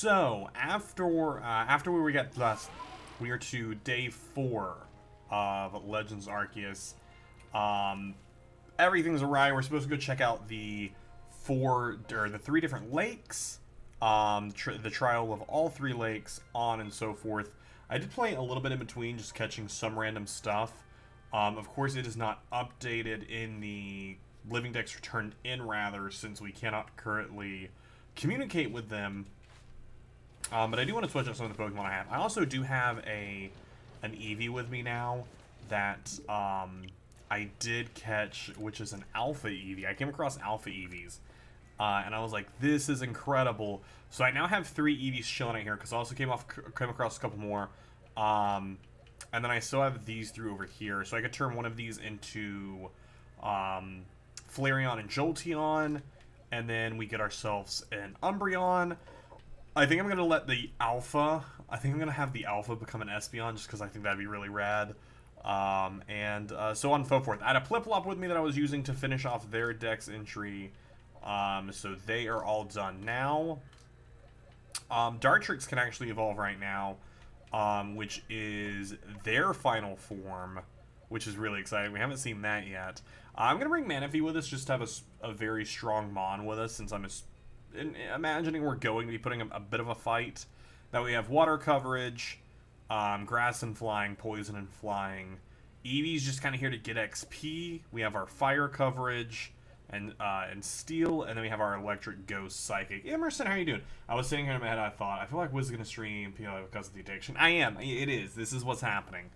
So after we got last, we are to day 4 of Legends Arceus. Um, Everything's alright. We're supposed to go check out the the 3 different lakes. The trial of all 3 lakes, on and so forth. I did play a little bit in between, just catching some random stuff. Of course, it is not updated in the Living Dex Returned In, rather, since we cannot currently communicate with them. But I do want to switch up some of the Pokemon I have. I also do have an Eevee with me now that I did catch, which is an Alpha Eevee. I came across Alpha Eevees, and I was like, this is incredible. So I now have 3 Eevees chilling out here, because I also came across a couple more. And then I still have these 3 over here, so I could turn one of these into Flareon and Jolteon, and then we get ourselves an Umbreon. I think I'm going to let the Alpha, I think I'm going to have the Alpha become an Espeon, just because I think that'd be really rad. So on and so forth. I had a Pliplop with me that I was using to finish off their Dex entry, so they are all done now. Dartrix can actually evolve right now, which is their final form, which is really exciting. We haven't seen that yet. I'm going to bring Manaphy with us just to have a very strong Mon with us, since I'm imagining we're going to be putting a bit of a fight. That we have water coverage, grass and flying, poison and flying. Eevee's just kind of here to get XP. We have our fire coverage and steel, and then we have our electric, ghost, psychic. Emerson, how are you doing? I was sitting here in my head, I thought, I feel like Wiz is going to stream because of the addiction. I am. It is. This is what's happening.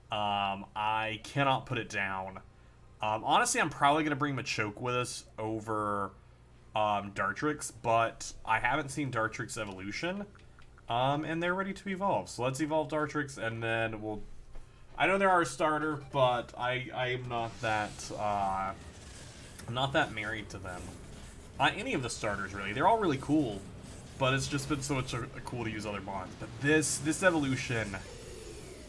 I cannot put it down. Honestly, I'm probably going to bring Machoke with us over Dartrix, but I haven't seen Dartrix evolution, and they're ready to evolve. So let's evolve Dartrix, and then we'll... I know they're our starter, but I am not that... I'm not that married to them. Any of the starters, really. They're all really cool, but it's just been so much cool to use other bonds. But this evolution,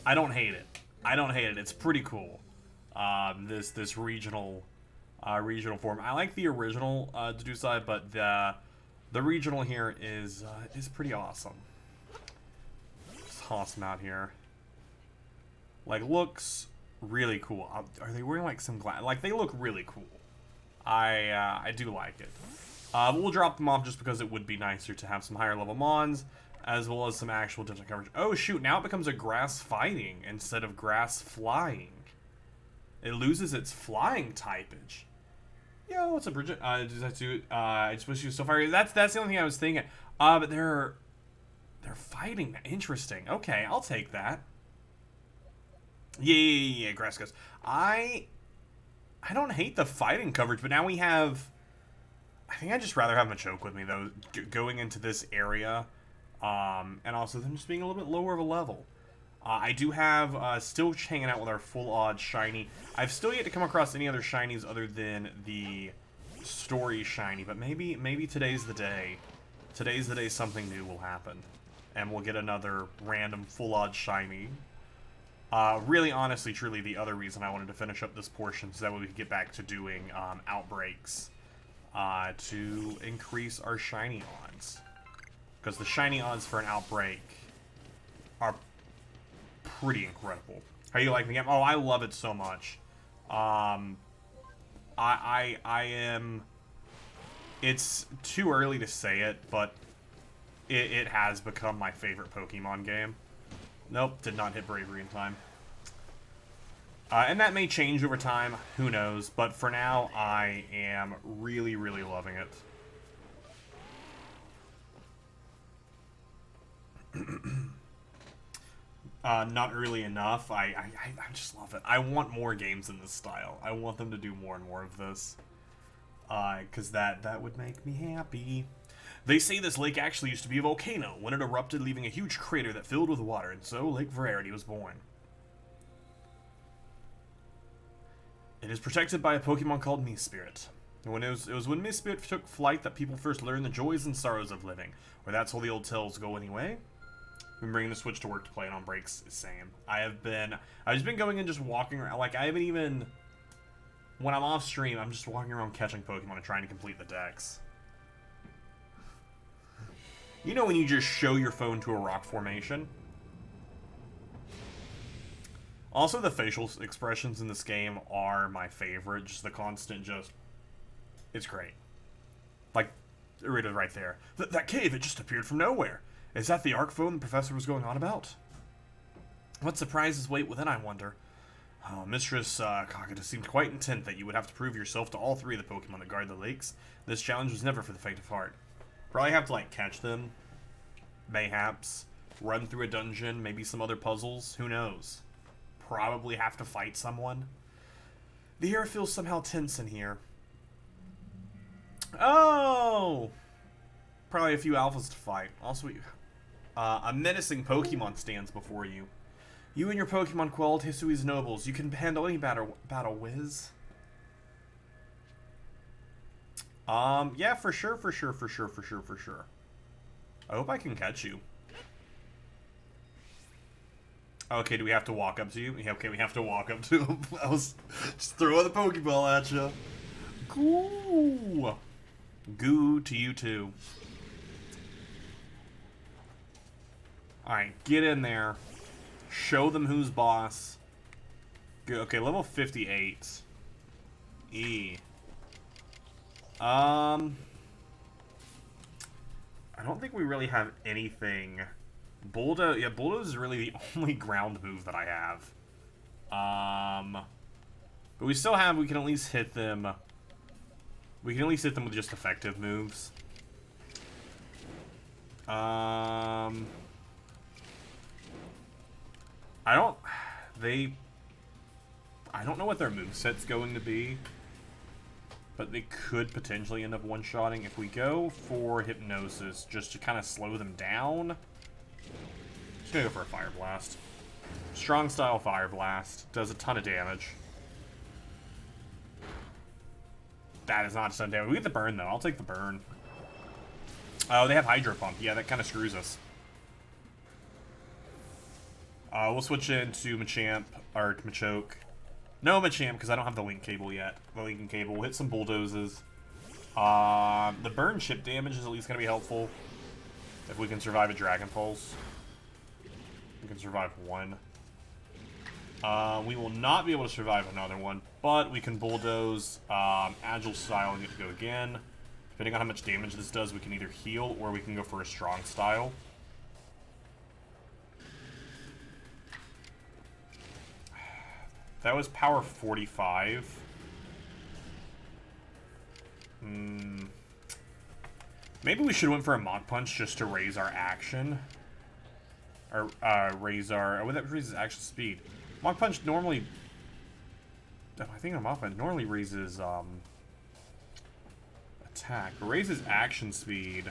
I don't hate it. I don't hate it. It's pretty cool. This regional form. I like the original Dedusai, but the regional here is pretty awesome. Just toss them out here. Like, looks really cool. Are they wearing like some glass? Like, they look really cool. I do like it. We'll drop them off just because it would be nicer to have some higher level Mons, as well as some actual different coverage. Oh shoot, now it becomes a grass fighting instead of grass flying. It loses its flying typage. Yo, what's up, Bridget? I just wish you were so far. That's the only thing I was thinking. But they're fighting. Interesting. Okay, I'll take that. Yeah, grass goes. I don't hate the fighting coverage, but now we have... I think I'd just rather have Machoke with me, though, going into this area. And also them just being a little bit lower of a level. I do have still hanging out with our full odds shiny. I've still yet to come across any other shinies other than the story shiny, but maybe today's the day. Today's the day something new will happen, and we'll get another random full odds shiny. Really, honestly, truly, the other reason I wanted to finish up this portion so that way we could get back to doing outbreaks to increase our shiny odds, because the shiny odds for an outbreak are pretty incredible. How you like the game? Oh, I love it so much. I am... It's too early to say it, but it has become my favorite Pokemon game. Nope, did not hit bravery in time. And that may change over time, who knows, but for now, I am really, really loving it. Not early enough. I just love it. I want more games in this style. I want them to do more and more of this. Because that would make me happy. They say this lake actually used to be a volcano when it erupted, leaving a huge crater that filled with water, and so Lake Verarity was born. It is protected by a Pokemon called Mist Spirit. When it was when Mist Spirit took flight that people first learned the joys and sorrows of living. Or that's all the old tales go anyway. Been bringing the Switch to work to play it on breaks. Same. I've just been going and just walking around. Like, I haven't even... When I'm off stream, I'm just walking around catching Pokemon and trying to complete the decks. You know when you just show your phone to a rock formation? Also, the facial expressions in this game are my favorite. Just the constant It's great. Like, read it right there. That cave, it just appeared from nowhere. Is that the arc phone the professor was going on about? What surprises wait within, I wonder? Oh, Mistress Kagita seemed quite intent that you would have to prove yourself to all three of the Pokemon that guard the lakes. This challenge was never for the faint of heart. Probably have to, like, catch them. Mayhaps. Run through a dungeon. Maybe some other puzzles. Who knows? Probably have to fight someone. The air feels somehow tense in here. Oh! Probably a few alphas to fight. Also, a menacing Pokemon stands before you. You and your Pokemon quelled Hisui's nobles. You can handle any battle, Wiz. Yeah, for sure. I hope I can catch you. Okay, do we have to walk up to you? Yeah, okay, we have to walk up to him. I was just throwing the Pokeball at you. Goo! Goo to you too. Alright, get in there. Show them who's boss. Good. Okay, level 58. E. I don't think we really have anything. Bulldoze, yeah, Bulldoze is really the only ground move that I have. But we still have, we can at least hit them. We can at least hit them with just effective moves. I don't know what their moveset's going to be. But they could potentially end up one-shotting. If we go for Hypnosis, just to kind of slow them down. Just gonna go for a Fire Blast. Strong style Fire Blast. Does a ton of damage. That is not a ton of damage. We get the burn, though. I'll take the burn. Oh, they have Hydro Pump. Yeah, that kind of screws us. We'll switch into Machamp, or Machoke. No Machamp, because I don't have the Link Cable yet. The Lincoln Cable. We'll hit some Bulldozes. The burn chip damage is at least going to be helpful. If we can survive a Dragon Pulse. We can survive one. We will not be able to survive another one, but we can Bulldoze, Agile Style, and get to go again. Depending on how much damage this does, we can either heal, or we can go for a Strong Style. That was power 45. Maybe we should have went for a Mach Punch just to raise our action. Or, raise our... Oh, that raises action speed. Mach Punch normally... I think a Mach Punch normally raises, attack. But raises action speed.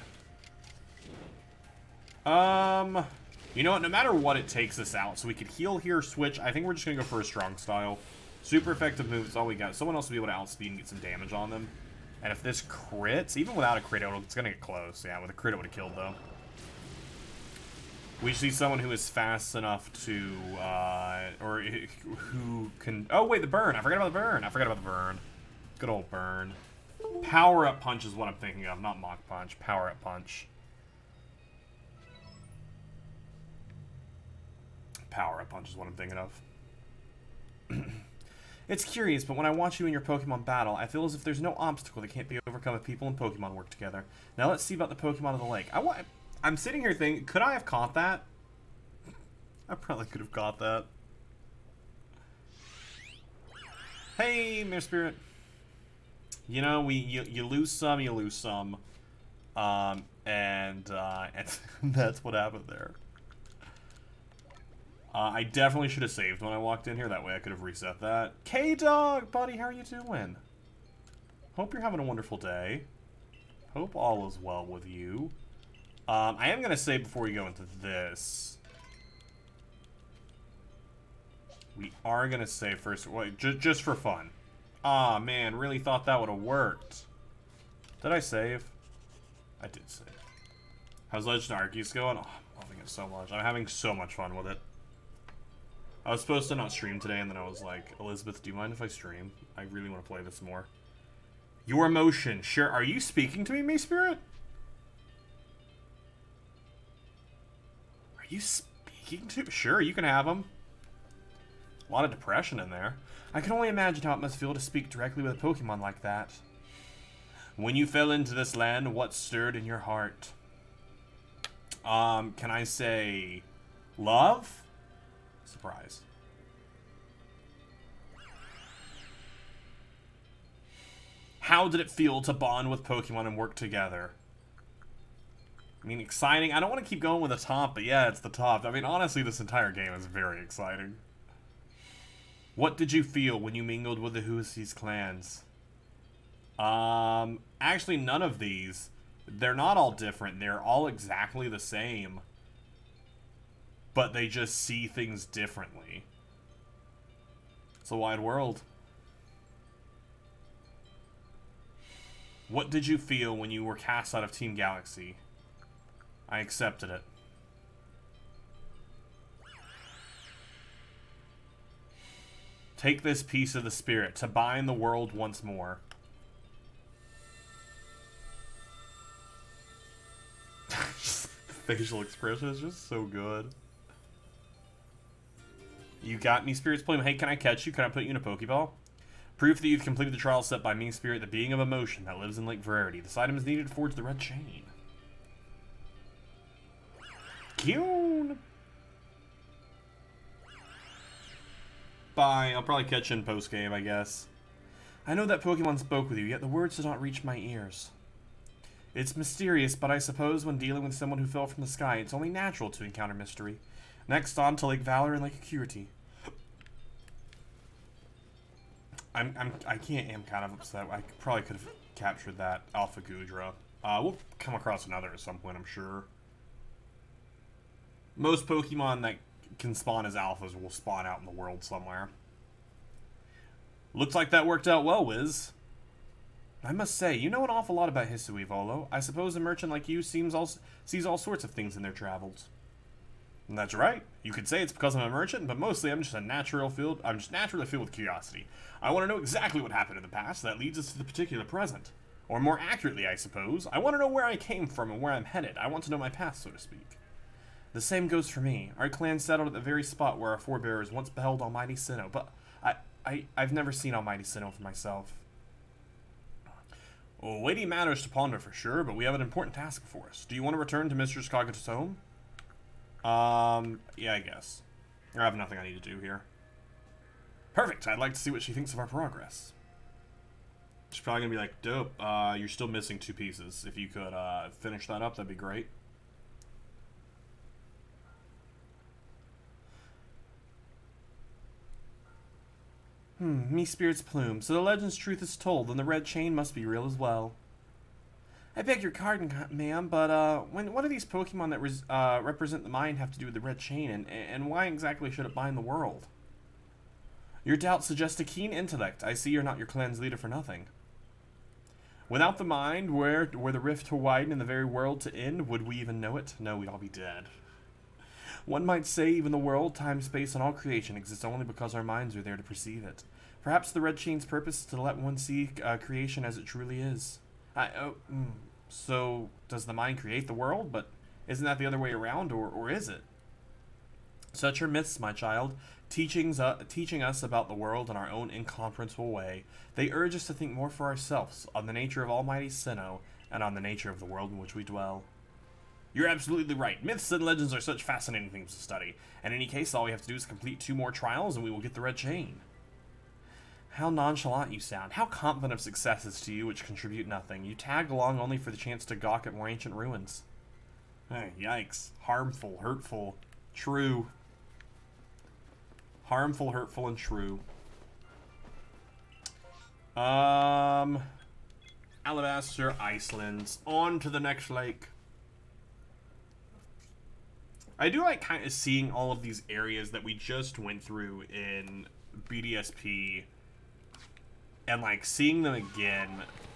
You know what? No matter what, it takes us out. So we could heal here, switch. I think we're just going to go for a Strong Style. Super effective move. That's all we got. Someone else will be able to outspeed and get some damage on them. And if this crits, even without a crit, it's going to get close. Yeah, with a crit, it would have killed, though. We see someone who is fast enough to, or who can... Oh, wait, the burn. I forgot about the burn. Good old burn. Power-up punch is what I'm thinking of, not Mach Punch. Power-up punch. Power-up punch is what I'm thinking of. It's curious, but when I watch you in your Pokemon battle, I feel as if there's no obstacle that can't be overcome if people and Pokemon work together. Now let's see about the Pokemon of the lake. I'm sitting here thinking, could I have caught that? I probably could have caught that. Hey, Mirror Spirit. You know, you lose some, you lose some. And that's what happened there. I definitely should have saved when I walked in here. That way I could have reset that. K-Dog, buddy, how are you doing? Hope you're having a wonderful day. Hope all is well with you. I am going to say before we go into this. We are going to say first, wait, just for fun. Aw, man, really thought that would have worked. Did I save? I did save. How's Legends Arceus going? Oh, I'm loving it so much. I'm having so much fun with it. I was supposed to not stream today, and then I was like, Elizabeth, do you mind if I stream? I really want to play this more. Your emotion. Sure. Are you speaking to me, May Spirit? you speaking to? Sure, you can have them. A lot of depression in there. I can only imagine how it must feel to speak directly with a Pokemon like that. When you fell into this land, what stirred in your heart? Can I say love? Surprise. How did it feel to bond with Pokemon and work together? I mean, exciting. I don't want to keep going with the top, but yeah, it's the top. I mean, honestly, this entire game is very exciting. What did you feel when you mingled with the Whoosie's clans? Actually, none of these. They're not all different. They're all exactly the same. But they just see things differently. It's a wide world. What did you feel when you were cast out of Team Galaxy? I accepted it. Take this piece of the spirit to bind the world once more. Facial expression is just so good. You got me, Spirit's Plume. Hey, can I catch you? Can I put you in a Pokeball? Proof that you've completed the trial set by me, Spirit, the being of emotion that lives in Lake Verity. This item is needed to forge the red chain. Cute. Bye. I'll probably catch you in post-game, I guess. I know that Pokemon spoke with you, yet the words did not reach my ears. It's mysterious, but I suppose when dealing with someone who fell from the sky, it's only natural to encounter mystery. Next on to Lake Valor and Lake Acuity. I am kind of upset. I probably could have captured that Alpha Gudra. We'll come across another at some point, I'm sure. Most Pokemon that can spawn as alphas will spawn out in the world somewhere. Looks like that worked out well, Wiz. I must say, you know an awful lot about Hisui, Volo. I suppose a merchant like you sees all sorts of things in their travels. And that's right. You could say it's because I'm a merchant, but mostly I'm just naturally filled with curiosity. I want to know exactly what happened in the past that leads us to the particular present. Or more accurately, I suppose, I want to know where I came from and where I'm headed. I want to know my past, so to speak. The same goes for me. Our clan settled at the very spot where our forebears once beheld Almighty Sinnoh, but I've never seen Almighty Sinnoh for myself. Well, weighty matters to ponder for sure, but we have an important task before us. Do you want to return to Mistress Kaguta's home? Yeah, I guess. I have nothing I need to do here. Perfect. I'd like to see what she thinks of our progress. She's probably gonna be like, dope, you're still missing 2 pieces. If you could, finish that up, that'd be great. Me Spirit's Plume. So the legend's truth is told, and the red chain must be real as well. I beg your pardon, ma'am, but what do these Pokemon that represent the mind have to do with the red chain, and why exactly should it bind the world? Your doubts suggest a keen intellect. I see you're not your clan's leader for nothing. Without the mind, were the rift to widen and the very world to end, would we even know it? No, we'd all be dead. One might say even the world, time, space, and all creation exists only because our minds are there to perceive it. Perhaps the red chain's purpose is to let one see creation as it truly is. So, does the mind create the world? But isn't that the other way around, or is it? Such are myths, my child, teaching us about the world in our own incomprehensible way. They urge us to think more for ourselves, on the nature of Almighty Sinnoh, and on the nature of the world in which we dwell. You're absolutely right. Myths and legends are such fascinating things to study. In any case, all we have to do is complete 2 more trials, and we will get the red chain. How nonchalant you sound. How confident of successes to you which contribute nothing. You tag along only for the chance to gawk at more ancient ruins. Hey, yikes. Harmful, hurtful, true. Harmful, hurtful, and true. Alabaster, Iceland. On to the next lake. I do like kind of seeing all of these areas that we just went through in BDSP and like seeing them again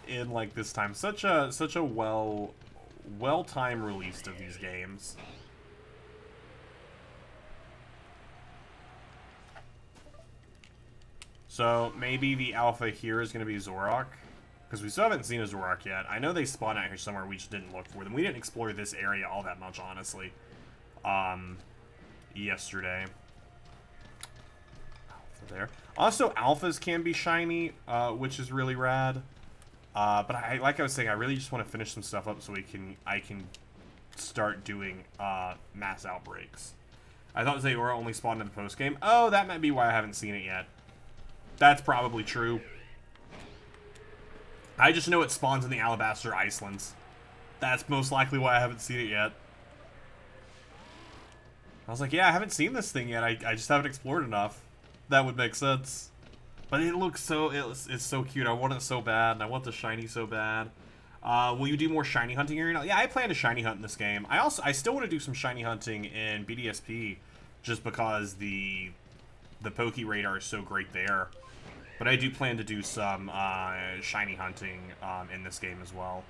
in like this time. Such a well-timed release of these games. So maybe the alpha here is going to be Zoroark, because we still haven't seen a Zoroark yet. I know they spawn out here somewhere, we just didn't look for them. We didn't explore this area all that much, honestly. yesterday. Alpha there. Also, alphas can be shiny, which is really rad. But like I was saying, I really just want to finish some stuff up so I can start doing mass outbreaks. I thought they were only spawned in the post game. Oh, that might be why I haven't seen it yet. That's probably true. I just know it spawns in the Alabaster Icelands. That's most likely why I haven't seen it yet. I was like, yeah, I haven't seen this thing yet. I just haven't explored enough. That would make sense. But it looks so... It's so cute. I want it so bad, and I want the shiny so bad. Will you do more shiny hunting here? Yeah, I plan to shiny hunt in this game. I still want to do some shiny hunting in BDSP, just because the Poke Radar is so great there. But I do plan to do some shiny hunting in this game as well.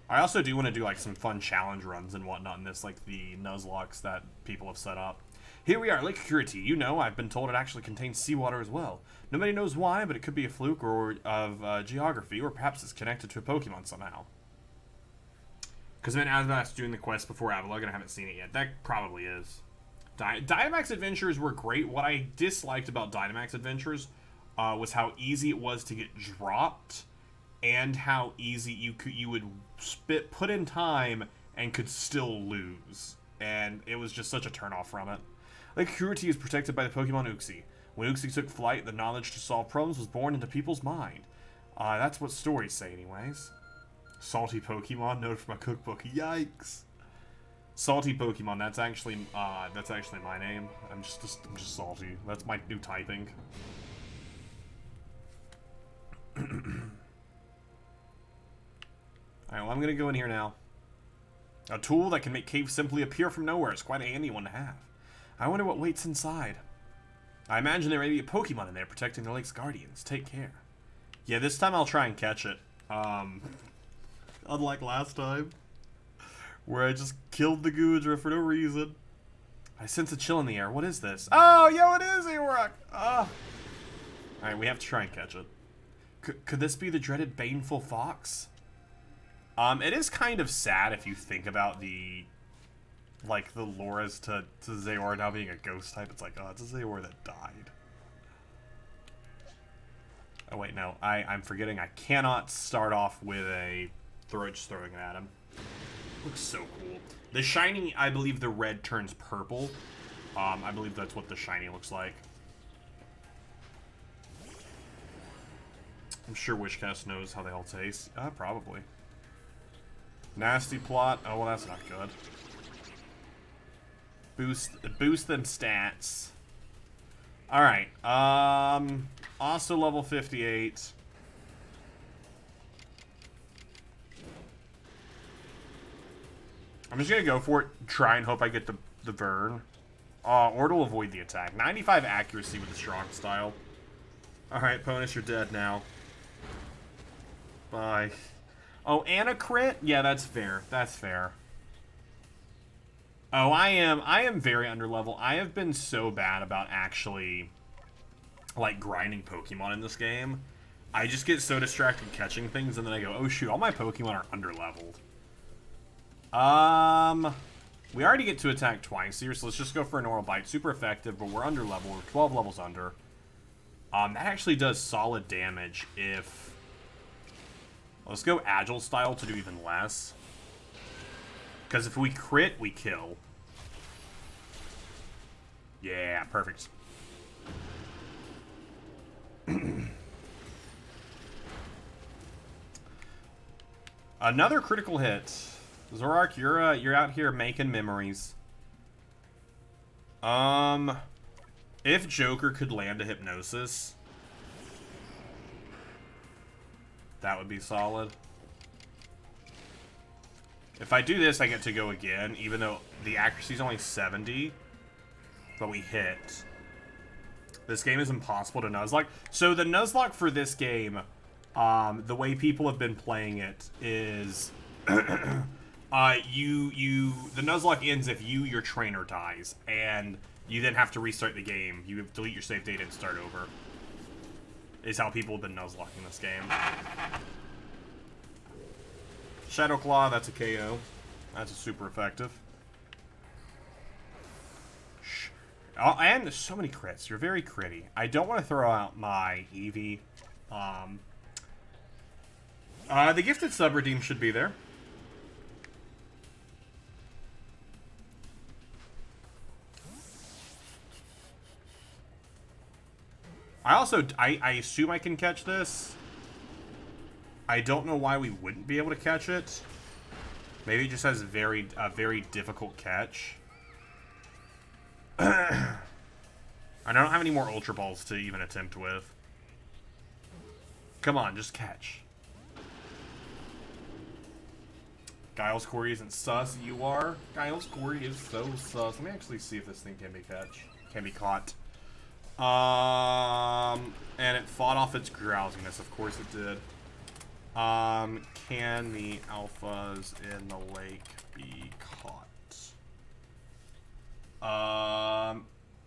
I also do want to do like some fun challenge runs and whatnot in this, like the Nuzlockes that people have set up. Here we are, Lake Curity. You know, I've been told it actually contains seawater as well. Nobody knows why, but it could be a fluke or of geography, or perhaps it's connected to a Pokemon somehow. Because I've been asked doing the quest before Avalugg, and I haven't seen it yet. That probably is. Dynamax Adventures were great. What I disliked about Dynamax Adventures was how easy it was to get dropped, and how easy you would put in time and could still lose. And it was just such a turnoff from it. Lake Curity is protected by the Pokemon Uxie. When Uxie took flight, the knowledge to solve problems was born into people's mind. That's what stories say, anyways. Salty Pokemon, note from a cookbook. Yikes! Salty Pokemon. That's actually my name. I'm just salty. That's my new typing. Alright, well, I'm gonna go in here now. A tool that can make caves simply appear from nowhere is quite a handy one to have. I wonder what waits inside. I imagine there may be a Pokemon in there protecting the lake's guardians. Take care. Yeah, this time I'll try and catch it. Unlike last time, where I just killed the Goodra for no reason. I sense a chill in the air. What is this? Oh, yo, it is Arock! Oh. Alright, we have to try and catch it. Could this be the dreaded baneful fox? It is kind of sad if you think about the lore as to Zayor now being a ghost type. It's like, oh, it's a Zayor that died. Oh wait, no, I'm forgetting. I cannot start off with a just throwing it at him. Looks so cool. The shiny, I believe the red turns purple. I believe that's what the shiny looks like. I'm sure Wishcast knows how they all taste. Probably. Nasty plot. Oh, well, that's not good. Boost them stats. Alright. Also level 58. I'm just gonna go for it. Try and hope I get the burn. Or to avoid the attack. 95 accuracy with the strong style. Alright, Ponus, you're dead now. Bye. Oh, and a crit? Yeah, that's fair. That's fair. Oh, I am very underlevel. I have been so bad about actually, like, grinding Pokemon in this game. I just get so distracted catching things, and then I go, oh shoot, all my Pokemon are underleveled. We already get to attack twice here, so let's just go for a normal bite. Super effective, but we're underleveled. We're 12 levels under. That actually does solid damage if... Let's go Agile style to do even less. Because if we crit, we kill. Yeah, perfect. Another critical hit. Zoroark, you're out here making memories. If Joker could land a Hypnosis, that would be solid. If I do this, I get to go again, even though the accuracy is only 70, but we hit. This game is impossible to Nuzlocke. So the Nuzlocke for this game, the way people have been playing it is, the Nuzlocke ends if your trainer dies, and you then have to restart the game. You delete your save data and start over. Is how people have been Nuzlocking this game. Shadow Claw, that's a KO. That's super effective. Oh, and there's so many crits. You're very critty. I don't want to throw out my Eevee. The gifted sub-redeem should be there. I assume I can catch this. I don't know why we wouldn't be able to catch it. Maybe it just has a very difficult catch. I don't have any more Ultra Balls to even attempt with. Come on, just catch. Guile's Quarry isn't sus. You are. Guile's Quarry is so sus. Let me actually see if this thing can be caught. And it fought off its drowsiness. Of course it did. Can the alphas in the lake be caught?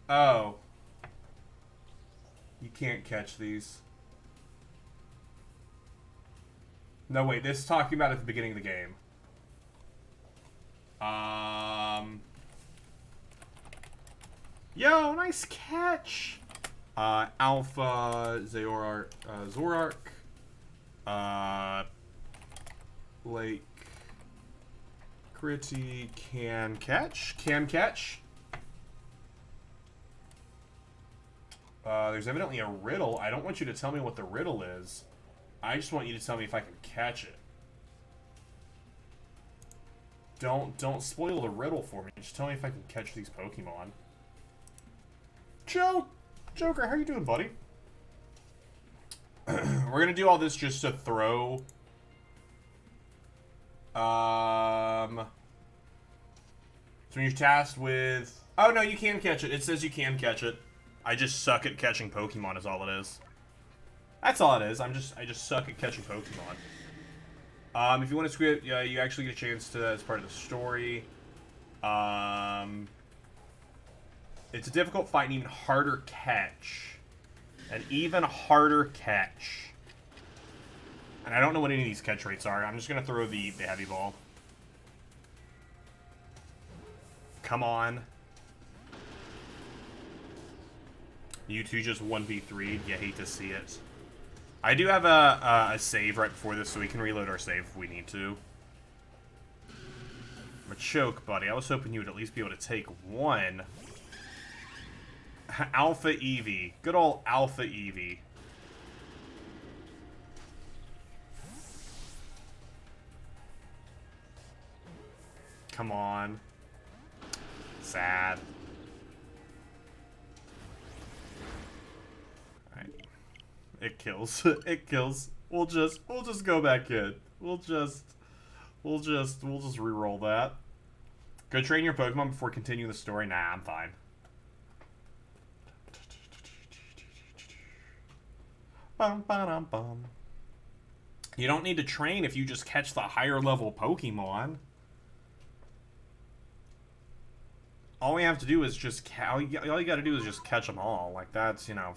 Oh. You can't catch these. No, wait, this is talking about at the beginning of the game. Yo, nice catch! Alpha, Zorark, Lake, Critty, can catch. There's evidently a riddle. I don't want you to tell me what the riddle is. I just want you to tell me if I can catch it. Don't spoil the riddle for me. Just tell me if I can catch these Pokemon. Joker, how you doing, buddy? We're gonna do all this just to throw. So when you're tasked with... Oh, no, you can catch it. It says you can catch it. I just suck at catching Pokemon is all it is. That's all it is. I just suck at catching Pokemon. If you want to screw it, yeah, you actually get a chance to as part of the story. It's a difficult fight, and even harder catch. And I don't know what any of these catch rates are. I'm just going to throw the heavy ball. Come on. You two just 1v3'd. You hate to see it. I do have a save right before this, so we can reload our save if we need to. Machoke, buddy. I was hoping you would at least be able to take one. Alpha Eevee. Good old Alpha Eevee. Come on. Sad. Alright. It kills. It kills. We'll just go back in. We'll just re-roll that. Go train your Pokemon before continuing the story. Nah, I'm fine. Bum, ba-dum, bum. You don't need to train if you just catch the higher level Pokemon. All we have to do is just all you gotta do is just catch them all. Like that's, you know,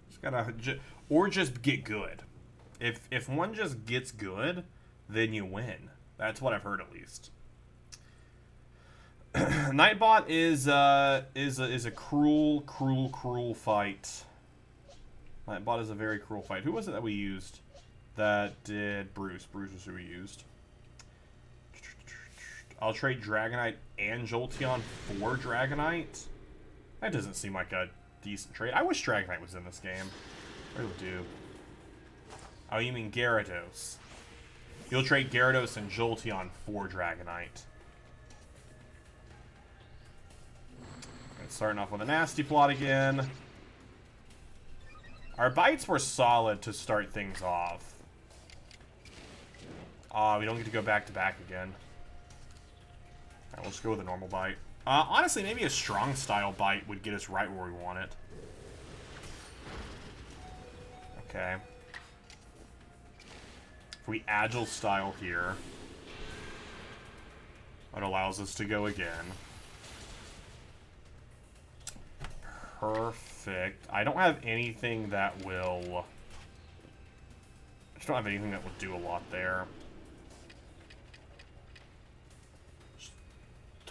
just gotta or just get good. If one just gets good, then you win. That's what I've heard at least. Nightbot is a cruel fight. Nightbot is a very cruel fight. Who was it that we used? That did Bruce. Bruce was who we used. I'll trade Dragonite and Jolteon for Dragonite. That doesn't seem like a decent trade. I wish Dragonite was in this game. I really do. Oh, you mean Gyarados. You'll trade Gyarados and Jolteon for Dragonite. Starting off with a nasty plot again. Our bites were solid to start things off. We don't get to go back to back again. Alright, let's go with a normal bite. Honestly, maybe a strong style bite would get us right where we want it. Okay. If we agile style here, it allows us to go again. Perfect. I don't have anything that will... I just don't have anything that will do a lot there.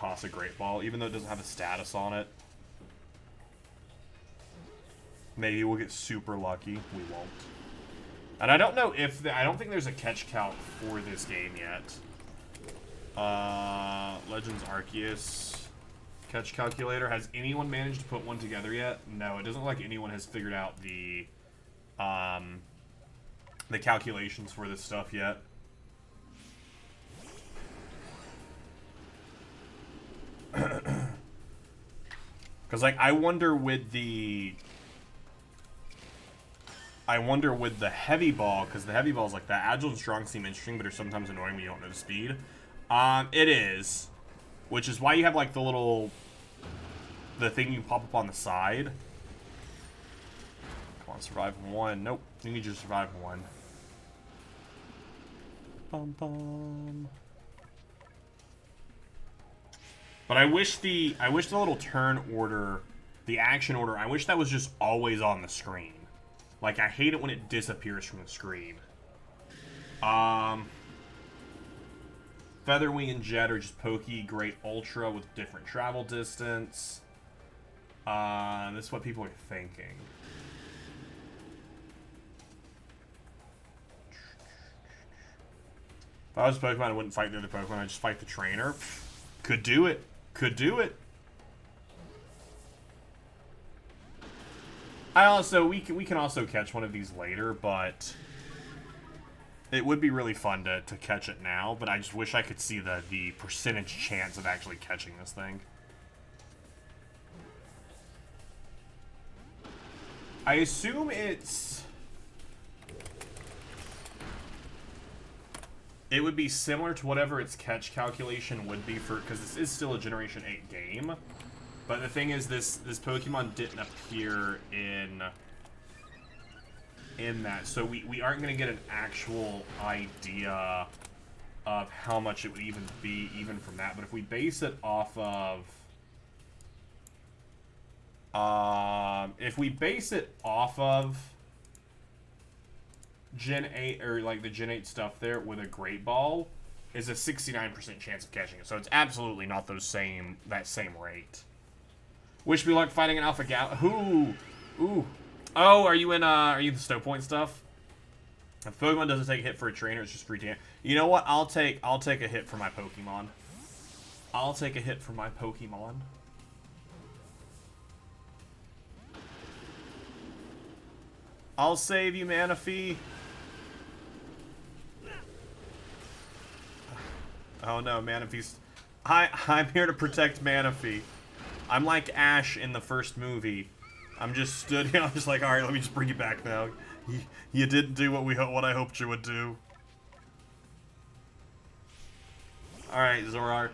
toss a Great Ball, even though it doesn't have a status on it. Maybe we'll get super lucky. We won't. And I don't know if... I don't think there's a catch count for this game yet. Legends Arceus catch calculator. Has anyone managed to put one together yet? No, it doesn't look like anyone has figured out the calculations for this stuff yet. Because, like, I wonder with the heavy ball, because the heavy ball is like that. Agile and strong seem interesting, but are sometimes annoying when you don't know the speed. It is. Which is why you have, like, the thing you pop up on the side. Come on, survive one. Nope. You need you to survive one. Bum, bum. But I wish the little turn order, the action order, I wish that was just always on the screen. Like, I hate it when it disappears from the screen. Featherwing and Jet are just pokey, great ultra with different travel distance. This is what people are thinking. If I was a Pokemon, I wouldn't fight the other Pokemon, I'd just fight the trainer. Could do it. Could do it. We can also catch one of these later, but it would be really fun to catch it now, but I just wish I could see the percentage chance of actually catching this thing. I assume it would be similar to whatever its catch calculation would be for, because this is still a Generation 8 game. But the thing is, this Pokemon didn't appear in that, so we aren't going to get an actual idea of how much it would even be even from that. But if we base it off of Gen 8, or like the Gen 8 stuff there with a Great Ball, is a 69% chance of catching it. So it's absolutely not that same rate. Wish me luck fighting an Alpha Gal. Ooh. Oh, are you in the Snow Point stuff? If Pokemon doesn't take a hit for a trainer, it's just free damage. You know what? I'll take a hit for my Pokemon. I'll take a hit for my Pokemon. I'll save you, Manaphy. Oh no, Manaphy's... I'm here to protect Manaphy. I'm like Ash in the first movie. I'm just stood here, I'm just like, alright, let me just bring you back now. You didn't do what I hoped you would do. Alright, Zorark.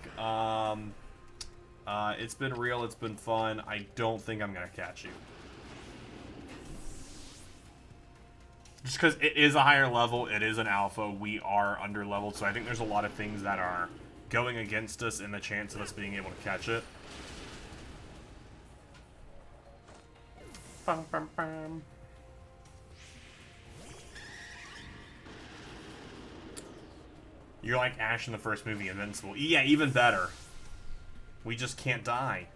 It's been real, it's been fun. I don't think I'm gonna catch you. Just because it is a higher level, it is an alpha, we are under-leveled, so I think there's a lot of things that are going against us in the chance of us being able to catch it. Bum, bum, bum. You're like Ash in the first movie, Invincible. Yeah, even better. We just can't die.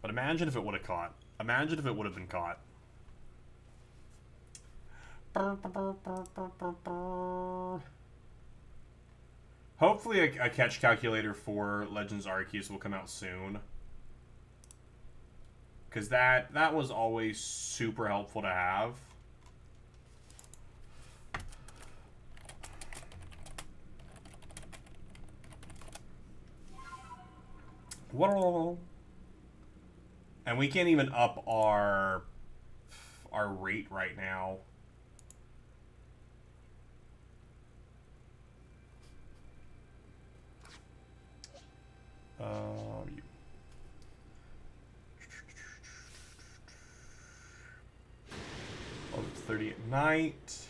But imagine if it would have caught. Imagine if it would have been caught. Hopefully a catch calculator for Legends Arceus will come out soon. Because that was always super helpful to have. Whoa. And we can't even up our rate right now. Oh, it's 30 at night.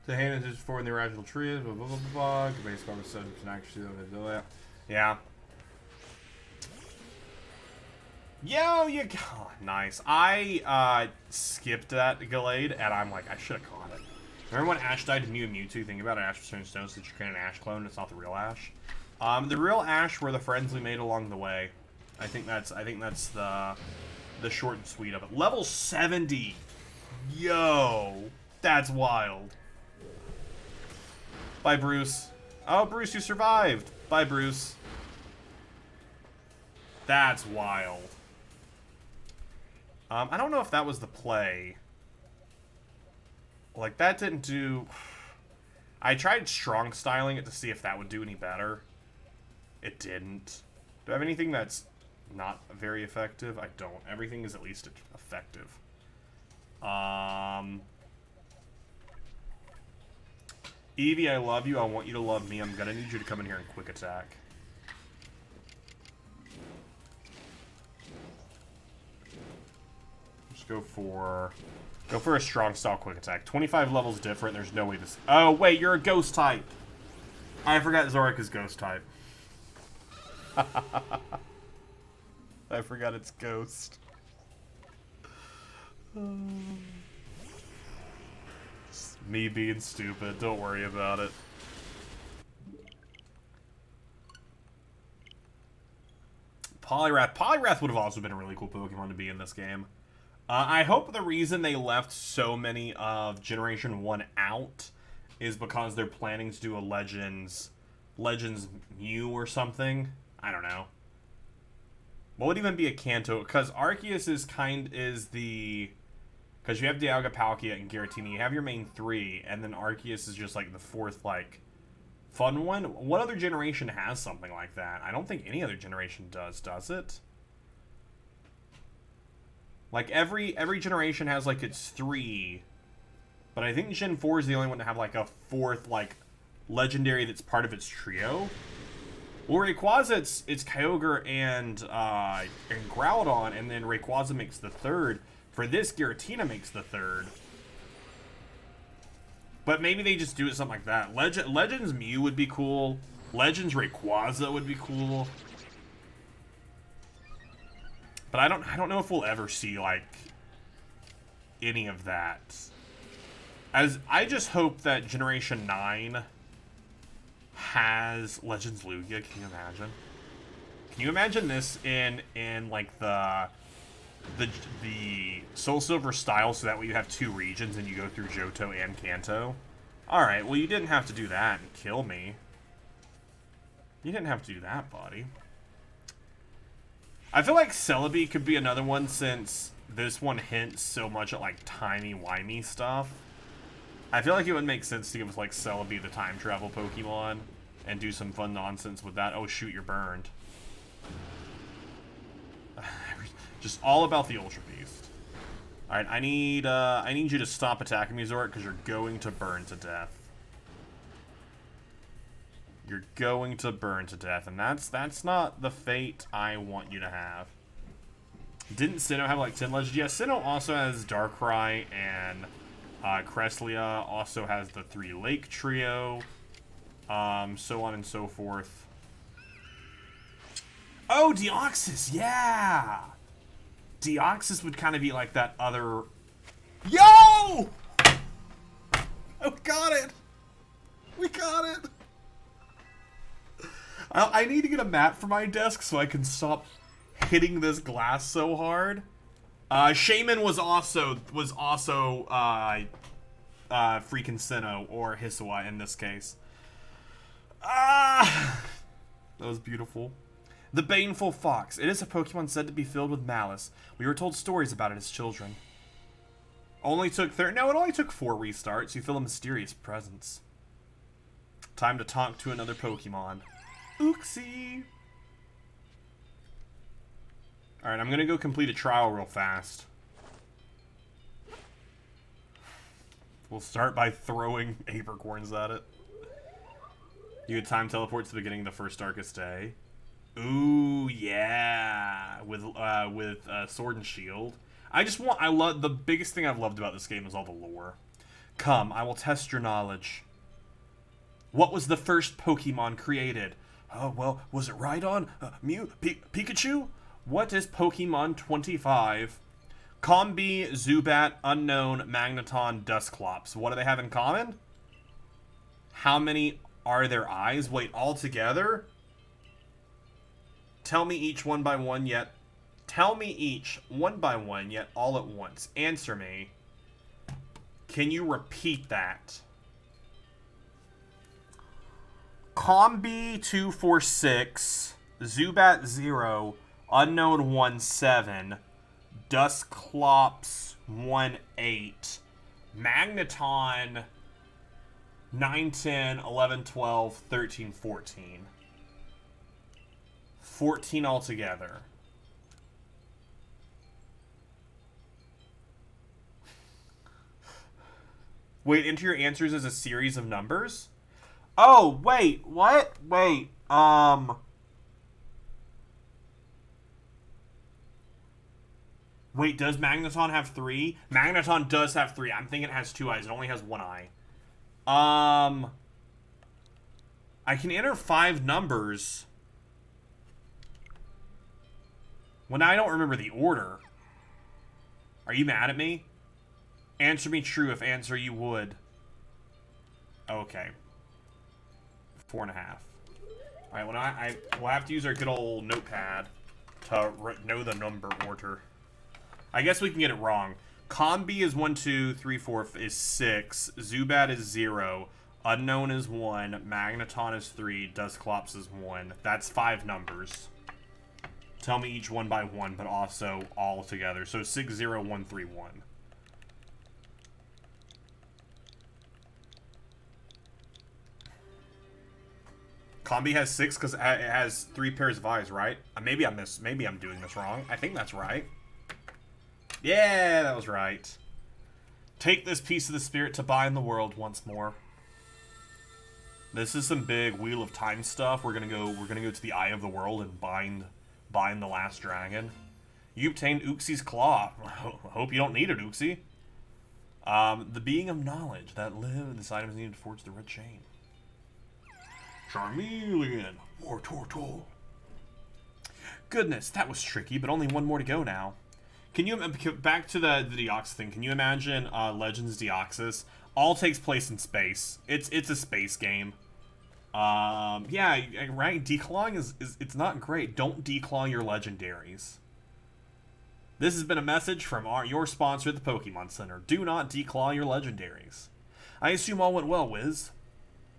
The hand is for in the irrational trees, blah blah blah blah. Based on the subject and accuracy of it. Yeah. Yo, you oh, nice. I skipped that Gallade, and I'm like, I should have caught it. Remember when Ash died to Mew and Mewtwo? Think about it, Ash returned stone, so that you create an Ash clone. It's not the real Ash. The real Ash were the friends we made along the way. I think that's the short and sweet of it. Level 70. Yo, that's wild. Bye, Bruce. Oh, Bruce, you survived. Bye, Bruce. That's wild. I don't know if that was the play. Like, that didn't do... I tried strong styling it to see if that would do any better. It didn't. Do I have anything that's not very effective? I don't. Everything is at least effective. Eevee, I love you. I want you to love me. I'm gonna need you to come in here and quick attack. Just go for a strong style quick attack. 25 levels different. There's no way this. Oh wait, you're a ghost type. I forgot Zoric is ghost type. I forgot it's ghost. Just me being stupid. Don't worry about it. Poliwrath. Poliwrath would have also been a really cool Pokemon to be in this game. I hope the reason they left so many of Generation 1 out is because they're planning to do a Legends Mew or something. I don't know. What would even be a Kanto? Because Arceus is the... Because you have Dialga, Palkia, and Giratina. You have your main three, and then Arceus is just like the fourth, like, fun one. What other generation has something like that? I don't think any other generation does it? Like, every generation has, like, its three. But I think Gen 4 is the only one to have, like, a fourth, like, legendary that's part of its trio. Well, Rayquaza, it's Kyogre and Groudon, and then Rayquaza makes the third. For this, Giratina makes the third. But maybe they just do it something like that. Legends Mew would be cool. Legends Rayquaza would be cool. But I don't know if we'll ever see, like, any of that. As I just hope that Generation 9 has Legends Lugia. Can you imagine? Can you imagine this in like the Soul Silver style, so that way you have two regions and you go through Johto and Kanto? Alright, well, you didn't have to do that and kill me. You didn't have to do that, buddy. I feel like Celebi could be another one, since this one hints so much at, like, timey-wimey stuff. I feel like it would make sense to give us, like, Celebi the time travel Pokemon and do some fun nonsense with that. Oh, shoot, you're burned. Just all about the Ultra Beast. Alright, I need you to stop attacking me, Zoric, because you're going to burn to death. You're going to burn to death, and that's not the fate I want you to have. Didn't Sinnoh have, like, 10 legends? Yeah, Sinnoh also has Darkrai, and Cresselia also has the 3 Lake Trio, so on and so forth. Oh, Deoxys, yeah! Deoxys would kind of be like that other... Yo! Oh, got it! We got it! I need to get a mat for my desk so I can stop hitting this glass so hard. Shaman was also freaking Sinnoh, or Hisua in this case. That was beautiful. The Baneful Fox. It is a Pokemon said to be filled with malice. We were told stories about it as children. It only took 4 restarts. You feel a mysterious presence. Time to talk to another Pokemon. Oopsie. Alright, I'm gonna go complete a trial real fast. We'll start by throwing apricorns at it. You had time teleport to the beginning of the first darkest day. Ooh, yeah. With Sword and Shield. The biggest thing I've loved about this game is all the lore. Come, I will test your knowledge. What was the first Pokemon created? Oh, well, was it Rhydon? Mew? Pikachu? What is Pokemon 25? Combi, Zubat, Unknown, Magneton, Dusclops. What do they have in common? How many are their eyes? Wait, all together? Tell me each one by one yet. Tell me each one by one yet all at once. Answer me. Can you repeat that? Combi 246, Zubat 0, Unknown 17, Dusclops 18, Magneton 9, 10, 11, 12, 13, 14. 14 altogether. Wait, enter your answers as a series of numbers? Oh, wait, what? Wait, Wait, does Magneton have 3? Magneton does have 3. I'm thinking it has 2 eyes. It only has 1 eye. I can enter 5 numbers. Well, now I don't remember the order. Are you mad at me? Answer me true if answer you would. Okay. 4.5. Alright, well, we'll have to use our good old notepad to know the number order. I guess we can get it wrong. Combi is 1, 2, 3, 4 is 6. Zubat is 0. Unknown is 1. Magneton is 3. Dusclops is 1. That's 5 numbers. Tell me each one by one, but also all together. So 6, 0, 1, 3, 1. Combi has 6 because it has 3 pairs of eyes, right? Maybe I'm doing this wrong. I think that's right. Yeah, that was right. Take this piece of the spirit to bind the world once more. This is some big Wheel of Time stuff. We're gonna go to the Eye of the World and bind the last dragon. You obtained Uxie's Claw. Hope you don't need it, Uxie. The being of knowledge that live. This item is needed to forge the red chain. Charmeleon. Wartortle. Goodness, that was tricky, but only one more to go now. Can you, back to the Deoxys thing, can you imagine Legends Deoxys? All takes place in space. It's a space game. Yeah, right, declawing is it's not great. Don't declaw your legendaries. This has been a message from your sponsor, the Pokemon Center. Do not declaw your legendaries. I assume all went well, Wiz.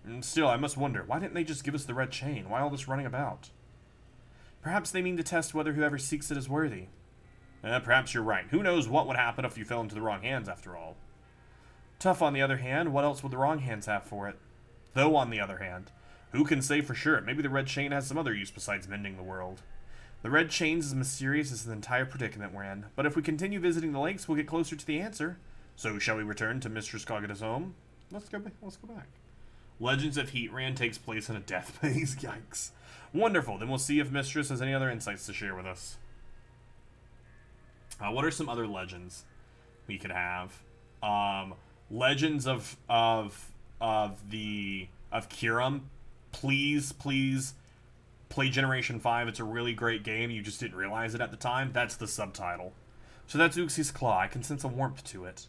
And still, I must wonder, why didn't they just give us the red chain? Why all this running about? Perhaps they mean to test whether whoever seeks it is worthy. Perhaps you're right. Who knows what would happen if you fell into the wrong hands, after all. Tough, on the other hand. What else would the wrong hands have for it? Though, on the other hand, who can say for sure? Maybe the red chain has some other use besides mending the world. The red chain's as mysterious as the entire predicament we're in. But if we continue visiting the lakes, we'll get closer to the answer. So, shall we return to Mistress Kagura's home? Let's go back. Legends of Heatran takes place in a death maze. Yikes. Wonderful. Then we'll see if Mistress has any other insights to share with us. What are some other legends we could have? Legends of Kyurem. Please play Generation 5. It's a really great game. You just didn't realize it at the time. That's the subtitle. So that's Uxie's Claw. I can sense a warmth to it.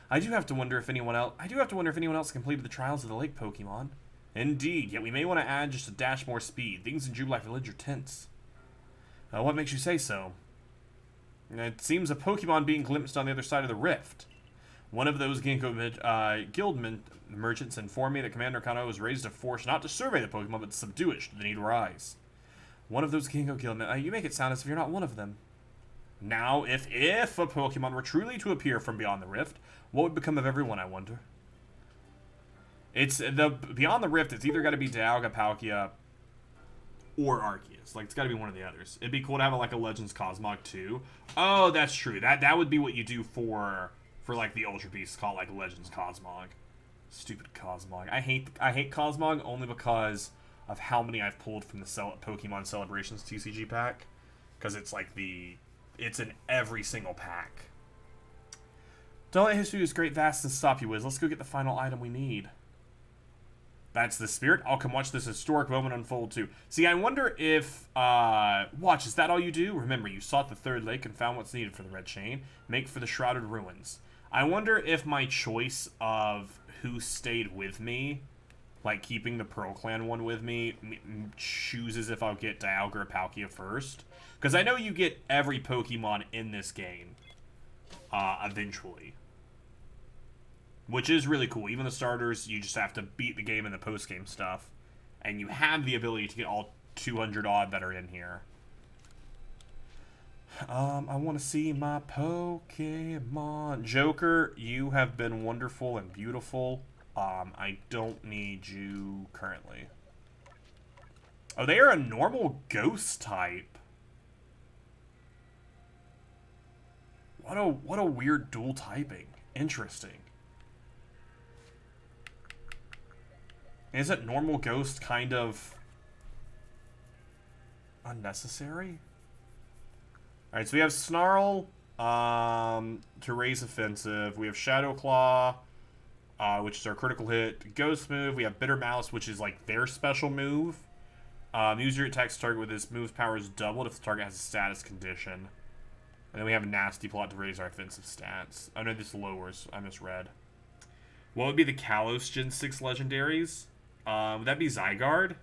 I do have to wonder if anyone else completed the Trials of the Lake Pokemon. Indeed, yet we may want to add just a dash more speed. Things in Jubilife Village are tense. What makes you say so? It seems a Pokemon being glimpsed on the other side of the rift. One of those Ginkgo guild merchants informed me that Commander Kano was raised a force not to survey the Pokemon, but to subdue it should the need arise. One of those Ginkgo guild you make it sound as if you're not one of them. Now, if a Pokemon were truly to appear from beyond the rift, what would become of everyone, I wonder? It's beyond the rift. It's either got to be Dialga, Palkia, or Arceus. Like, it's got to be one of the others. It'd be cool to have like a Legends Cosmog too. Oh, that's true. That would be what you do for like the Ultra Beasts, called like Legends Cosmog. Stupid Cosmog. I hate Cosmog only because of how many I've pulled from the Pokemon Celebrations TCG pack. Because it's like it's in every single pack. Don't let history's great vastness stop you, Wiz. Let's go get the final item we need. That's the spirit. I'll come watch this historic moment unfold too. See, I wonder if, watch, is that all you do? Remember, you sought the third lake and found what's needed for the red chain. Make for the shrouded ruins. I wonder if my choice of who stayed with me, like keeping the Pearl Clan one with me, chooses if I'll get Dialga or Palkia first. Because I know you get every Pokemon in this game, eventually. Which is really cool. Even the starters, you just have to beat the game in the post-game stuff. And you have the ability to get all 200 odd that are in here. I want to see my Pokemon. Joker, you have been wonderful and beautiful. I don't need you currently. Oh, they are a normal ghost type. What a weird dual typing. Interesting. Isn't normal ghost kind of unnecessary? Alright, so we have Snarl to raise offensive. We have Shadow Claw, which is our critical hit. Ghost move. We have Bitter Mouse, which is like their special move. Use your attacks target with this move's power is doubled if the target has a status condition. And then we have a Nasty Plot to raise our offensive stats. Oh no, this lowers. I misread. What would be the Kalos Gen 6 legendaries? Would that be Zygarde?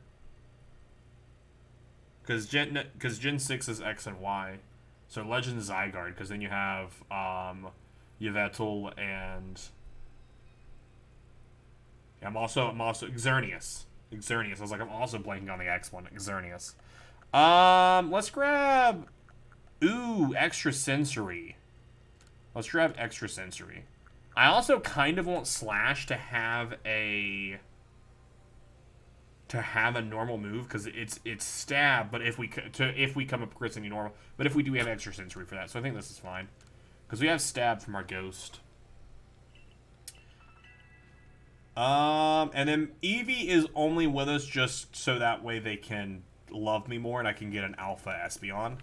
Because Gen 6 is X and Y. So Legends Zygarde, because then you have Yveltal and... Yeah, I'm also Xerneas. Xerneas. I was like, I'm also blanking on the X one. Xerneas. Let's grab... Ooh, Extra Sensory. Let's grab Extra Sensory. I also kind of want Slash to have a normal move because it's stab, but if we come up against any normal, but if we do, we have Extra Sensory for that, so I think this is fine because we have stab from our ghost. And then Eevee is only with us just so that way they can love me more and I can get an Alpha Espeon.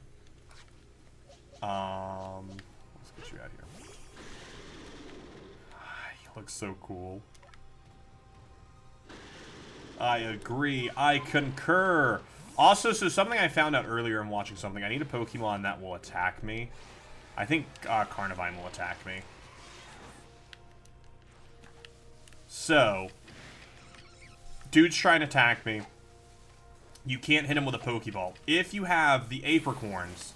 Let's get you out here. You look so cool. I agree. I concur. Also, so something I found out earlier in watching something, I need a Pokemon that will attack me. I think Carnivine will attack me. So, dude's trying to attack me. You can't hit him with a Pokeball. If you have the Apricorns,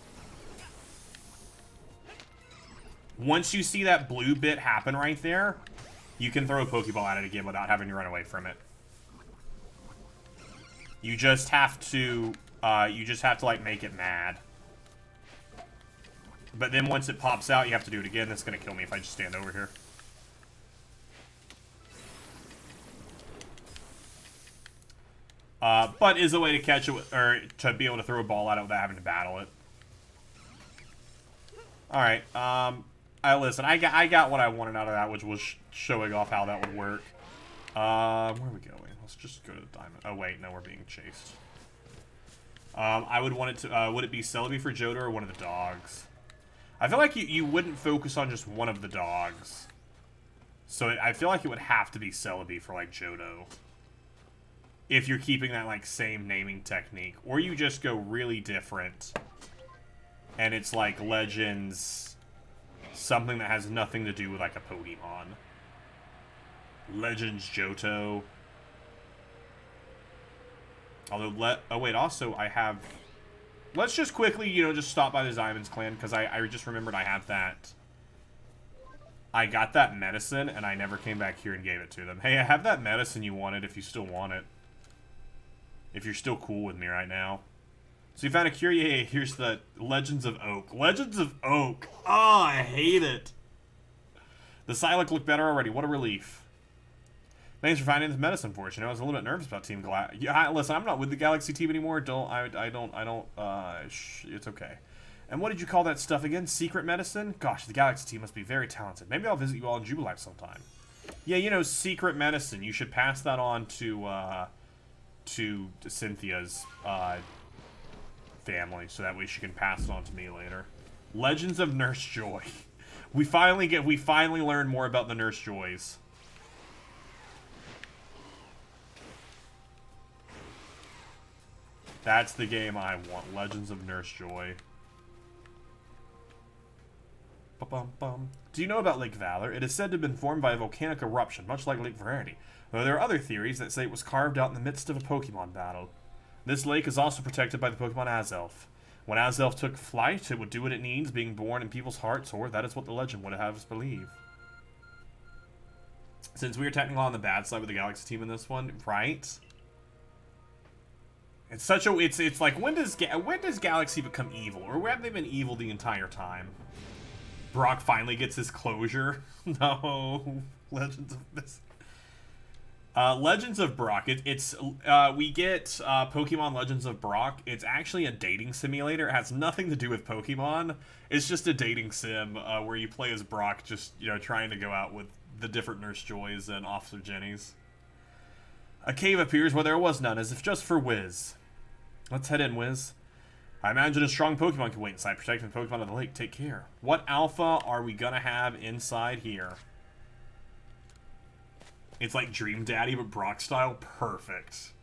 once you see that blue bit happen right there, you can throw a Pokeball at it again without having to run away from it. You just have to, like, make it mad. But then once it pops out, you have to do it again. That's gonna kill me if I just stand over here. But is a way to catch it, or to be able to throw a ball at it without having to battle it. Alright, listen, I got what I wanted out of that, which was showing off how that would work. Where are we going? Let's just go to the diamond. Oh, wait, no, we're being chased. I would want it to, would it be Celebi for Johto or one of the dogs? I feel like you wouldn't focus on just one of the dogs. So I feel like it would have to be Celebi for, like, Johto. If you're keeping that, like, same naming technique. Or you just go really different. And it's, like, Legends... something that has nothing to do with, like, a Pokemon. Legends Johto. Although, oh wait, also I have... Let's just quickly, you know, just stop by the Diamonds clan, because I just remembered I have that... I got that medicine, and I never came back here and gave it to them. Hey, I have that medicine you wanted, if you still want it. If you're still cool with me right now. So you found a cure? Yeah, here's the Legends of Oak. Legends of Oak! Oh, I hate it! The Psylocke looked better already. What a relief. Thanks for finding this medicine for us. You know, I was a little bit nervous about Team Galaxy. Yeah, listen, I'm not with the Galaxy team anymore. It's okay. And what did you call that stuff again? Secret medicine? Gosh, the Galaxy team must be very talented. Maybe I'll visit you all in Jubilife sometime. Yeah, you know, secret medicine. You should pass that on to Cynthia's, family, so that way she can pass it on to me later. Legends of Nurse Joy. We finally learn more about the Nurse Joys. That's the game I want. Legends of Nurse Joy. Ba-bum-bum. Do you know about Lake Valor? It is said to have been formed by a volcanic eruption, much like Lake Verity. Though there are other theories that say it was carved out in the midst of a Pokemon battle. This lake is also protected by the Pokemon Azelf. When Azelf took flight, it would do what it needs, being born in people's hearts, or that is what the legend would have us believe. Since we are technically on the bad side with the Galaxy team in this one, right? It's such a it's like when does Galaxy become evil, or have they been evil the entire time? Brock finally gets his closure. No, Legends of this. Legends of Brock. We get Pokemon Legends of Brock. It's actually a dating simulator. It has nothing to do with Pokemon. It's just a dating sim where you play as Brock, just trying to go out with the different Nurse Joys and Officer Jennies. A cave appears where there was none, as if just for Wiz. Let's head in, Wiz. I imagine a strong Pokemon can wait inside, protecting the Pokemon of the lake. Take care. What alpha are we gonna have inside here? It's like Dream Daddy, but Brock style. Perfect.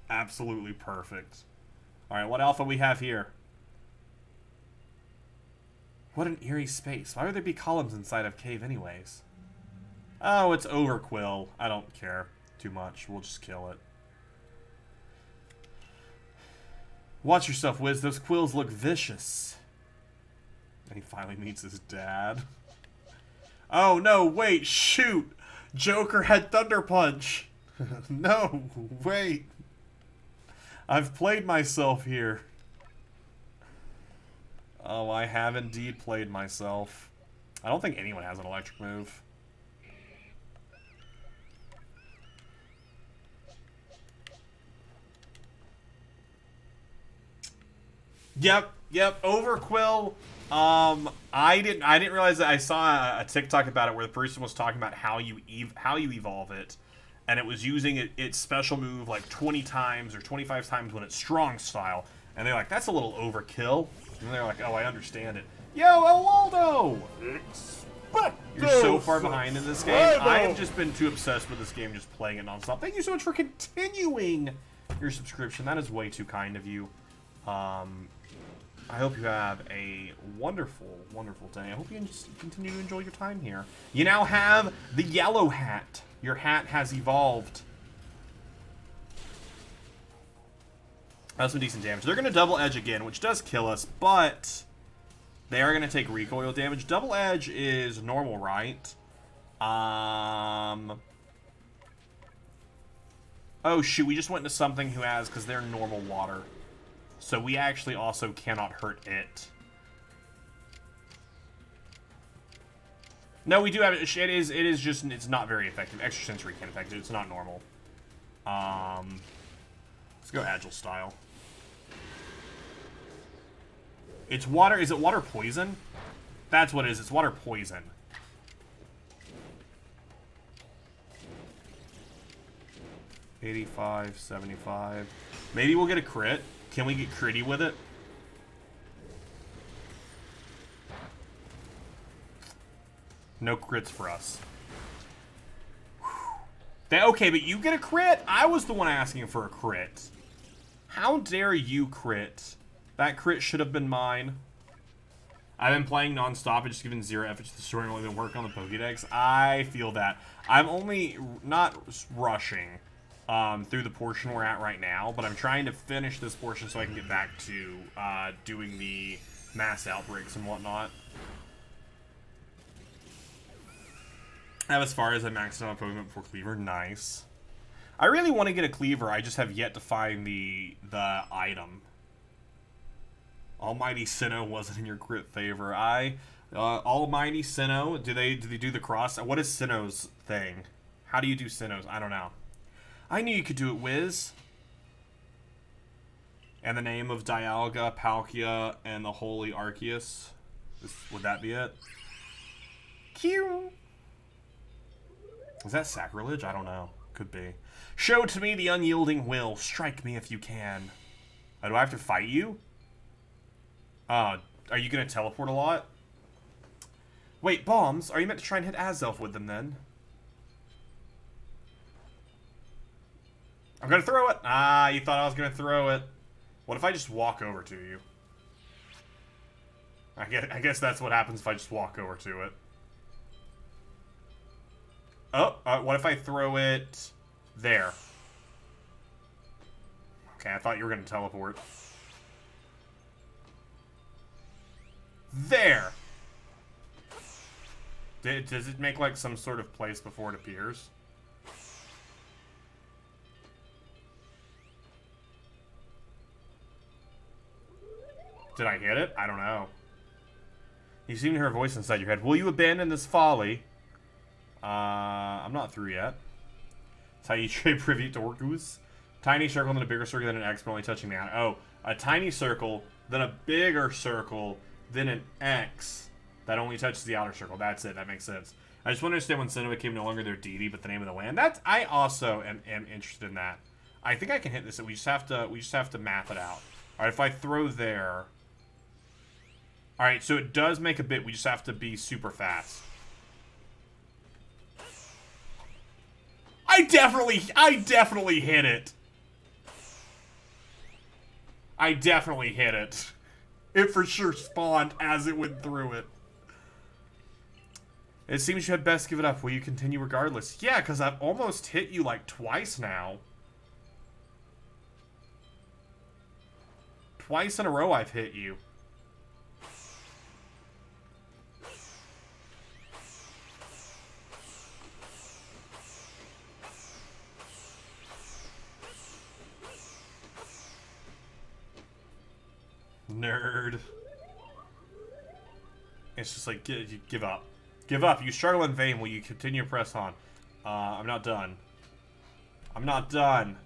Absolutely perfect. Alright, what alpha we have here? What an eerie space. Why would there be columns inside of cave anyways? Oh, it's Overquill. I don't care too much. We'll just kill it. Watch yourself, Wiz. Those quills look vicious. And he finally meets his dad. Oh, no, wait, shoot! Joker had Thunder Punch! No, wait. I've played myself here. Oh, I have indeed played myself. I don't think anyone has an electric move. Yep, Overquill. I didn't realize that. I saw a TikTok about it where the person was talking about how you evolve it, and it was using its special move like 20 times or 25 times when it's strong style, and they're like, that's a little overkill, and they're like, oh, I understand it. Yo, El Waldo! You're so far behind in this game. I have just been too obsessed with this game, just playing it nonstop. Thank you so much for continuing your subscription. That is way too kind of you. I hope you have a wonderful, wonderful day. I hope you just continue to enjoy your time here. You now have the yellow hat. Your hat has evolved. That's some decent damage. They're going to double edge again, which does kill us, but they are going to take recoil damage. Double edge is normal, right? Oh, shoot. We just went into something who has, because they're normal water. So we actually also cannot hurt it. No, we do have it. It is just, it's not very effective. Extrasensory can't affect it. It's not normal. Let's go Agile style. It's water. Is it water poison? That's what it is. It's water poison. $85, $75. Maybe we'll get a crit. Can we get critty with it? No crits for us. Okay, but you get a crit? I was the one asking for a crit. How dare you crit? That crit should have been mine. I've been playing non-stop and just giving zero effort to the story and only been working on the Pokédex. I feel that. I'm only not rushing through the portion we're at right now, but I'm trying to finish this portion so I can get back to doing the mass outbreaks and whatnot. I have as far as I maxed out on Pokemon before Cleaver. Nice. I really want to get a Cleaver. I just have yet to find the item. Almighty Sinnoh wasn't in your crit favor. Almighty Sinnoh. Do they do the cross? What is Sinnoh's thing? How do you do Sinnoh's? I don't know. I knew you could do it, Wiz. And the name of Dialga, Palkia, and the Holy Arceus. Would that be it? Cute. Is that sacrilege? I don't know. Could be. Show to me the unyielding will. Strike me if you can. Do I have to fight you? Are you going to teleport a lot? Wait, bombs? Are you meant to try and hit Azelf with them then? I'm going to throw it. Ah, you thought I was going to throw it. What if I just walk over to you? I guess that's what happens if I just walk over to it. Oh, what if I throw it there? Okay, I thought you were going to teleport. There! Does it make, like, some sort of place before it appears? Did I hit it? I don't know. You seem to hear a voice inside your head. Will you abandon this folly? I'm not through yet. That's how you trade Privy to Orcus. Tiny circle, then a bigger circle, then an X, but only touching the outer. Oh, a tiny circle, then a bigger circle, then an X that only touches the outer circle. That's it. That makes sense. I just want to understand when Cinema became no longer their deity, but the name of the land. I also am interested in that. I think I can hit this. We just have to math it out. All right, if I throw there. All right, so it does make a bit. We just have to be super fast. I definitely hit it. I definitely hit it. It for sure spawned as it went through it. It seems you had best give it up. Will you continue regardless? Yeah, because I've almost hit you like twice now. Twice in a row I've hit you. Nerd. It's just like, give up. Give up. You struggle in vain. Will you continue to press on? I'm not done. I'm not done.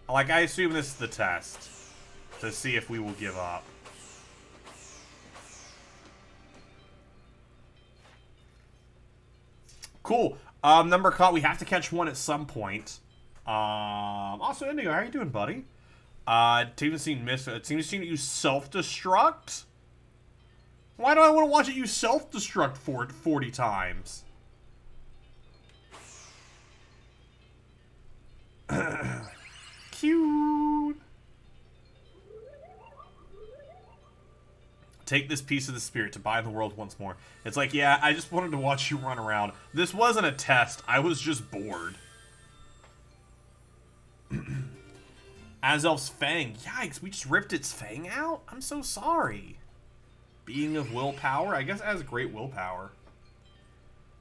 Like, I assume this is the test. To see if we will give up. Cool. Number caught. We have to catch one at some point. Also, Indigo, how are you doing, buddy? Team seen miss. It seems to you self-destruct. Why do I want to watch it use self-destruct 40 times? Cute. Take this piece of the spirit to buy the world once more. It's like, yeah, I just wanted to watch you run around. This wasn't a test. I was just bored. Azelf's fang. Yikes, we just ripped its fang out? I'm so sorry. Being of willpower? I guess it has great willpower.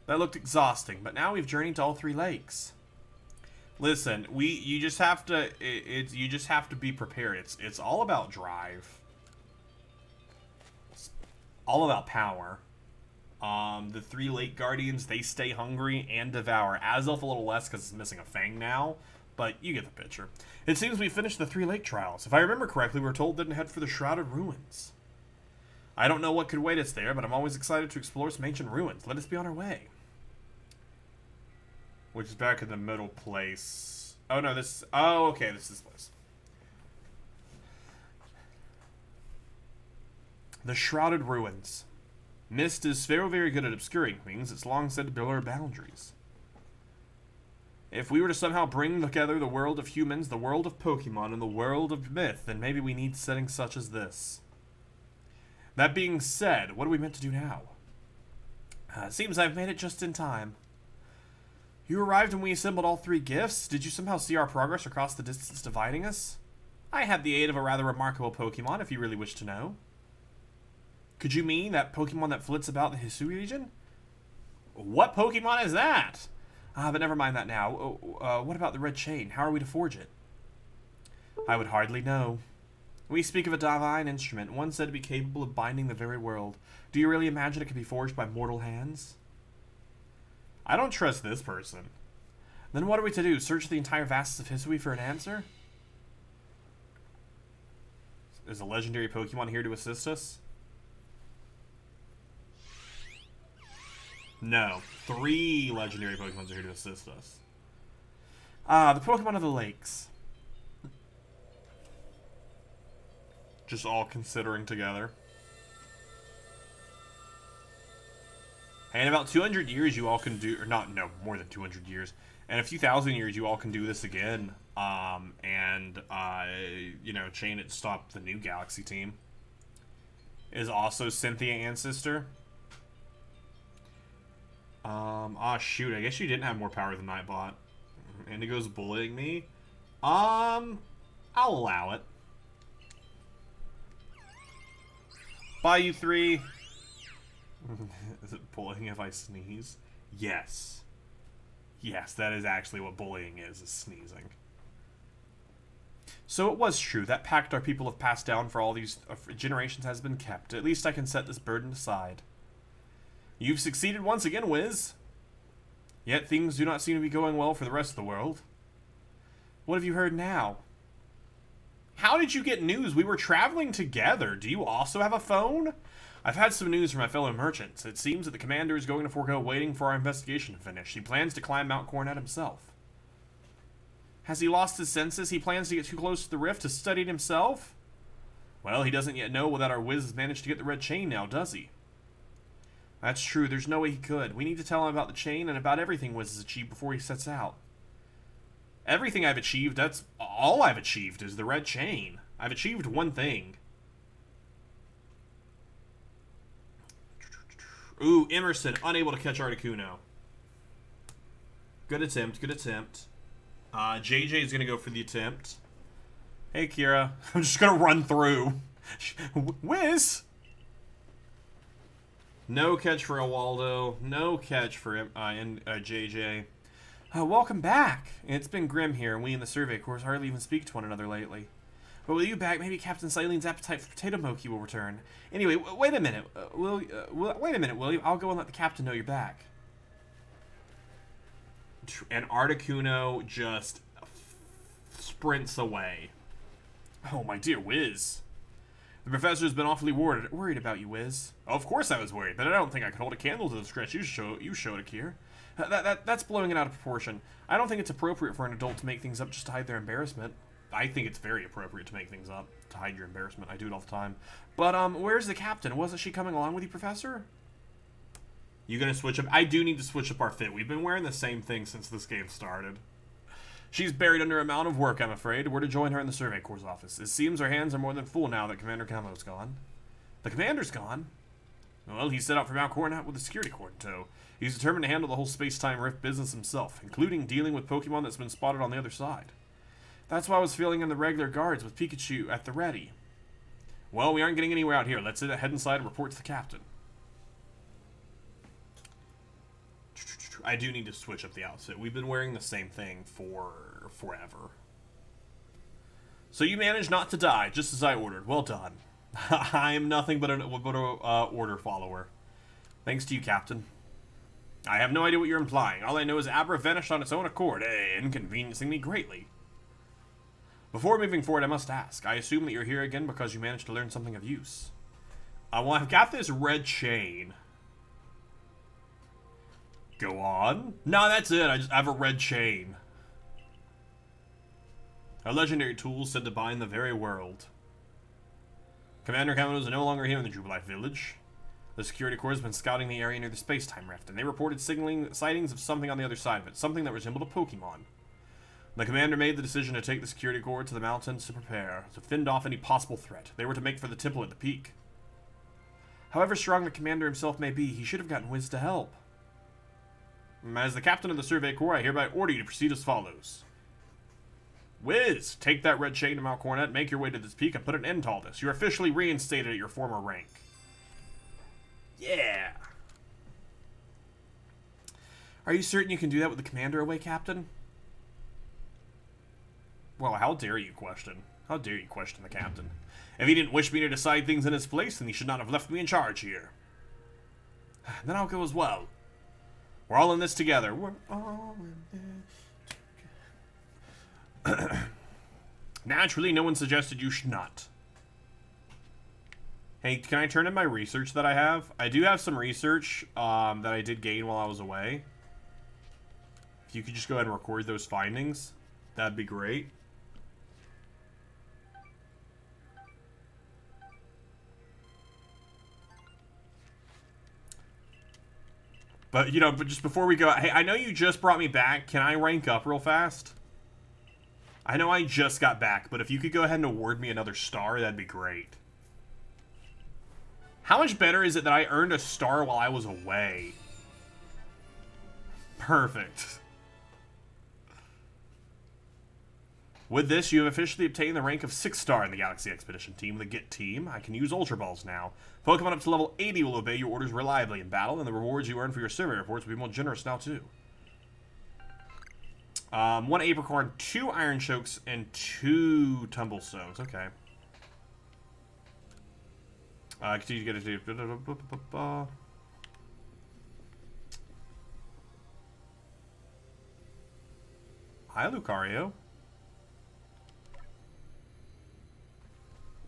That looked exhausting, but now we've journeyed to all 3 lakes. Listen, you just have to be prepared. It's all about drive. It's all about power. The 3 lake guardians, they stay hungry and devour. Azelf a little less because it's missing a fang now. But you get the picture. It seems we finished the 3 lake trials. If I remember correctly, we were told to head for the Shrouded Ruins. I don't know what could wait us there, but I'm always excited to explore some ancient ruins. Let us be on our way. Which is back in the middle place. Oh, no, this... Oh, okay, this is this place. The Shrouded Ruins. Mist is very, very good at obscuring things. It's long said to blur boundaries. If we were to somehow bring together the world of humans, the world of Pokemon, and the world of myth, then maybe we need settings such as this. That being said, what are we meant to do now? Seems I've made it just in time. You arrived when we assembled all 3 gifts? Did you somehow see our progress across the distance dividing us? I had the aid of a rather remarkable Pokemon, if you really wish to know. Could you mean that Pokemon that flits about the Hisui region? What Pokemon is that? But never mind that now. What about the red chain? How are we to forge it? I would hardly know. We speak of a divine instrument, one said to be capable of binding the very world. Do you really imagine it could be forged by mortal hands? I don't trust this person. Then what are we to do? Search the entire vastness of Hisui for an answer? Is a legendary Pokemon here to assist us? No. 3 legendary Pokemon are here to assist us. The Pokemon of the Lakes. Just all considering together. And in about 200 years, you all can do, or not, no, more than 200 years. And a few thousand years, you all can do this again. You know, chain it to stop the new Galaxy team. Is also Cynthia Ancestor. Shoot, I guess you didn't have more power than Nightbot. Indigo's bullying me. I'll allow it. Bye, you three. Is it bullying if I sneeze? Yes. Yes, that is actually what bullying is sneezing. So it was true. That pact our people have passed down for all these generations has been kept. At least I can set this burden aside. You've succeeded once again, Wiz. Yet things do not seem to be going well for the rest of the world. What have you heard now? How did you get news? We were traveling together. Do you also have a phone? I've had some news from my fellow merchants. It seems that the commander is going to forego waiting for our investigation to finish. He plans to climb Mount Coronet himself. Has he lost his senses? He plans to get too close to the rift to study it himself? Well, he doesn't yet know that our Wiz has managed to get the red chain now, does he? That's true. There's no way he could. We need to tell him about the chain and about everything Wiz has achieved before he sets out. Everything I've achieved, that's all I've achieved is the red chain. I've achieved one thing. Ooh, Emerson, unable to catch Articuno. Good attempt, good attempt. JJ is going to go for the attempt. Hey, Kira. I'm just going to run through. Wiz! No catch for Waldo. No catch for JJ. Welcome back. It's been grim here, and we in the Survey Corps hardly even speak to one another lately. But with you back, maybe Captain Silene's appetite for potato mochi will return. Anyway, wait a minute. Wait a minute, will you? I'll go and let the captain know you're back. And Articuno just sprints away. Oh, my dear Wiz. The professor's been awfully worried about you, Wiz. Oh, of course I was worried, but I don't think I could hold a candle to the stretch you showed, Akir. That's blowing it out of proportion. I don't think it's appropriate for an adult to make things up just to hide their embarrassment. I think it's very appropriate to make things up to hide your embarrassment. I do it all the time. But, where's the captain? Wasn't she coming along with you, Professor? You gonna switch up? I do need to switch up our fit. We've been wearing the same thing since this game started. She's buried under a mound of work, I'm afraid. We're to join her in the Survey Corps office. It seems our hands are more than full now that Commander Camo's gone. The commander's gone? Well, he set out for Mount Coronet with the security corps in tow. He's determined to handle the whole space-time rift business himself, including dealing with Pokemon that's been spotted on the other side. That's why I was filling in the regular guards with Pikachu at the ready. Well, we aren't getting anywhere out here. Let's head inside and report to the captain. I do need to switch up the outfit. We've been wearing the same thing for forever. So you managed not to die, just as I ordered. Well done. I am nothing but an order follower. Thanks to you, Captain. I have no idea what you're implying. All I know is Abra vanished on its own accord, inconveniencing me greatly. Before moving forward, I must ask. I assume that you're here again because you managed to learn something of use. Well, I've got this red chain. Go on. No, that's it. I have a red chain. A legendary tool said to bind the very world. Commander Camo is no longer here in the Jubilife village. The security corps has been scouting the area near the space-time rift, and they reported sightings of something on the other side of it, something that resembled a Pokemon. The commander made the decision to take the security corps to the mountains to prepare, to fend off any possible threat. They were to make for the temple at the peak. However strong the commander himself may be, he should have gotten Wiz to help. As the captain of the Survey Corps, I hereby order you to proceed as follows. Wiz, take that red chain to Mount Coronet, make your way to this peak, and put an end to all this. You're officially reinstated at your former rank. Yeah! Are you certain you can do that with the commander away, Captain? Well, how dare you question? How dare you question the captain? If he didn't wish me to decide things in his place, then he should not have left me in charge here. Then I'll go as well. We're all in this together. We're all in this together. Naturally, no one suggested you should not. Hey, can I turn in my research that I have? I do have some research that I did gain while I was away. If you could just go ahead and record those findings, that'd be great. But, you know, but just before we go, hey, I know you just brought me back. Can I rank up real fast? I know I just got back, but if you could go ahead and award me another star, that'd be great. How much better is it that I earned a star while I was away? Perfect. With this, you have officially obtained the rank of 6-star in the Galaxy Expedition team. The Get team, I can use Ultra Balls now. Pokemon up to level 80 will obey your orders reliably in battle, and the rewards you earn for your survey reports will be more generous now, too. 1 Apricorn, 2 Iron Chokes, and 2 Tumblestones. Okay. Continue to get it. Hi, Lucario.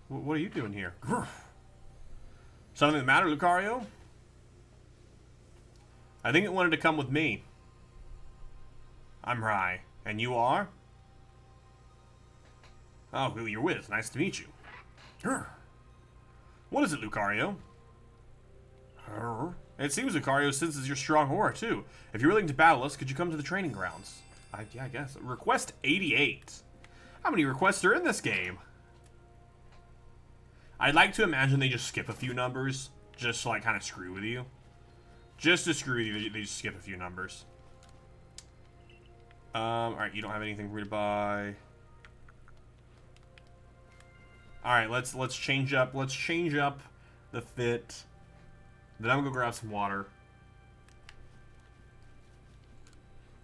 What are you doing here? Something the matter, Lucario? I think it wanted to come with me. I'm Rai. And you are? Oh, who you're with. Nice to meet you. What is it, Lucario? It seems Lucario senses your strong aura, too. If you're willing to battle us, could you come to the training grounds? Yeah, I guess. Request 88. How many requests are in this game? I'd like to imagine they just skip a few numbers, just to, like, kind of screw with you. Just to screw with you, they just skip a few numbers. Alright, you don't have anything for me to buy. Alright, let's change up the fit. Then I'm gonna go grab some water.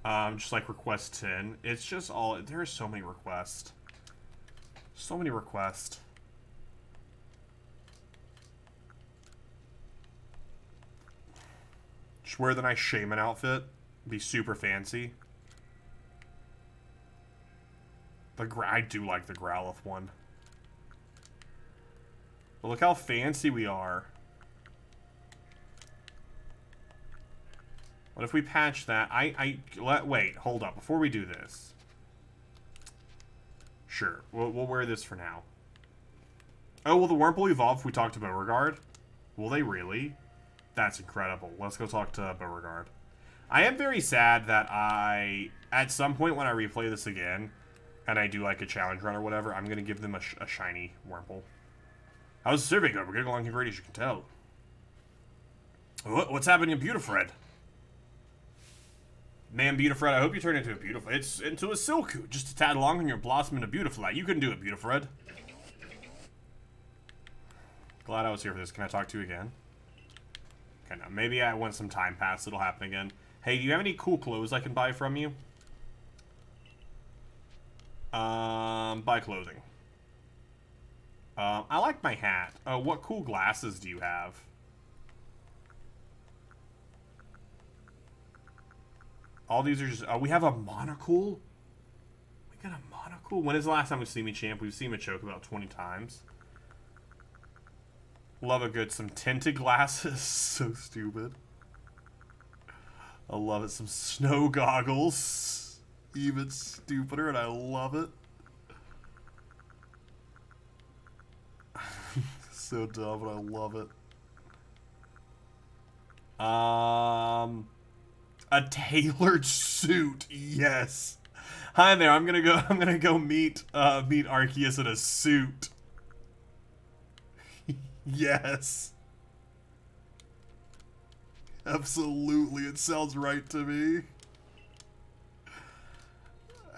Just like request 10. It's just all, there are so many requests. So many requests. Just wear the nice shaman outfit. Be super fancy. I do like the Growlithe one. But look how fancy we are. What if we patch that? Wait, hold up. Before we do this. Sure, we'll wear this for now. Oh, will the Wurmple evolve if we talk to Beauregard? Will they really? That's incredible. Let's go talk to Beauregard. I am very sad that at some point when I replay this again, and I do like a challenge run or whatever, I'm going to give them a shiny Wurmple. How's the survey going? We're getting along great, as you can tell. What's happening in Beautifred? Man, Beautifred, I hope you turn into a beautiful. It's into a Silcoon, just to tag along on your blossom into Beautifly. You can do it, Beautifred. Glad I was here for this. Can I talk to you again? Okay, now maybe once some time passes, it'll happen again. Hey, do you have any cool clothes I can buy from you? Buy clothing. I like my hat. What cool glasses do you have? All these are just... we have a monocle? We got a monocle? When is the last time we've seen me champ? We've seen Machoke about 20 times. Love a good... Some tinted glasses. So stupid. I love it. Some snow goggles. Even stupider, and I love it. So dumb, but I love it. A tailored suit, yes. Hi there. I'm gonna go meet Arceus in a suit. Yes. Absolutely, it sounds right to me.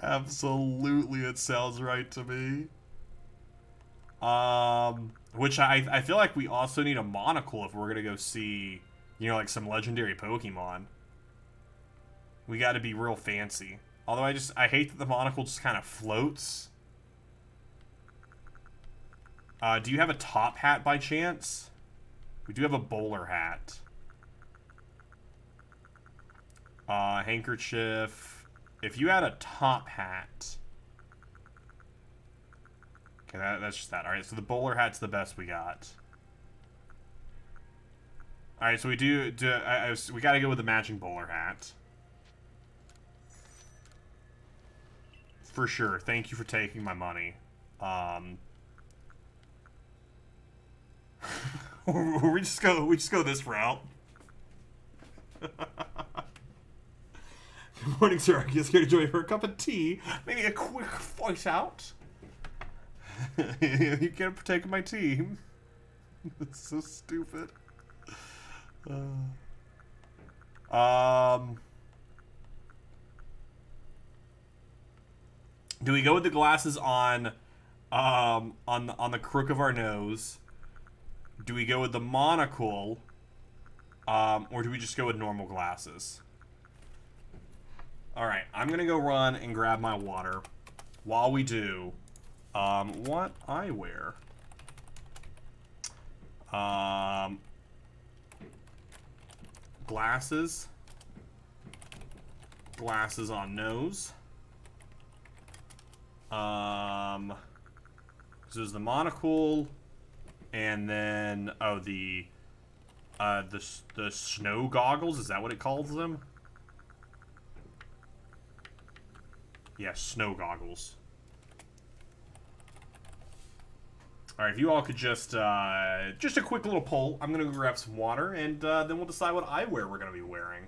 Absolutely, it sounds right to me. Which I feel like we also need a monocle if we're gonna go see, you know, like some legendary Pokemon. We gotta be real fancy. Although I hate that the monocle just kind of floats. Do you have a top hat by chance? We do have a bowler hat. Handkerchief. If you had a top hat. Okay, that's just that. Alright, so the bowler hat's the best we got. Alright, so we we gotta go with the matching bowler hat. For sure. Thank you for taking my money. We just go this route. Good morning, sir. I guess here to join for a cup of tea. Maybe a quick voice out. You can't partake of my tea. It's so stupid. Do we go with the glasses on the crook of our nose? Do we go with the monocle? Or do we just go with normal glasses? Alright, I'm gonna go run and grab my water. While we do, what eyewear? Glasses. Glasses on nose. So there's the monocle, and then the snow goggles. Is that what it calls them? Yeah, snow goggles. All right, if you all could just a quick little poll. I'm gonna go grab some water, and then we'll decide what eyewear we're gonna be wearing.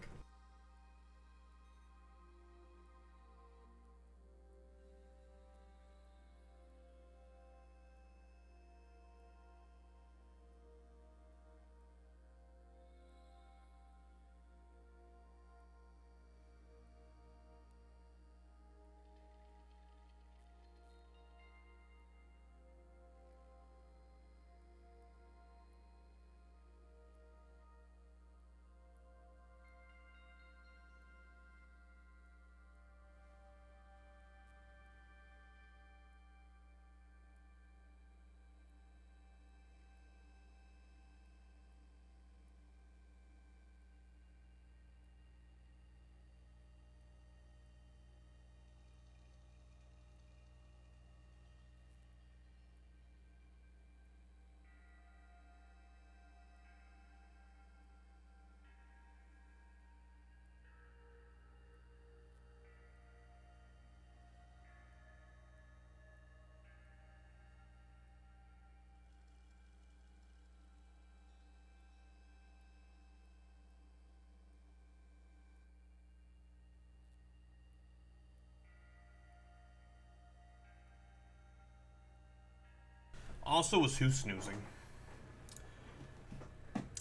Also, was who snoozing?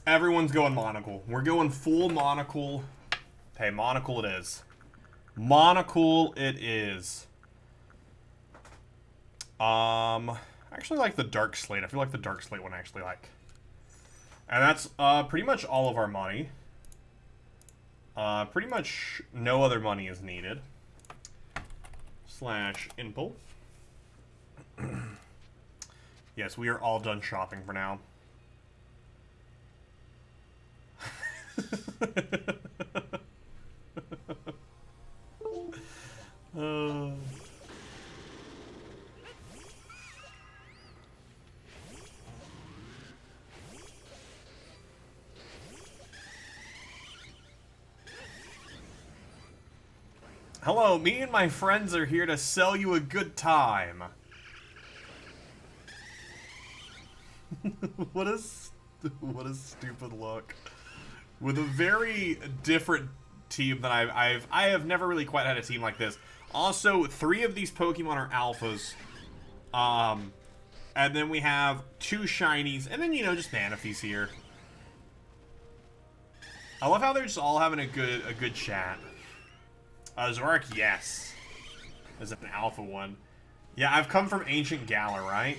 Everyone's going monocle. We're going full monocle. Hey, monocle it is. Monocle it is. I actually like the dark slate. I feel like the dark slate one I actually like. And that's pretty much all of our money. Pretty much no other money is needed. Slash impul. Yes, we are all done shopping for now. Hello, me and my friends are here to sell you a good time. What a stupid look. With a very different team than I have never really quite had a team like this. Also, 3 of these Pokemon are alphas. And then we have 2 shinies, and then, you know, just Manaphy's here. I love how they're just all having a good chat. Zorak, yes. As an alpha one. Yeah, I've come from Ancient Galar, right?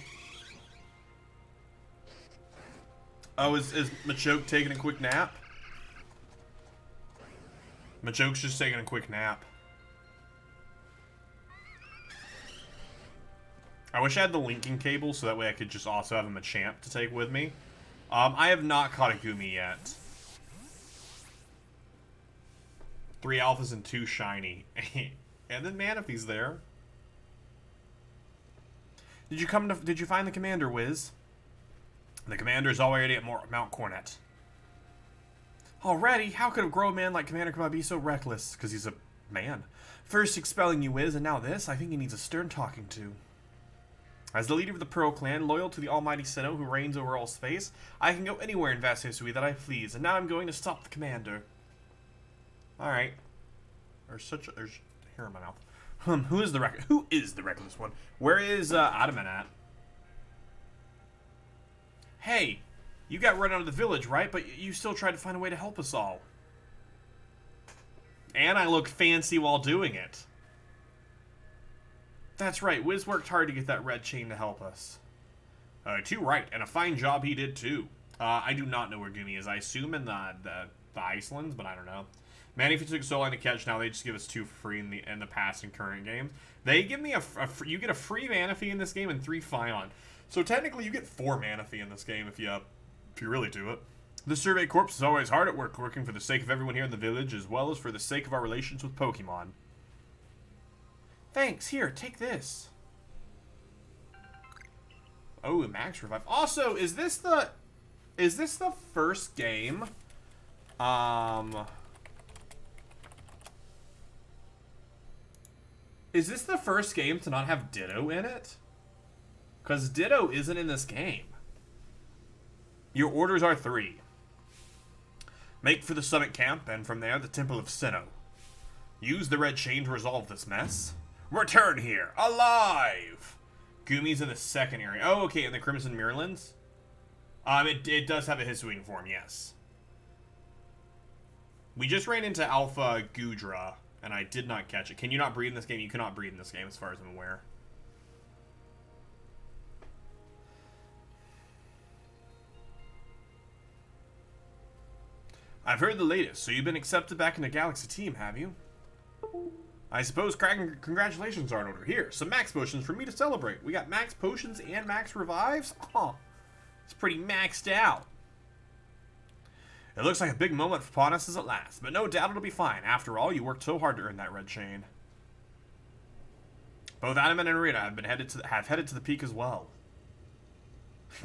Oh, is Machoke taking a quick nap? Machoke's just taking a quick nap. I wish I had the linking cable so that way I could just also have a Machamp to take with me. I have not caught a Gumi yet. 3 alphas and 2 shiny. And then Manaphy's there. Did you find the commander, Wiz? The commander's already at Mount Cornet. Already? How could a grown man like Commander Kama be so reckless? Because he's a man. First expelling you, Wiz, and now this? I think he needs a stern talking to. As the leader of the Pearl Clan, loyal to the almighty Sinnoh who reigns over all space, I can go anywhere in vast history that I please, and now I'm going to stop the commander. Alright. There's hair in my mouth. Who is the reckless one? Where is Ottoman at? Hey, you got run out of the village, right? But you still tried to find a way to help us all. And I look fancy while doing it. That's right, Wiz worked hard to get that red chain to help us. Too right, and a fine job he did too. I do not know where Gumi is. I assume in the Icelands, but I don't know. Manny took so long to catch, now they just give us 2 for free in the past and current games. They give me you get a free Manaphy in this game and 3 Fion. So technically you get 4 Manaphy in this game if you really do it. The Survey Corps is always hard at work, working for the sake of everyone here in the village, as well as for the sake of our relations with Pokemon. Thanks, here, take this. Oh, Max Revive. Also, is this the first game? Is this the first game to not have Ditto in it? Because Ditto isn't in this game. Your orders are 3. Make for the summit camp, and from there, the Temple of Sinnoh. Use the red chain to resolve this mess. Return here, alive! Gumi's in the second area. Oh, okay, in the Crimson Mirrorlands? It does have a Hisuian form, yes. We just ran into Alpha Gudra, and I did not catch it. Can you not breed in this game? You cannot breed in this game, as far as I'm aware. I've heard the latest, so you've been accepted back in the Galaxy team, have you? I suppose congratulations are in order. Here, some max potions for me to celebrate. We got max potions and max revives? Oh, it's pretty maxed out. It looks like a big moment upon us at last, but no doubt it'll be fine. After all, you worked so hard to earn that red chain. Both Adam and Rita have headed to the peak as well.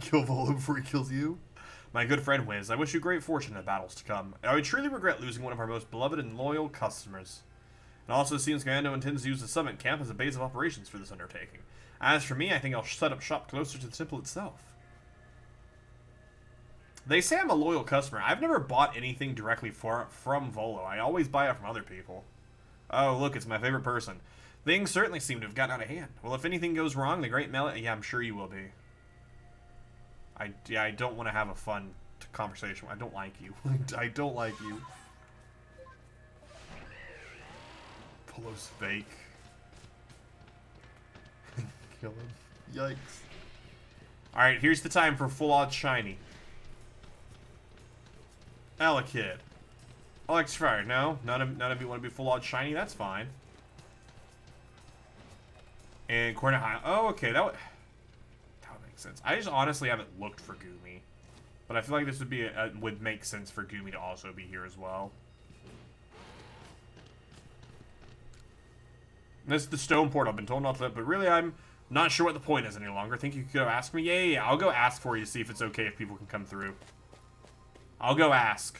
Kill Volo before he kills you? My good friend Wiz, I wish you great fortune in the battles to come. I would truly regret losing one of our most beloved and loyal customers. It also seems Commando intends to use the summit camp as a base of operations for this undertaking. As for me, I think I'll set up shop closer to the temple itself. They say I'm a loyal customer. I've never bought anything directly from Volo. I always buy it from other people. Oh, look, it's my favorite person. Things certainly seem to have gotten out of hand. Well, if anything goes wrong, the great Melee... Yeah, I'm sure you will be. I don't want to have a fun conversation. I don't like you. I don't like you. Polo's fake. Kill him. Yikes. Alright, here's the time for full odds shiny. Elekid. Alex Fire. No? None of you want to be full odds shiny? That's fine. And Cornet High. Oh, okay. That would make sense. I just honestly haven't looked for Gumi. But I feel like this would make sense for Gumi to also be here as well. This is the stone portal. I've been told not to, but really I'm not sure what the point is any longer. Think you could go ask me? Yeah. I'll go ask for you to see if it's okay if people can come through. I'll go ask.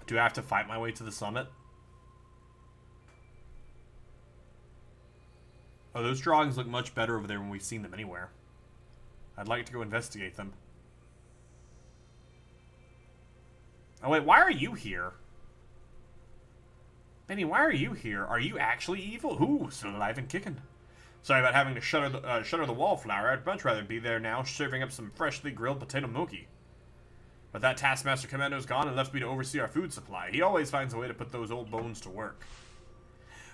Do I have to fight my way to the summit? Oh, those drawings look much better over there when we've seen them anywhere. I'd like to go investigate them. Oh wait, why are you here? Benny, why are you here? Are you actually evil? Ooh, still alive and kicking. Sorry about having to shutter the wallflower. I'd much rather be there now, serving up some freshly grilled potato mochi. But that Taskmaster Commando's gone and left me to oversee our food supply. He always finds a way to put those old bones to work.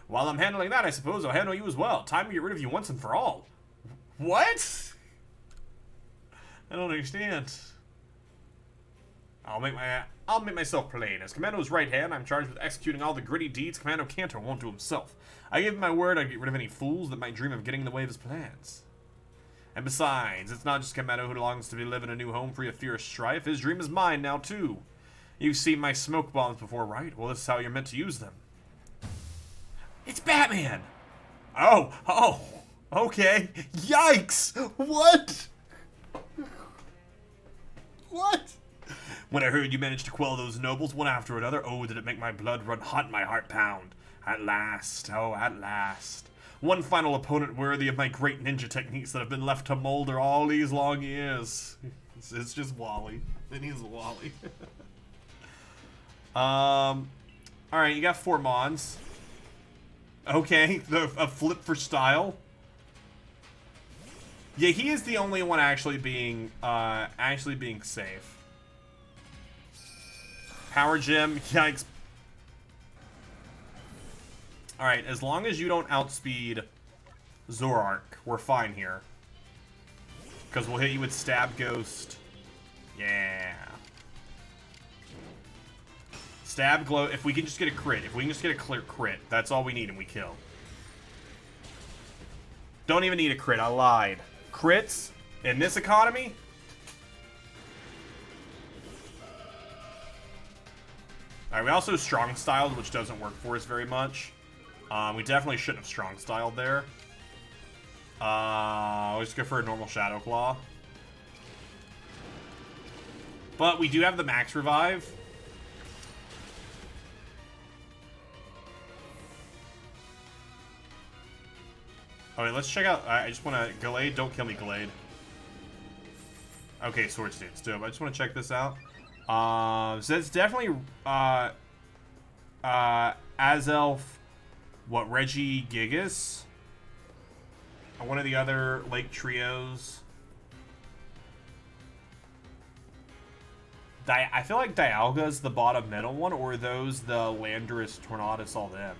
While I'm handling that, I suppose I'll handle you as well. Time to get rid of you once and for all. What? I don't understand. I'll make myself plain. As Commando's right hand, I'm charged with executing all the gritty deeds Commando Kanto won't do himself. I gave him my word I'd get rid of any fools that might dream of getting in the way of his plans. And besides, it's not just Commando who longs to live in a new home free of fierce strife. His dream is mine now, too. You've seen my smoke bombs before, right? Well, this is how you're meant to use them. It's Batman! Oh, okay. Yikes! What? What? When I heard you managed to quell those nobles one after another, oh, did it make my blood run hot and my heart pound. At last, oh, at last. One final opponent worthy of my great ninja techniques that have been left to molder all these long years. It's just Wally. It needs a Wally. Alright, you got 4 Mons. Okay, a flip for style. Yeah, he is the only one actually being safe. Power Gem, yikes. Alright, as long as you don't outspeed Zoroark, we're fine here. Because we'll hit you with Stab Ghost. Yeah. Stab Glow, if we can just get a crit. If we can just get a clear crit, that's all we need and we kill. Don't even need a crit, I lied. Crits in this economy? Alright, we also strong styled, which doesn't work for us very much. We definitely shouldn't have strong styled there. Let's just go for a normal Shadow Claw. But we do have the max revive. Alright, let's check out. I just want to. Gallade, don't kill me, Gallade. Okay, Sword Stance, dope. I just want to check this out. So it's definitely. Azelf. What, Reggie Gigas? One of the other Lake Trios. I feel like Dialga's the bottom middle one, or are those the Landorus, Tornadus, all them?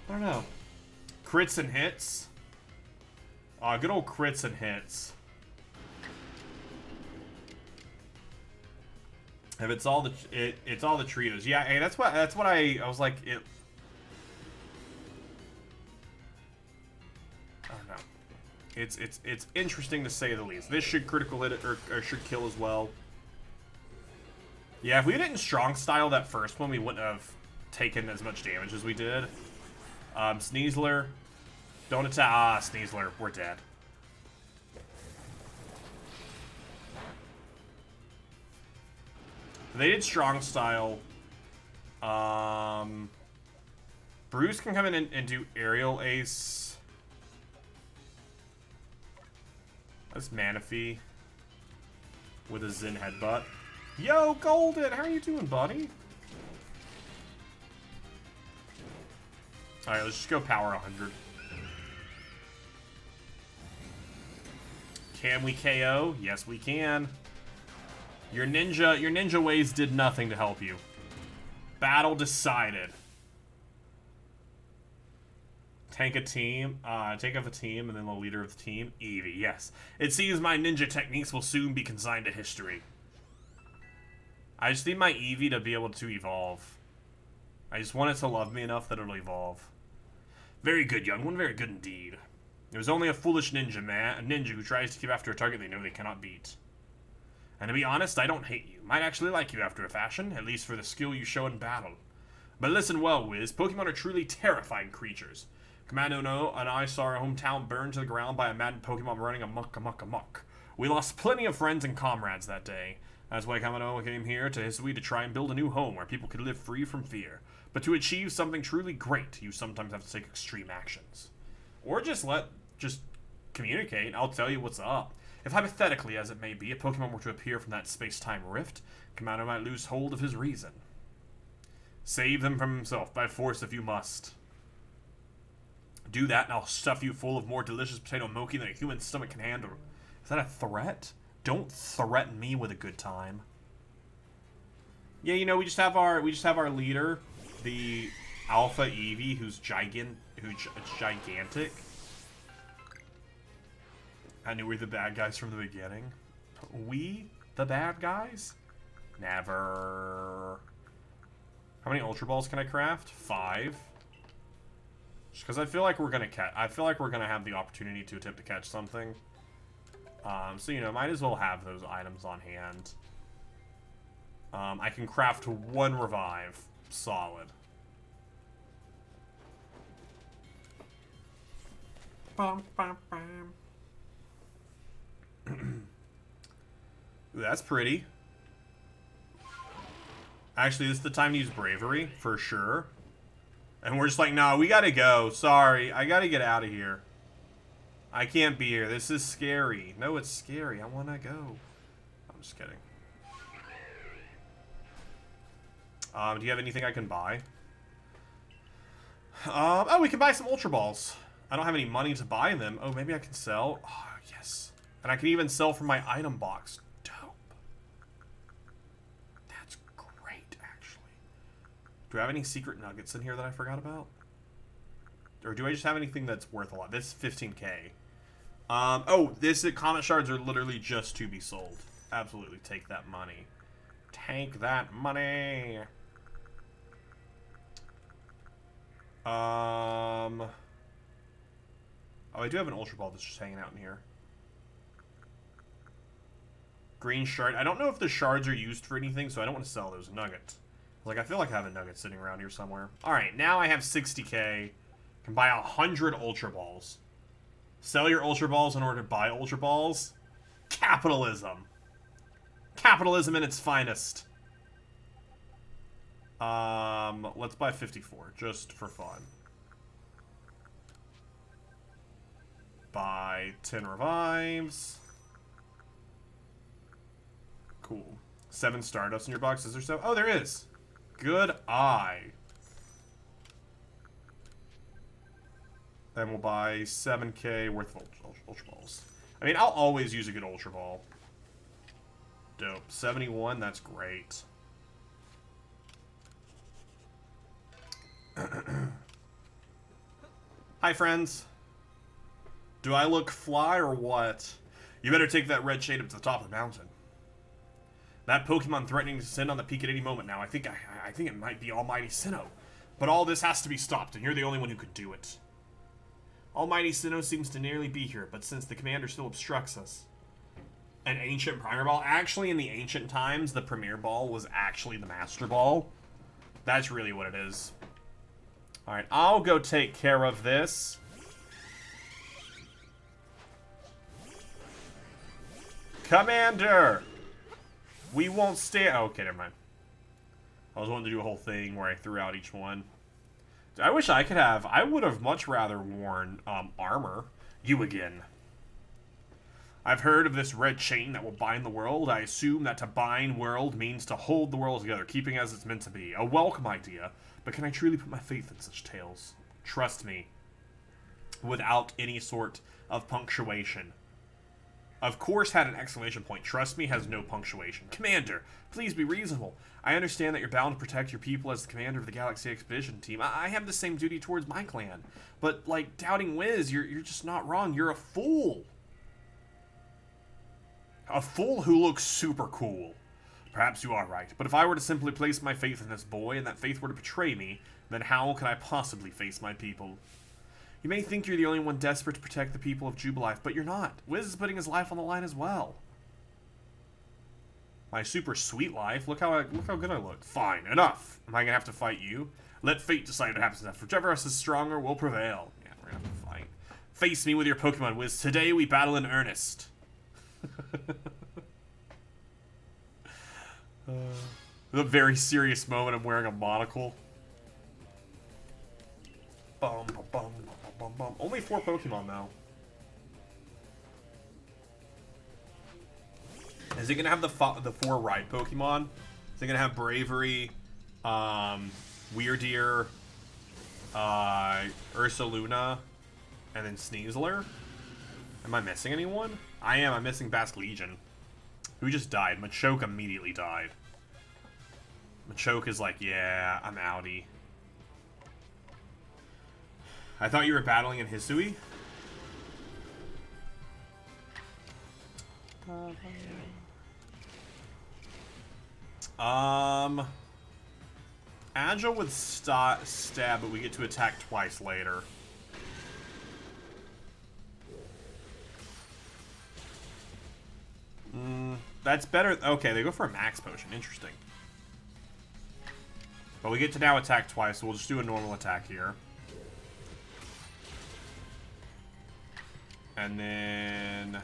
I don't know. Crits and hits. Good old crits and hits. If it's all the it's all the trios. Yeah, hey, that's what I was like. I don't know. It's interesting to say the least. This should critical hit or should kill as well. Yeah, if we didn't strong style that first one, we wouldn't have taken as much damage as we did. Sneasler. Don't attack. Ah, Sneasler. We're dead. They did strong style. Bruce can come in and do aerial ace. That's Manaphy with a Zen headbutt. Yo, Golden, how are you doing, buddy? Alright, let's just go power 100. Can we KO? Yes, we can. Your ninja ways did nothing to help you. Battle decided. Tank a team, take off a team, and then the leader of the team, Eevee, yes. It seems my ninja techniques will soon be consigned to history. I just need my Eevee to be able to evolve. I just want it to love me enough that it'll evolve. Very good, young one, very good indeed. It was only a foolish ninja, man. A ninja who tries to keep after a target they know they cannot beat. And to be honest, I don't hate you. Might actually like you after a fashion, at least for the skill you show in battle. But listen well, Wiz, Pokemon are truly terrifying creatures. Commando No and I saw our hometown burned to the ground by a mad Pokemon running amok. We lost plenty of friends and comrades that day. That's why Commando came here to Hisui to try and build a new home where people could live free from fear. But to achieve something truly great, you sometimes have to take extreme actions. Or just communicate. I'll tell you what's up. If hypothetically, as it may be, a Pokemon were to appear from that space-time rift, Commando might lose hold of his reason. Save them from himself by force if you must. Do that and I'll stuff you full of more delicious potato mochi than a human stomach can handle. Is that a threat? Don't threaten me with a good time. Yeah, you know, we just have our leader, the Alpha Eevee, who's gigantic. I knew we were the bad guys from the beginning. We the bad guys? Never. How many Ultra Balls can I craft? 5. Just because I feel like we're gonna have the opportunity to attempt to catch something. So you know, might as well have those items on hand. I can craft 1 revive. Solid. Bum, bum, bum. Ooh, that's pretty. Actually, this is the time to use bravery, for sure. And we're just like, no, we gotta go. Sorry, I gotta get out of here. I can't be here. This is scary. No, it's scary. I wanna go. just kidding. Do you have anything I can buy? Oh, we can buy some Ultra Balls. I don't have any money to buy them. Oh, maybe I can sell. Oh, yes. And I can even sell from my item box. Dope. That's great, actually. Do I have any secret nuggets in here that I forgot about? Or do I just have anything that's worth a lot? This is 15k. Oh, this comet shards are literally just to be sold. Absolutely, take that money. Take that money. Oh, I do have an Ultra Ball that's just hanging out in here. Green shard. I don't know if the shards are used for anything, so I don't want to sell those nuggets. Like, I feel like I have a nugget sitting around here somewhere. Alright, now I have 60k. Can buy 100 Ultra Balls. Sell your Ultra Balls in order to buy Ultra Balls. Capitalism. Capitalism in its finest. Let's buy 54, just for fun. Buy 10 revives. Cool. 7 Stardust in your box. Is there so? Oh, there is. Good eye. Then we'll buy 7k worth of Ultra Balls. I mean, I'll always use a good Ultra Ball. Dope. 71, that's great. Hi, friends. Do I look fly or what? You better take that red shade up to the top of the mountain. That Pokemon threatening to descend on the peak at any moment now. I think it might be Almighty Sinnoh. But all this has to be stopped, and you're the only one who could do it. Almighty Sinnoh seems to nearly be here, but since the commander still obstructs us. An ancient Premier Ball? Actually, in the ancient times, the Premier Ball was actually the Master Ball. That's really what it is. Alright, I'll go take care of this. Commander! We won't stay... Oh, okay, never mind. I was wanting to do a whole thing where I threw out each one. I wish I could have... I would have much rather worn armor. You again. I've heard of this red chain that will bind the world. I assume that to bind world means to hold the world together, keeping as it's meant to be. A welcome idea, but can I truly put my faith in such tales? Trust me. Without any sort of punctuation. Of course had an exclamation point. Trust me has no punctuation. Commander, please be reasonable. I understand that you're bound to protect your people as the commander of the Galaxy Expedition Team. I have the same duty towards my clan. But, like, Doubting Wiz, you're just not wrong. You're a fool. A fool who looks super cool. Perhaps you are right. But if I were to simply place my faith in this boy, and that faith were to betray me, then how could I possibly face my people? You may think you're the only one desperate to protect the people of Jubilife, but you're not. Wiz is putting his life on the line as well. My super sweet life? Look how good I look. Fine, enough. Am I gonna have to fight you? Let fate decide what happens next. Whichever of us is stronger will prevail. Yeah, we're gonna have to fight. Face me with your Pokemon, Wiz. Today we battle in earnest. A very serious moment. I'm wearing a monocle. Bum, bum, bum, bum, bum. Only 4 Pokemon, though. Is it going to have the 4 ride Pokemon? Is it going to have Bravery, Weirdeer, Ursaluna, and then Sneasler? Am I missing anyone? I am. I'm missing Basculegion. Who just died? Machoke immediately died. Machoke is like, yeah, I'm outie. I thought you were battling in Hisui. Agile with stab, but we get to attack twice later. That's better. Okay, they go for a max potion. Interesting. But we get to now attack twice, so we'll just do a normal attack here. And then...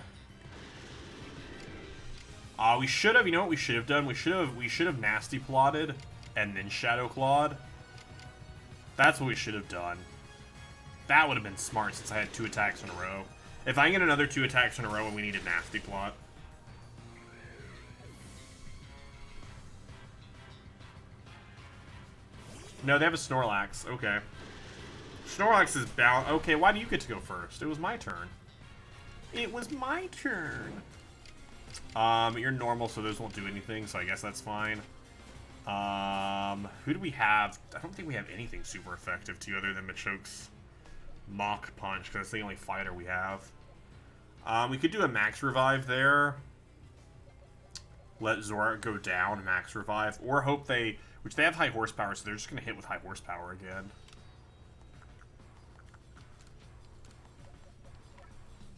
we should have, you know what we should have done? We should have Nasty Plotted and then Shadow Clawed. That's what we should have done. That would have been smart since I had 2 attacks in a row. If I get another 2 attacks in a row and we need a Nasty Plot. No, they have a Snorlax. Okay. Snorlax is bound. Okay, why do you get to go first? It was my turn. It was my turn. You're normal, so those won't do anything, so I guess that's fine. Who do we have? I don't think we have anything super effective to you other than Machoke's Mach Punch, because that's the only fighter we have. We could do a Max Revive there. Let Zora go down, Max Revive. Or hope they... Which they have high horsepower, so they're just going to hit with high horsepower again.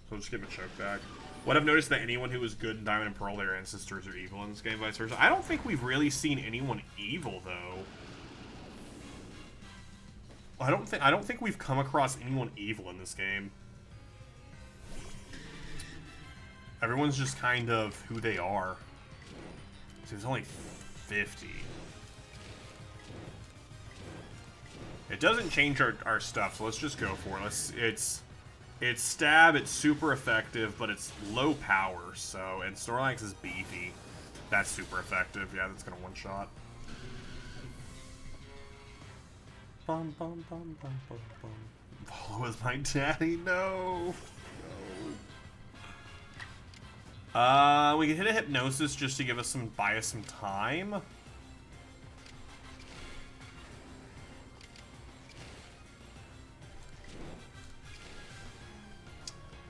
So we'll just get Machoke back. What I've noticed that anyone who was good in Diamond and Pearl, their ancestors are evil in this game, vice versa. I don't think we've really seen anyone evil, though. I don't think we've come across anyone evil in this game. Everyone's just kind of who they are. So there's only 50. It doesn't change our stuff, so let's just go for it. It's stab, it's super effective, but it's low power, so, and Snorlax is beefy. That's super effective. Yeah, that's gonna one-shot. Bum, bum, bum, bum, bum, bum. Follow with my daddy, no. No. We can hit a Hypnosis just to give us buy us some time.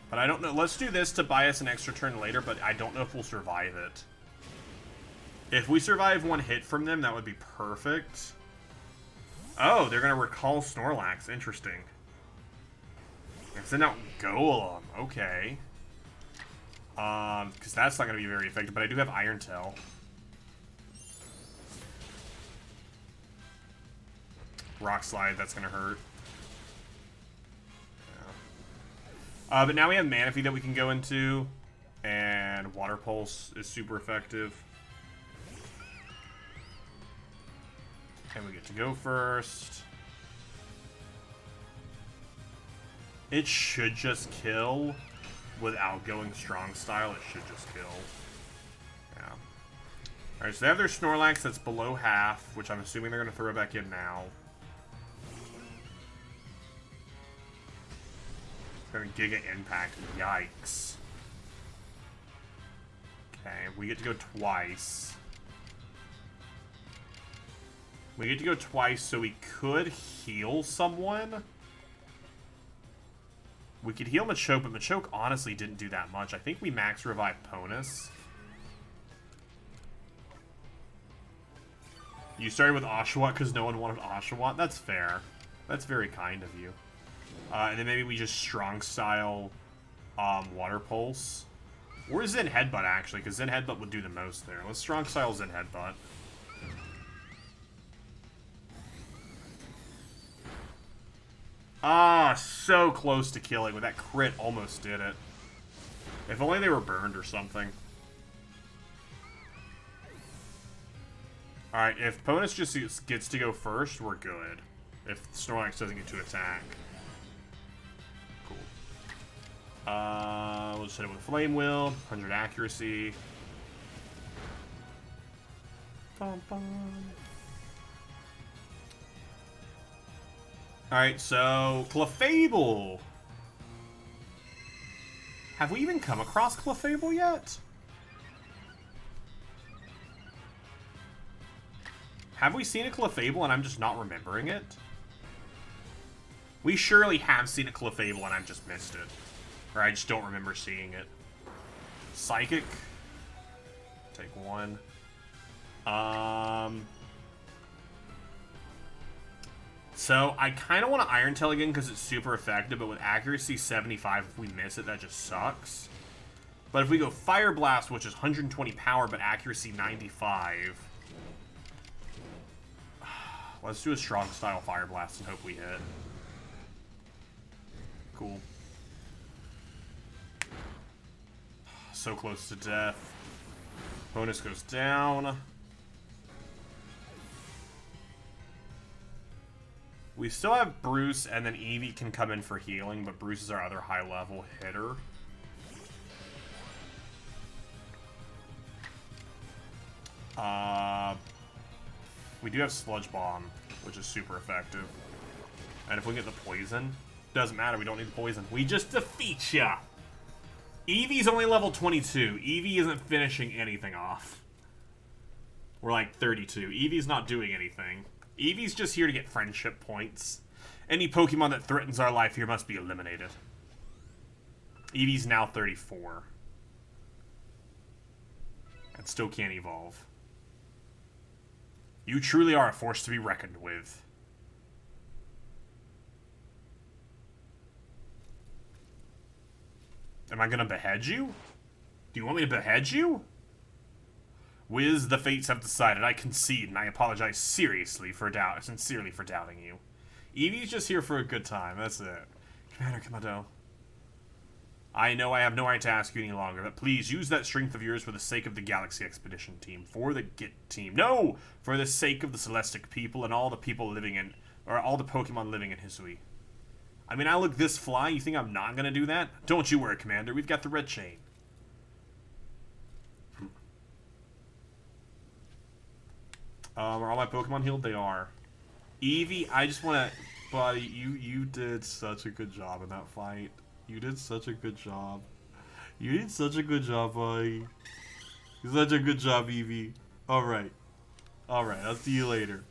But I don't know. Let's do this to buy us an extra turn later, but I don't know if we'll survive it. If we survive one hit from them, that would be perfect. Oh, they're going to recall Snorlax. Interesting. And send out Golem. Okay. Because that's not going to be very effective, but I do have Iron Tail. Rock Slide, that's going to hurt. But now we have Manaphy that we can go into, and Water Pulse is super effective. And we get to go first. It should just kill without going Strong Style. It should just kill. Yeah. Alright, so they have their Snorlax that's below half, which I'm assuming they're going to throw back in now. Giga Impact. Yikes. Okay, we get to go twice. We get to go twice, so we could heal someone. We could heal Machoke, but Machoke honestly didn't do that much. I think we max revive Ponus. You started with Oshawott because no one wanted Oshawott? That's fair. That's very kind of you. And then maybe we just Strong Style Water Pulse. Or Zen Headbutt, actually, because Zen Headbutt would do the most there. Let's Strong Style Zen Headbutt. Ah, so close to killing. With that crit, almost did it. If only they were burned or something. Alright, if Ponus just gets to go first, we're good. If Snorlax doesn't get to attack. We'll just hit it with Flame Wheel, 100 accuracy. Bum, bum. Alright, so Clefable. Have we even come across Clefable yet? Have we seen a Clefable and I'm just not remembering it? We surely have seen a Clefable and I've just missed it. Or I just don't remember seeing it. Psychic. Take one. So I kind of want to Iron Tail again because it's super effective, but with accuracy 75, if we miss it, that just sucks. But if we go Fire Blast, which is 120 power, but accuracy 95. Let's do a Strong Style Fire Blast and hope we hit. Cool. So close to death. Bonus goes down. We still have Bruce, and then Eevee can come in for healing, but Bruce is our other high-level hitter. We do have Sludge Bomb, which is super effective. And if we get the poison, doesn't matter, we don't need the poison. We just defeat ya! Eevee's only level 22. Eevee isn't finishing anything off. We're like 32. Eevee's not doing anything. Eevee's just here to get friendship points. Any Pokemon that threatens our life here must be eliminated. Eevee's now 34. And still can't evolve. You truly are a force to be reckoned with. Am I gonna behead you? Do you want me to behead you? Wiz, the fates have decided. I concede, and I apologize sincerely for doubting you. Eevee's just here for a good time, that's it. Commander Kamado. I know I have no right to ask you any longer, but please use that strength of yours for the sake of the Galaxy Expedition team. For the GIT team. No! For the sake of the Celestic people and all the people living in... or all the Pokemon living in Hisui. I mean, I look this fly, you think I'm not gonna do that? Don't you worry, Commander, we've got the red chain. Are all my Pokemon healed? They are. Eevee, I just wanna... Buddy, you did such a good job in that fight. You did such a good job. You did such a good job, buddy. Such a good job, Eevee. Alright. Alright, I'll see you later.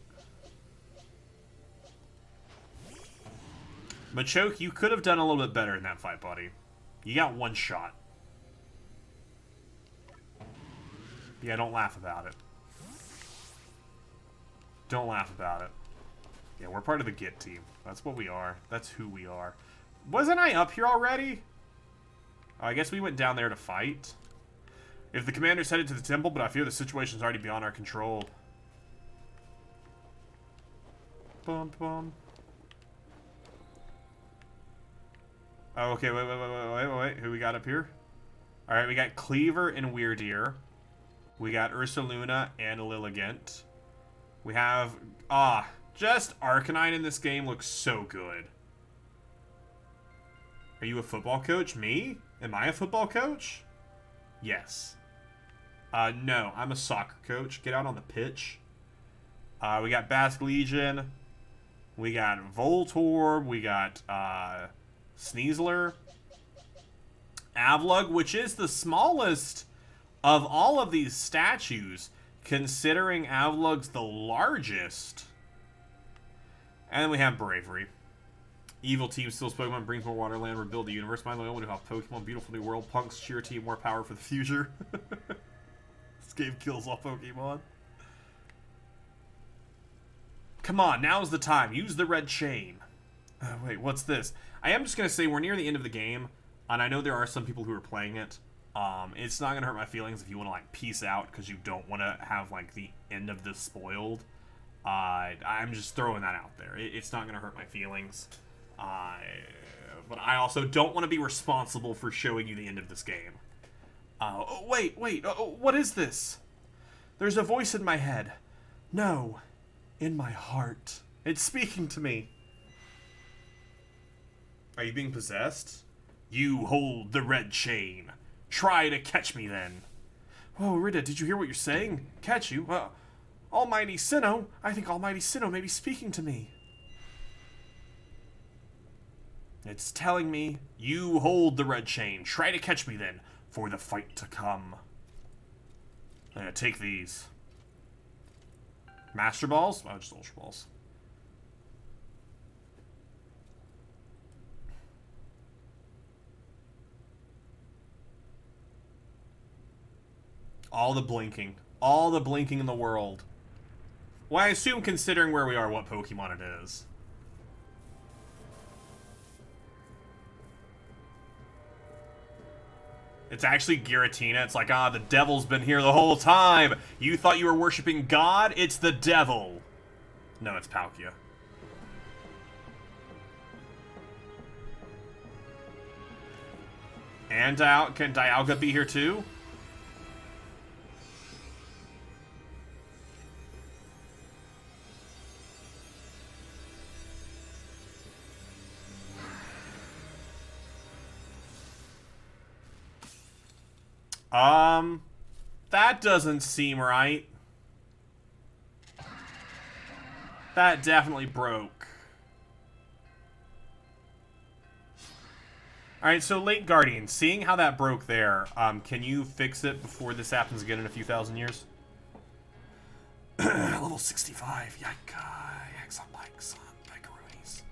Machoke, you could have done a little bit better in that fight, buddy. You got one shot. Yeah, don't laugh about it. Don't laugh about it. Yeah, we're part of the GIT team. That's what we are. That's who we are. Wasn't I up here already? Oh, I guess we went down there to fight. If the commander's headed to the temple, but I fear the situation's already beyond our control. Bum, bum. Oh, okay, wait. Who we got up here? Alright, we got Cleaver and Weirdeer. We got Ursaluna and Lilligant. We have... just Arcanine in this game looks so good. Are you a football coach? Me? Am I a football coach? Yes. No, I'm a soccer coach. Get out on the pitch. We got Basque Legion. We got Voltorb. We got, Sneasler. Avlug, which is the smallest of all of these statues, considering Avlug's the largest. And then we have Bravery. Evil team steals Pokemon, brings more Waterland, rebuild the universe. My loyal one who have Pokemon, beautiful new world. Punks, cheer team, more power for the future. This game kills all Pokemon. Come on, now's the time. Use the red chain. Wait, what's this? I am just going to say we're near the end of the game, and I know there are some people who are playing it. It's not going to hurt my feelings if you want to, like, peace out because you don't want to have, like, the end of this spoiled. I'm just throwing that out there. It's not going to hurt my feelings. But I also don't want to be responsible for showing you the end of this game. Oh, wait, what is this? There's a voice in my head. No, in my heart. It's speaking to me. Are you being possessed? You hold the red chain. Try to catch me then. Whoa, Rita, did you hear what you're saying? Catch you? Almighty Sinnoh? I think Almighty Sinnoh may be speaking to me. It's telling me, you hold the red chain. Try to catch me then, for the fight to come. Take these. Master Balls? Oh, just Ultra Balls. All the blinking. All the blinking in the world. Well, I assume considering where we are, what Pokemon it is. It's actually Giratina. It's like, the devil's been here the whole time. You thought you were worshipping God? It's the devil. No, it's Palkia. And can Dialga be here too? That doesn't seem right. That definitely broke. Alright, so Late Guardian, seeing how that broke there, can you fix it before this happens again in a few thousand years? Level 65, yikes on bikes on macaroonies.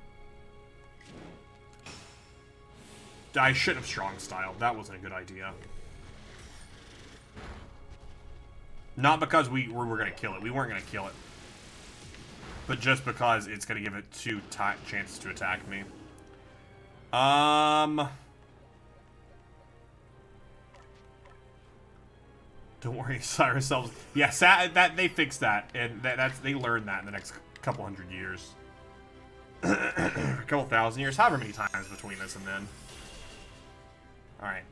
I shouldn't have strong styled, that wasn't a good idea. Not because we were gonna kill it, we weren't gonna kill it. But just because it's gonna give it 2 chances to attack me. Don't worry, Cyrus Elves. Yeah, that they fixed that, and they learned that in the next couple hundred years, a couple thousand years, however many times between this and then. All right,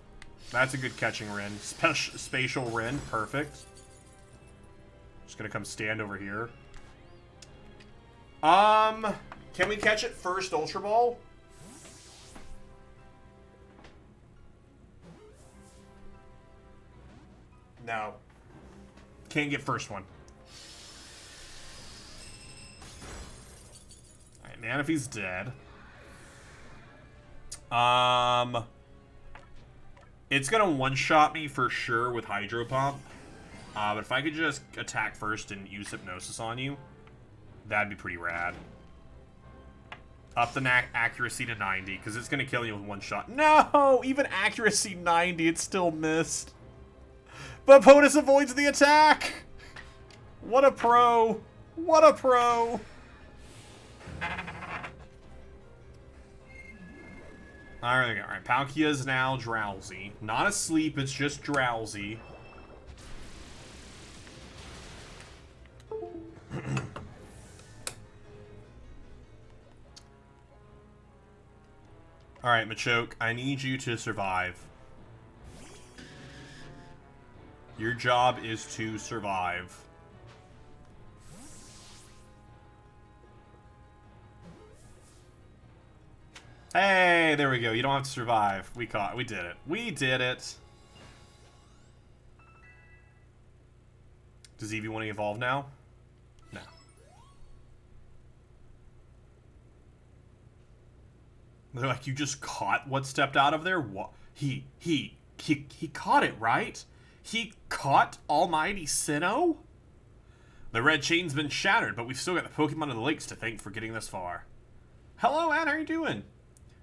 that's a good catching Rin. Spatial Rin, perfect. Just gonna come stand over here. Can we catch it first, Ultra Ball? No. Can't get first one. Alright, man, if he's dead. It's gonna one-shot me for sure with Hydro Pump. But if I could just attack first and use Hypnosis on you, that'd be pretty rad. Up the accuracy to 90, because it's gonna kill you with one shot. No! Even accuracy 90, it still missed. But POTUS avoids the attack! What a pro! What a pro! Alright, Palkia is now drowsy. Not asleep, it's just drowsy. Alright, Machoke, I need you to survive. Your job is to survive. Hey, there we go. You don't have to survive. We did it. We did it. Does Eevee want to evolve now? No. They're like, you just caught what stepped out of there? What? He caught it, right? He caught Almighty Sinnoh? The red chain's been shattered, but we've still got the Pokemon of the Lakes to thank for getting this far. Hello, Ann, how are you doing?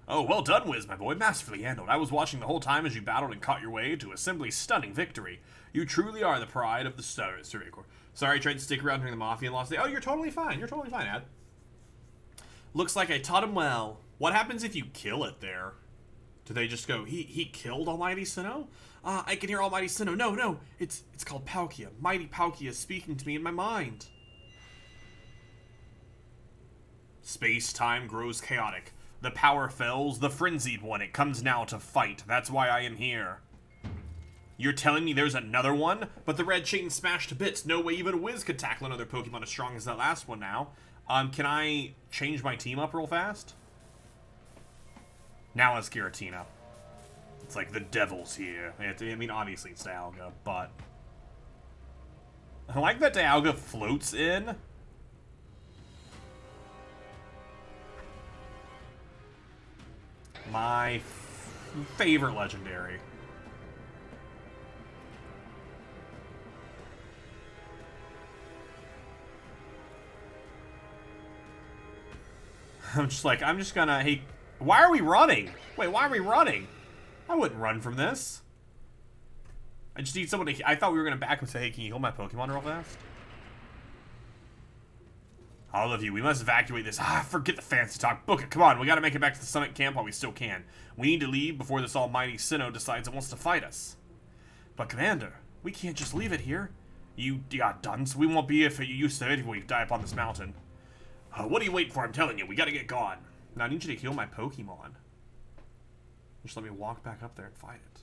Oh, well done, Wiz, my boy. Masterfully handled. I was watching the whole time as you battled and caught your way to a simply stunning victory. You truly are the pride of the Survey Corps. Sorry I tried to stick around during the Mafia and lost it. Oh, you're totally fine. You're totally fine, Ad. Looks like I taught him well. What happens if you kill it there? Do they just go, he killed Almighty Sinnoh? I can hear Almighty Sinnoh. No, it's called Palkia. Mighty Palkia is speaking to me in my mind. Space-time grows chaotic. The power fails, the frenzied one. It comes now to fight. That's why I am here. You're telling me there's another one? But the red chain smashed to bits. No way even Wiz could tackle another Pokemon as strong as that last one now. Can I change my team up real fast? Now it's Giratina. It's like the devil's here. I mean, obviously it's Dialga, but... I like that Dialga floats in. My favorite legendary. I'm just gonna, hey, why are we running? Wait, why are we running? I wouldn't run from this. I just need someone to, I thought we were gonna back and say, hey, can you heal my Pokemon real fast? All of you, we must evacuate this. Forget the fancy talk. Book it, come on, we gotta make it back to the Summit Camp while we still can. We need to leave before this almighty Sinnoh decides it wants to fight us. But Commander, we can't just leave it here. You dunce, we won't be if you used to it if we die upon this mountain. What are you waiting for? I'm telling you, we gotta get gone. Now I need you to heal my Pokemon. Just let me walk back up there and fight it.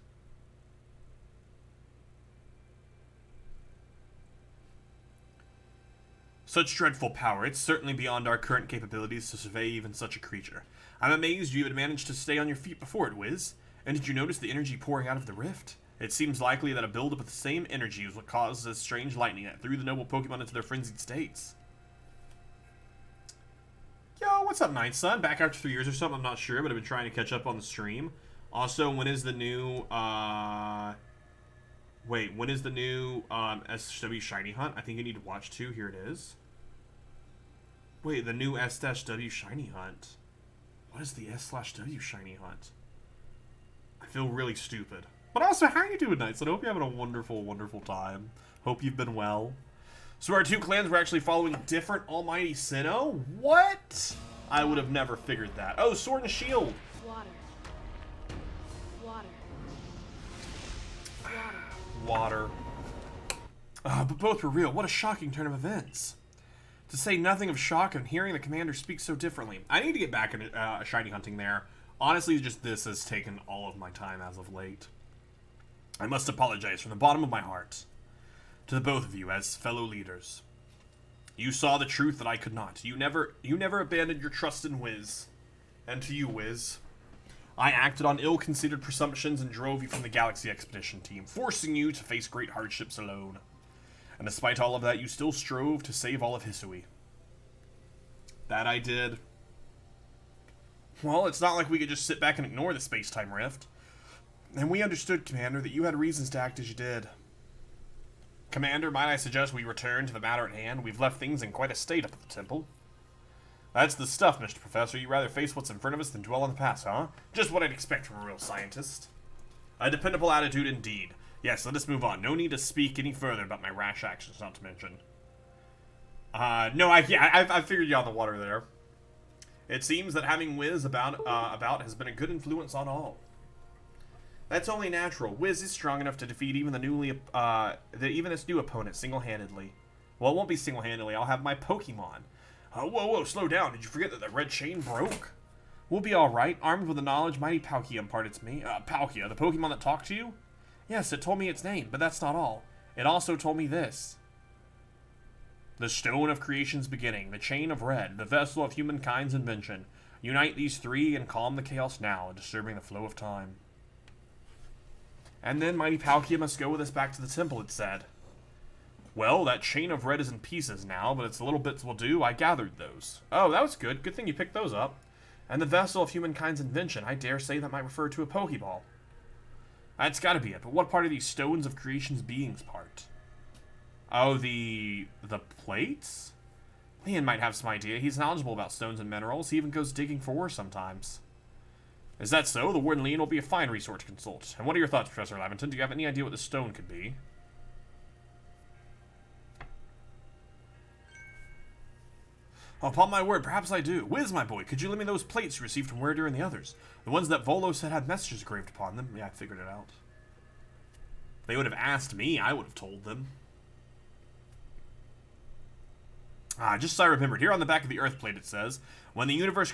Such dreadful power. It's certainly beyond our current capabilities to survey even such a creature. I'm amazed you had managed to stay on your feet before it, Wiz. And did you notice the energy pouring out of the rift? It seems likely that a buildup of the same energy is what causes this strange lightning that threw the noble Pokemon into their frenzied states. Yo, what's up, Night Sun? Back after 3 years or something, I'm not sure, but I've been trying to catch up on the stream. Also, when is the new, when is the new, SW Shiny Hunt? I think you need to watch too. Here it is. Wait, the new S-W Shiny Hunt. What is the S/W Shiny Hunt? I feel really stupid. But also, how are you doing, Night Sun? I hope you're having a wonderful, wonderful time. Hope you've been well. So our two clans were actually following different Almighty Sinnoh? What? I would have never figured that. Oh, Sword and Shield. Water. Water. Water. But both were real. What a shocking turn of events. To say nothing of shock and hearing the commander speak so differently. I need to get back into shiny hunting there. Honestly, just this has taken all of my time as of late. I must apologize from the bottom of my heart. To the both of you as fellow leaders. You saw the truth that I could not. You never abandoned your trust in Wiz. And to you, Wiz, I acted on ill-considered presumptions and drove you from the Galaxy Expedition team, forcing you to face great hardships alone. And despite all of that, you still strove to save all of Hisui. That I did. Well, it's not like we could just sit back and ignore the space-time rift. And we understood, Commander, that you had reasons to act as you did. Commander, might I suggest we return to the matter at hand? We've left things in quite a state up at the temple. That's the stuff, Mr. Professor. You'd rather face what's in front of us than dwell on the past, huh? Just what I'd expect from a real scientist. A dependable attitude indeed. Yes, let us move on. No need to speak any further about my rash actions, not to mention. No, I figured you on the water there. It seems that having Wiz about has been a good influence on all. That's only natural. Wiz is strong enough to defeat even even its new opponent single-handedly. Well, it won't be single-handedly. I'll have my Pokemon. Whoa, slow down. Did you forget that the red chain broke? We'll be alright. Armed with the knowledge mighty Palkia imparted to me. Palkia, the Pokemon that talked to you? Yes, it told me its name, but that's not all. It also told me this. The Stone of Creation's beginning, the Chain of Red, the Vessel of Humankind's invention. Unite these three and calm the chaos now, disturbing the flow of time. And then mighty Palkia must go with us back to the temple, it said. Well, that Chain of Red is in pieces now, but its little bits will do. I gathered those. Oh, that was good. Good thing you picked those up. And the Vessel of Humankind's invention. I dare say that might refer to a Pokeball. That's gotta be it, but what part of these Stones of Creation's being's part? Oh, the plates? Leon might have some idea. He's knowledgeable about stones and minerals. He even goes digging for ore sometimes. Is that so? The Warden Leon will be a fine resource to consult. And what are your thoughts, Professor Laventon? Do you have any idea what the stone could be? Upon my word, perhaps I do. Wiz, my boy, could you lend me those plates you received from Werder and the others? The ones that Volo said had messages engraved upon them. Yeah, I figured it out. If they would have asked me, I would have told them. Just so I remembered, here on the back of the Earth plate it says, when the universe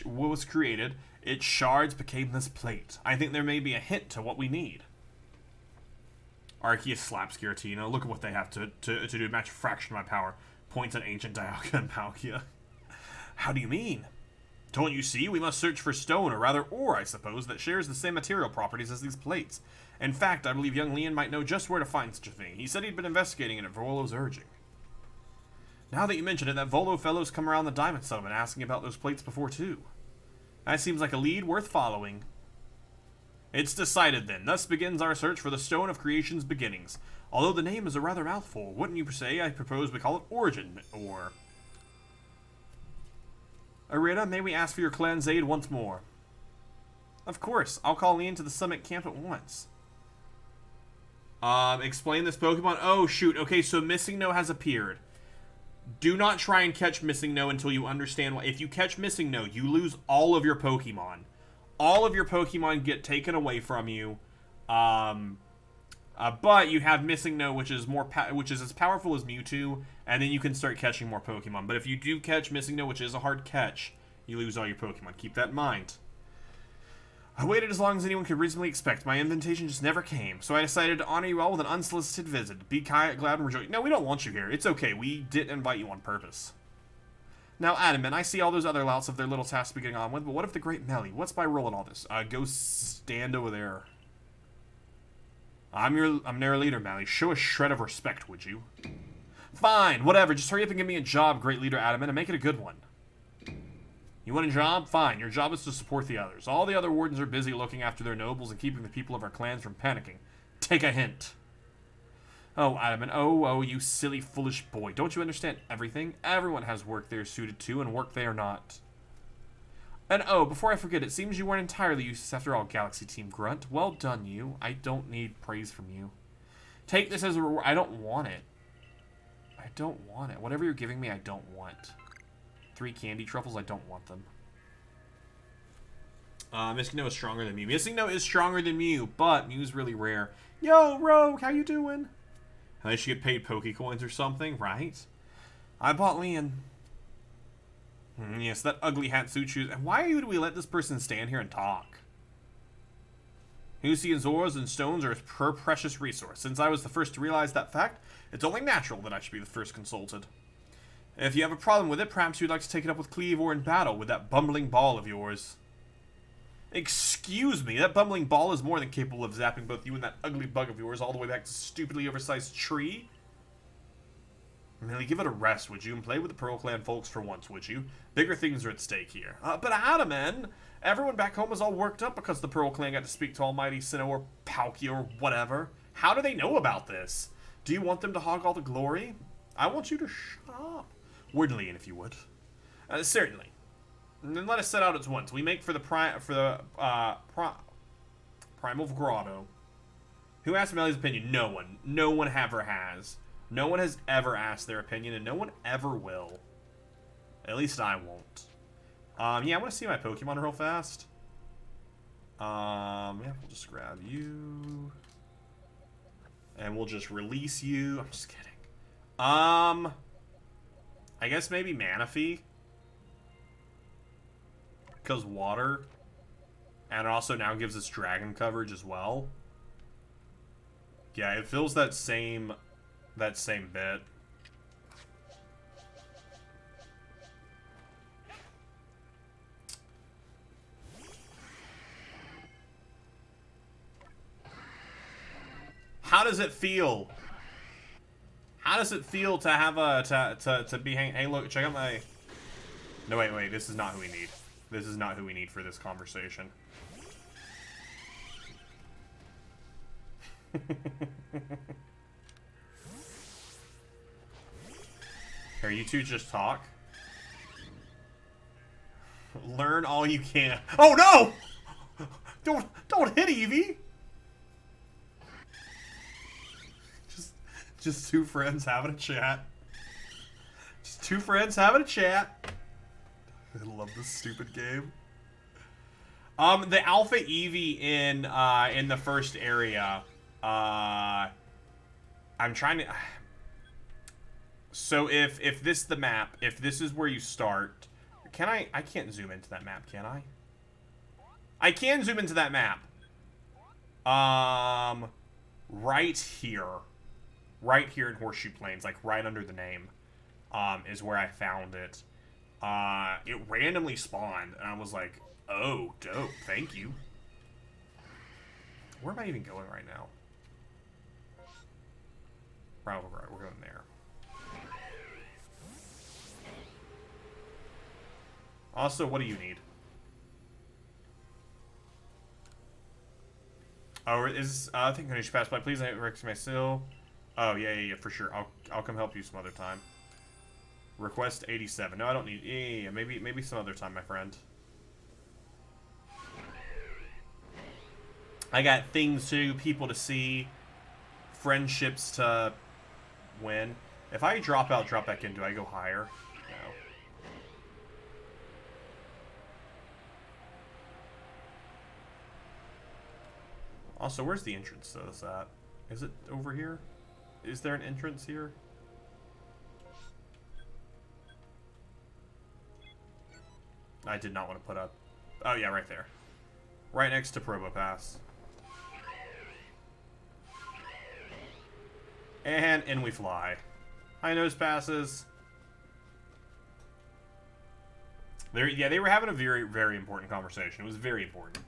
was created, its shards became this plate. I think there may be a hint to what we need. Arceus slaps Giratina. Look at what they have to do. Match a fraction of my power. Points at ancient Dialga and Palkia. How do you mean? Don't you see? We must search for stone, or rather ore, I suppose, that shares the same material properties as these plates. In fact, I believe young Leon might know just where to find such a thing. He said he'd been investigating it at Volo's urging. Now that you mention it, that Volo fellow's come around the Diamond Settlement asking about those plates before, too. That seems like a lead worth following. It's decided, then. Thus begins our search for the Stone of Creation's beginnings. Although the name is a rather mouthful, wouldn't you say? I propose we call it Origin, or... Arita, may we ask for your clan's aid once more? Of course. I'll call Leon to the summit camp at once. Explain this Pokemon? Oh, shoot. Okay, so Missing No has appeared. Do not try and catch Missing No until you understand why. If you catch Missing No, you lose all of your Pokemon. All of your Pokemon get taken away from you. But you have Missing No, which is as powerful as Mewtwo, and then you can start catching more Pokemon. But if you do catch Missing No, which is a hard catch, you lose all your Pokemon. Keep that in mind. I waited as long as anyone could reasonably expect. My invitation just never came, so I decided to honor you all with an unsolicited visit. Be glad and rejoice. No, we don't want you here. It's okay. We didn't invite you on purpose. Now, Adamant, I see all those other louts of their little tasks to be getting on with, but what if the Great Melly? What's my role in all this? Go stand over there. I'm their leader, Mally. Show a shred of respect, would you? Fine, whatever. Just hurry up and give me a job, Great Leader Adamant, and make it a good one. You want a job? Fine. Your job is to support the others. All the other wardens are busy looking after their nobles and keeping the people of our clans from panicking. Take a hint. Oh, Adam, oh, you silly, foolish boy. Don't you understand everything? Everyone has work they are suited to and work they are not. And oh, before I forget, it seems you weren't entirely useless after all, Galaxy Team Grunt. Well done, you. I don't need praise from you. Take this as a reward. I don't want it. I don't want it. Whatever you're giving me, I don't want. 3 candy truffles, I don't want them. Missing No is stronger than Mew. Missing No is stronger than Mew, but Mew's really rare. Yo, Rogue, how you doing? I should get paid Pokecoins or something, right? I bought Leon. Yes, that ugly Hatsuchu. And why do we let this person stand here and talk? Husi and Zoras and stones are a precious resource. Since I was the first to realize that fact, it's only natural that I should be the first consulted. If you have a problem with it, perhaps you'd like to take it up with Cleve or in battle with that bumbling ball of yours. Excuse me, that bumbling ball is more than capable of zapping both you and that ugly bug of yours all the way back to stupidly oversized tree. Really, give it a rest, would you, and play with the Pearl Clan folks for once, would you? Bigger things are at stake here. But Adaman, everyone back home is all worked up because the Pearl Clan got to speak to Almighty Sinnoh or Palkia or whatever. How do they know about this? Do you want them to hog all the glory? I want you to shut up. Word Leon, if you would. Certainly. And then let us set out at once. We make for the Primal Grotto. Who asked Melly's opinion? No one. No one ever has. No one has ever asked their opinion, and no one ever will. At least I won't. Yeah, I want to see my Pokemon real fast. Yeah, we'll just grab you. And we'll just release you. I'm just kidding. I guess maybe Manaphy. Because water. And it also now gives us dragon coverage as well. Yeah, it fills that same bit. How does it feel? How does it feel to have a to be hanging? Hey, look, check out my. No, wait. This is not who we need. This is not who we need for this conversation. Here, you two just talk. Learn all you can. Oh no! Don't hit Eevee. Just two friends having a chat. Just two friends having a chat. I love this stupid game. The Alpha Eevee in the first area. I'm trying to. So if this is the map, if this is where you start, can I can't zoom into that map, can I? I can zoom into that map. Right here. Right here in Horseshoe Plains, like right under the name, is where I found it. It randomly spawned, and I was like, oh, dope, thank you. Where am I even going right now? Right, we're going there. Also, what do you need? Oh, is I think I should pass by. Please, I Rex my seal. Oh yeah, for sure. I'll come help you some other time. Request 87. No, I don't need. Yeah, maybe some other time, my friend. I got things to, people to see, friendships to win. If I drop out, drop back in, do I go higher? No. Also, where's the entrance to this at? Is it over here? Is there an entrance here? I did not want to put up. Oh yeah, right there. Right next to Probopass. And in we fly. High nose passes. They were having a very, very important conversation. It was very important.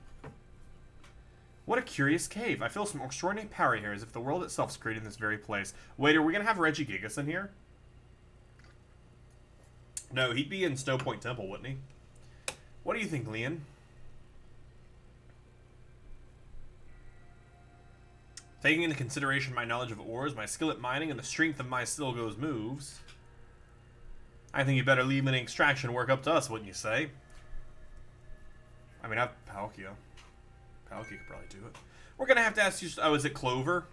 What a curious cave. I feel some extraordinary power here, as if the world itself is created in this very place. Wait, are we going to have Regigigas in here? No, he'd be in Stowe Point Temple, wouldn't he? What do you think, Leon? Taking into consideration my knowledge of ores, my skill at mining, and the strength of my Silgo's moves, I think you better leave any extraction work up to us, wouldn't you say? I mean, I have Palkia. Palkia could probably do it. We're gonna have to ask you... Oh, is it Clover?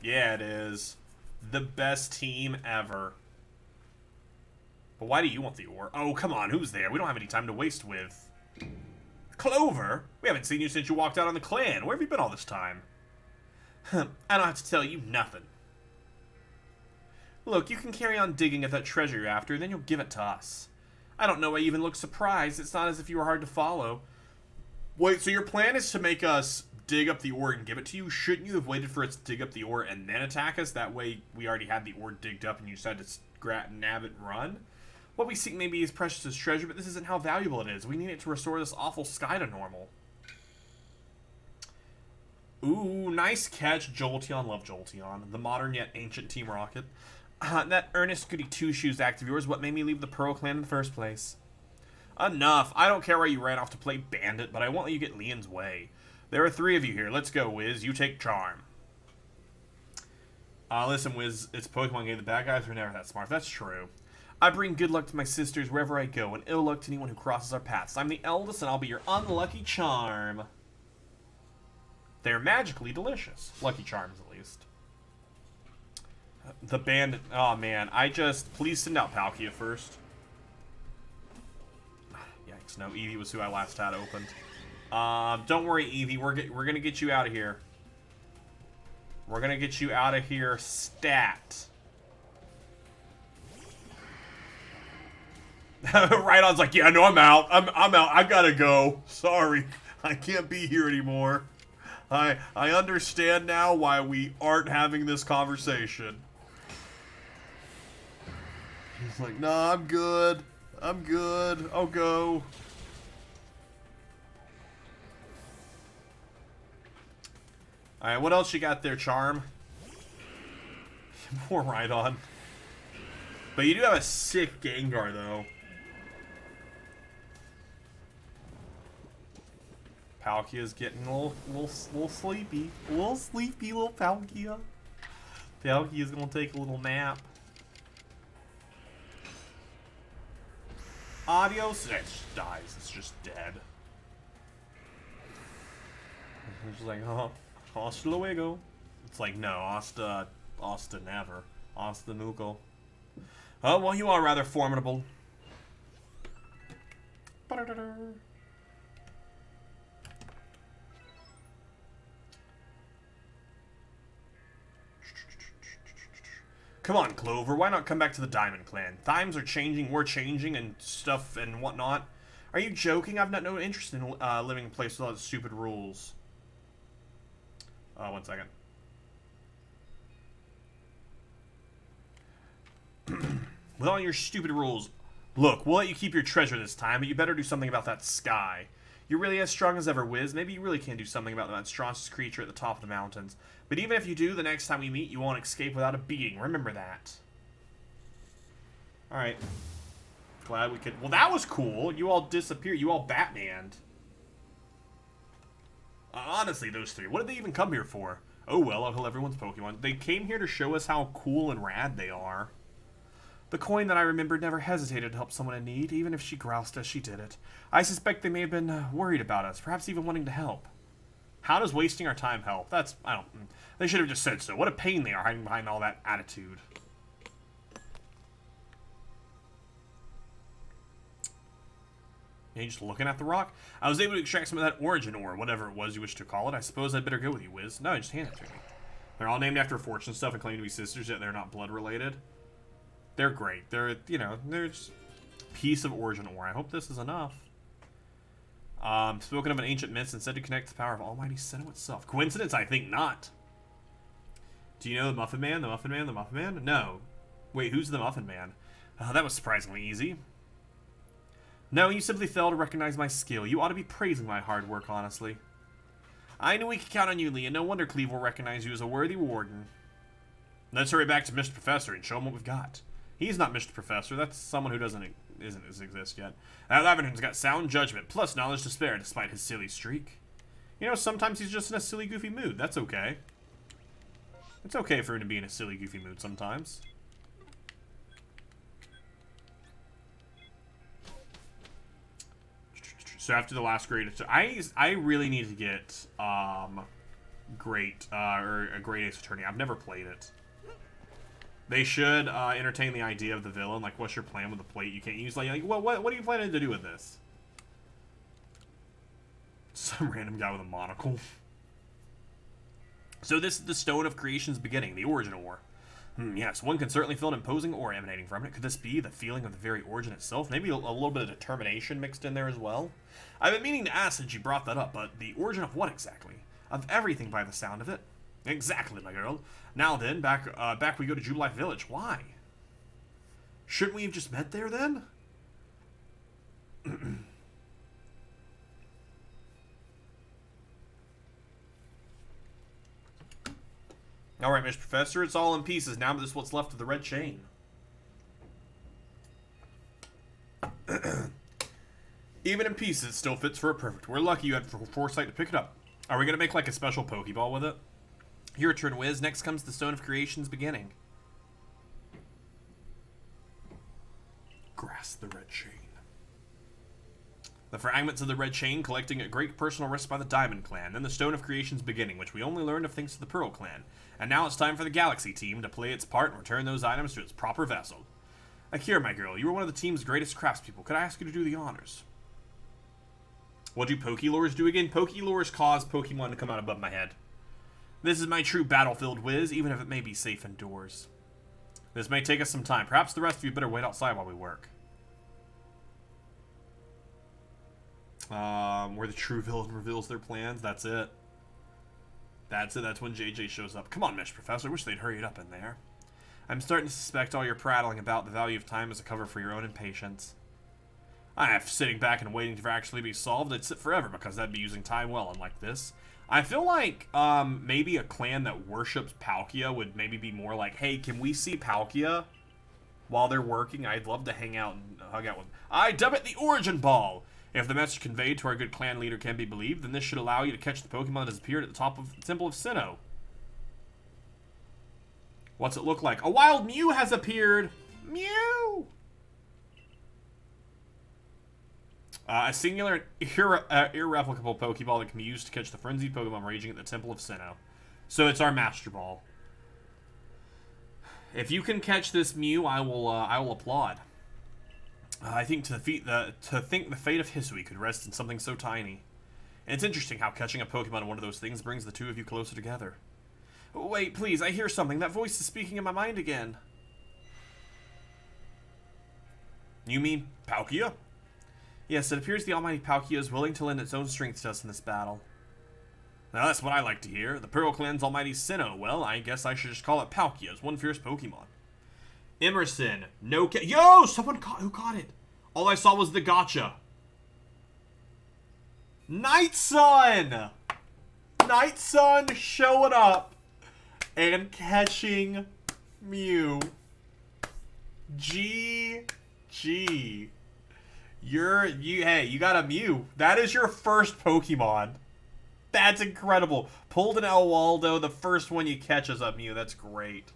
Yeah, it is. The best team ever. But why do you want the ore? Oh, come on, who's there? We don't have any time to waste with. Clover? We haven't seen you since you walked out on the clan. Where have you been all this time? I don't have to tell you nothing. Look, you can carry on digging at that treasure you're after, then you'll give it to us. I don't know why you even look surprised. It's not as if you were hard to follow. Wait, so your plan is to make us dig up the ore and give it to you? Shouldn't you have waited for us to dig up the ore and then attack us? That way we already had the ore digged up and you decided to nab it and run? What we seek may be as precious as treasure, but this isn't how valuable it is. We need it to restore this awful sky to normal. Ooh, nice catch, Jolteon. Love Jolteon. The modern yet ancient Team Rocket. That earnest goody two-shoes act of yours what made me leave the Pearl Clan in the first place. Enough. I don't care why you ran off to play bandit, but I won't let you get Leon's way. There are 3 of you here. Let's go, Wiz. You take Charm. Listen, Wiz, it's a Pokemon game. The bad guys are never that smart. That's true. I bring good luck to my sisters wherever I go, and ill luck to anyone who crosses our paths. I'm the eldest, and I'll be your unlucky charm. They're magically delicious. Lucky Charms, at least. The bandit... Oh, man. Please send out Palkia first. Yikes. No, Eevee was who I last had opened. Don't worry, Eevee. We're gonna get you out of here. We're gonna get you out of here stat. Rhydon's like, yeah, no, I'm out. I'm out. I gotta go. Sorry. I can't be here anymore. I understand now why we aren't having this conversation. He's like, nah, I'm good. I'm good. I'll go. Alright, what else you got there, Charm? More Rhydon. But you do have a sick Gengar, though. Palkia's getting a little sleepy. A little sleepy, little Palkia. Palkia's gonna take a little nap. Adios. It just dies. It's just dead. It's just like, oh, hasta luego. It's like, no, hasta never. Hasta nunca. Oh, well, you are rather formidable. Come on, Clover. Why not come back to the Diamond Clan? Times are changing, we're changing, and stuff and whatnot. Are you joking? I've not no interest in living in a place with all those stupid rules. 1 second. With all your stupid rules, look, we'll let you keep your treasure this time, but you better do something about that sky. You're really as strong as ever, Wiz. Maybe you really can do something about that strongest creature at the top of the mountains. But even if you do, the next time we meet, you won't escape without a beating. Remember that. Alright. Glad we could... Well, that was cool. You all disappeared. You all Batmaned. Honestly, those 3. What did they even come here for? Oh, well, I'll heal everyone's Pokemon. They came here to show us how cool and rad they are. The coin that I remembered never hesitated to help someone in need, even if she groused as she did it. I suspect they may have been worried about us, perhaps even wanting to help. How does wasting our time help? That's... I don't... They should have just said so. What a pain they are hiding behind all that attitude. Yeah, you just looking at the rock? I was able to extract some of that origin ore, whatever it was you wish to call it. I suppose I'd better go with you, Wiz. No, just hand it to me. They're all named after fortune stuff and claim to be sisters, yet they're not blood related. They're great. They're, you know, they're just a piece of origin ore. I hope this is enough. Spoken of an ancient myth and said to connect the power of Almighty Sinnoh itself. Coincidence? I think not. Do you know the Muffin Man? The Muffin Man? The Muffin Man? No. Wait, who's the Muffin Man? That was surprisingly easy. No, you simply failed to recognize my skill. You ought to be praising my hard work, honestly. I knew we could count on you, Lee, and no wonder Cleve will recognize you as a worthy warden. Let's hurry back to Mr. Professor and show him what we've got. He's not Mr. Professor. That's someone who doesn't isn't exist yet. Laventon's got sound judgment plus knowledge to spare despite his silly streak. You know, sometimes he's just in a silly, goofy mood. That's okay. It's okay for him to be in a silly, goofy mood sometimes. So after the last grade, I really need to get or a Great Ace Attorney. I've never played it. They should entertain the idea of the villain. Like, what's your plan with the plate you can't use? Like what are you planning to do with this? Some random guy with a monocle. So this is the Stone of Creation's beginning, the origin ore. Yes, one can certainly feel an imposing ore emanating from it. Could this be the feeling of the very origin itself? Maybe a little bit of determination mixed in there as well? I've been meaning to ask since you brought that up, but the origin of what exactly? Of everything by the sound of it. Exactly, my girl. Now then, back we go to Jubilee Village. Why? Shouldn't we have just met there then? Alright, Mr. Professor, it's all in pieces. Now this is what's left of the red chain. Even in pieces, it still fits for a perfect. We're lucky you had foresight to pick it up. Are we going to make like a special Pokeball with it? Your turn, Wiz. Next comes the Stone of Creation's beginning. Grasp the red chain. The fragments of the red chain collecting at great personal risk by the Diamond Clan. Then the Stone of Creation's beginning, which we only learned of thanks to the Pearl Clan. And now it's time for the Galaxy team to play its part and return those items to its proper vessel. Akira, my girl, you were one of the team's greatest craftspeople. Could I ask you to do the honors? What do Pokélores do again? Pokélores cause Pokemon to come out above my head. This is my true battlefield, Wiz, even if it may be safe indoors. This may take us some time. Perhaps the rest of you better wait outside while we work. Where the true villain reveals their plans. That's it. That's it. That's when JJ shows up. Come on, Mr. Professor. I wish they'd hurry it up in there. I'm starting to suspect all your prattling about the value of time is a cover for your own impatience. If sitting back and waiting to actually be solved, I'd sit forever because that'd be using time well, unlike this. I feel like maybe a clan that worships Palkia would maybe be more like, hey, can we see Palkia while they're working? I'd love to hang out and hug out with them. I dub it the Origin Ball! If the message conveyed to our good clan leader can be believed, then this should allow you to catch the Pokemon that has appeared at the top of the Temple of Sinnoh. What's it look like? A wild Mew has appeared! Mew! A singular irreplicable Pokeball that can be used to catch the frenzied Pokemon raging at the Temple of Sinnoh. So it's our Master Ball. If you can catch this Mew, I will applaud. I think to think the fate of Hisui could rest in something so tiny. And it's interesting how catching a Pokemon in one of those things brings the two of you closer together. Wait, please, I hear something. That voice is speaking in my mind again. You mean Palkia? Yes, it appears the almighty Palkia is willing to lend its own strength to us in this battle. Now that's what I like to hear. The Pearl Clan's almighty Sinnoh. Well, I guess I should just call it Palkia as one fierce Pokemon. Emerson, no Yo! Someone who caught it? All I saw was the gotcha. Night Sun! Night Sun showing up and catching Mew. GG. Hey, you got a Mew. That is your first Pokemon. That's incredible. Pulled an El Waldo, the first one you catch is a Mew. That's great.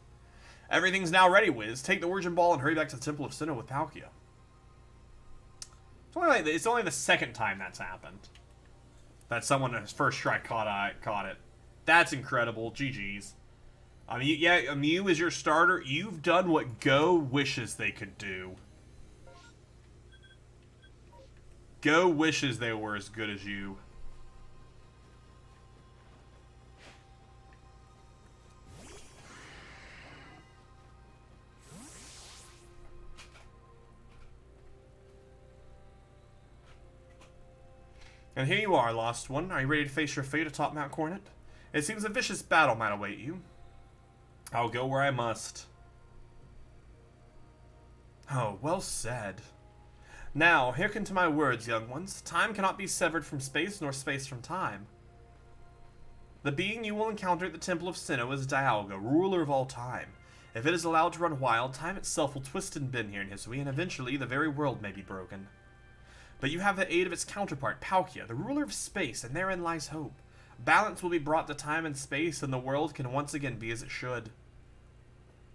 Everything's now ready, Wiz. Take the Origin Ball and hurry back to the Temple of Sinnoh with Palkia. It's only the second time that's happened. That someone in his first try caught it. That's incredible. GG's. I mean, yeah, Mew is your starter. You've done what Go wishes they could do. Go wishes they were as good as you. And here you are, Lost One. Are you ready to face your fate atop Mount Coronet? It seems a vicious battle might await you. I'll go where I must. Oh, well said. Now, hearken to my words, young ones. Time cannot be severed from space, nor space from time. The being you will encounter at the Temple of Sinnoh is Dialga, ruler of all time. If it is allowed to run wild, time itself will twist and bend here in Hisui, and eventually the very world may be broken. But you have the aid of its counterpart, Palkia, the ruler of space, and therein lies hope. Balance will be brought to time and space, and the world can once again be as it should.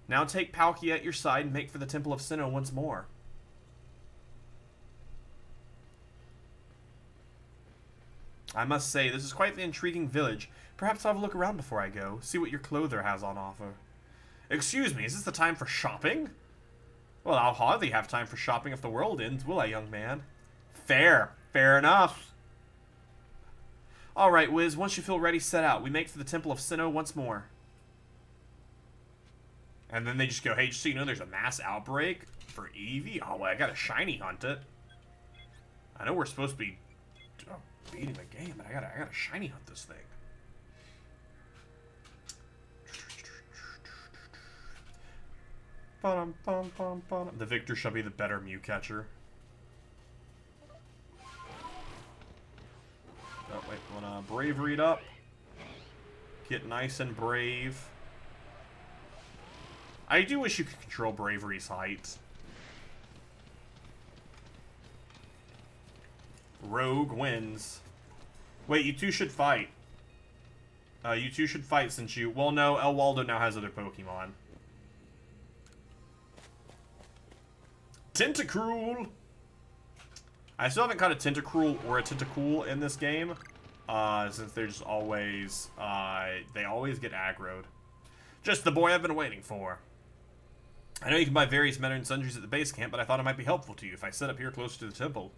Now take Palkia at your side and make for the Temple of Sinnoh once more. I must say, this is quite the intriguing village. Perhaps I'll have a look around before I go, see what your clother has on offer. Excuse me, is this the time for shopping? Well, I'll hardly have time for shopping if the world ends, will I, young man? Fair. Fair enough. Alright, Wiz, once you feel ready, set out. We make for the Temple of Sinnoh once more. And then they just go, hey, just so you know, there's a mass outbreak for Eevee? Oh, well, I gotta shiny hunt it. I know we're supposed to be beating the game, but I gotta shiny hunt this thing. The victor shall be the better Mew catcher. Oh, wait, wanna bravery it up. Get nice and brave. I do wish you could control bravery's height. Rogue wins. Wait, you two should fight. You two should fight since you... Well, no, El Waldo now has other Pokemon. Tentacruel! I still haven't caught a Tentacruel or a Tentacool in this game. Since they're just always... they always get aggroed. Just the boy I've been waiting for. I know you can buy various Meta and Sundries at the base camp, but I thought it might be helpful to you if I set up here closer to the temple.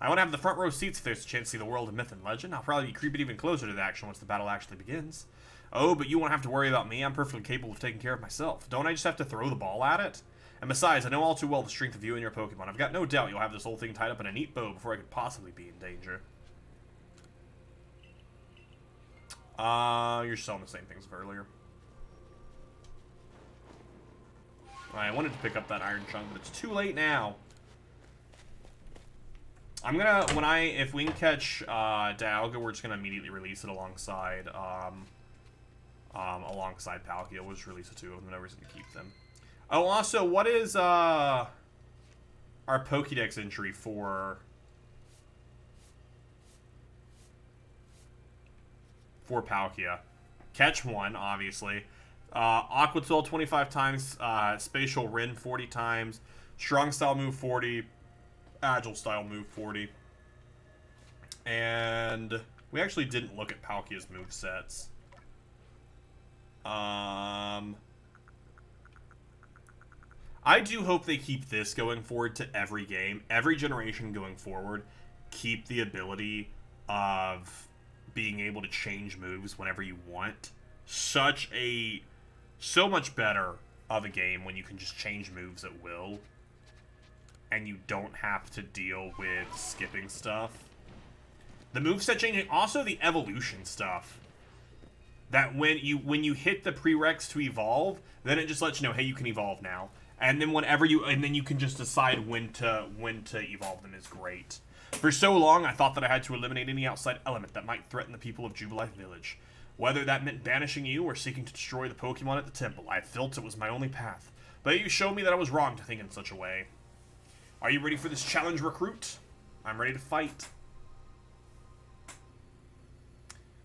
I want to have the front row seats if there's a chance to see the world of myth and legend. I'll probably be creeping even closer to the action once the battle actually begins. Oh, but you won't have to worry about me. I'm perfectly capable of taking care of myself. Don't I just have to throw the ball at it? And besides, I know all too well the strength of you and your Pokemon. I've got no doubt you'll have this whole thing tied up in a neat bow before I could possibly be in danger. You're selling the same things as earlier. I wanted to pick up that iron chunk, but it's too late now. I'm gonna, if we can catch, Dialga, we're just gonna immediately release it alongside, alongside Palkia. We'll just release the two of them, no reason to keep them. Oh, also, what is, our Pokédex entry for Palkia? Catch one, obviously. Aqua Tail 25 times, Spatial Rin 40 times, Strong Style move 40, Agile Style move 40. And we actually didn't look at Palkia's movesets. I do hope they keep this going forward to every game. Every generation going forward, keep the ability of being able to change moves whenever you want. So much better of a game when you can just change moves at will. And you don't have to deal with skipping stuff. The moveset changing, also the evolution stuff. That when you hit the prereqs to evolve, then it just lets you know, hey, you can evolve now. And then then you can just decide when to evolve them is great. For so long, I thought that I had to eliminate any outside element that might threaten the people of Jubilife Village. Whether that meant banishing you or seeking to destroy the Pokemon at the temple, I felt it was my only path. But you showed me that I was wrong to think in such a way. Are you ready for this challenge, recruit? I'm ready to fight.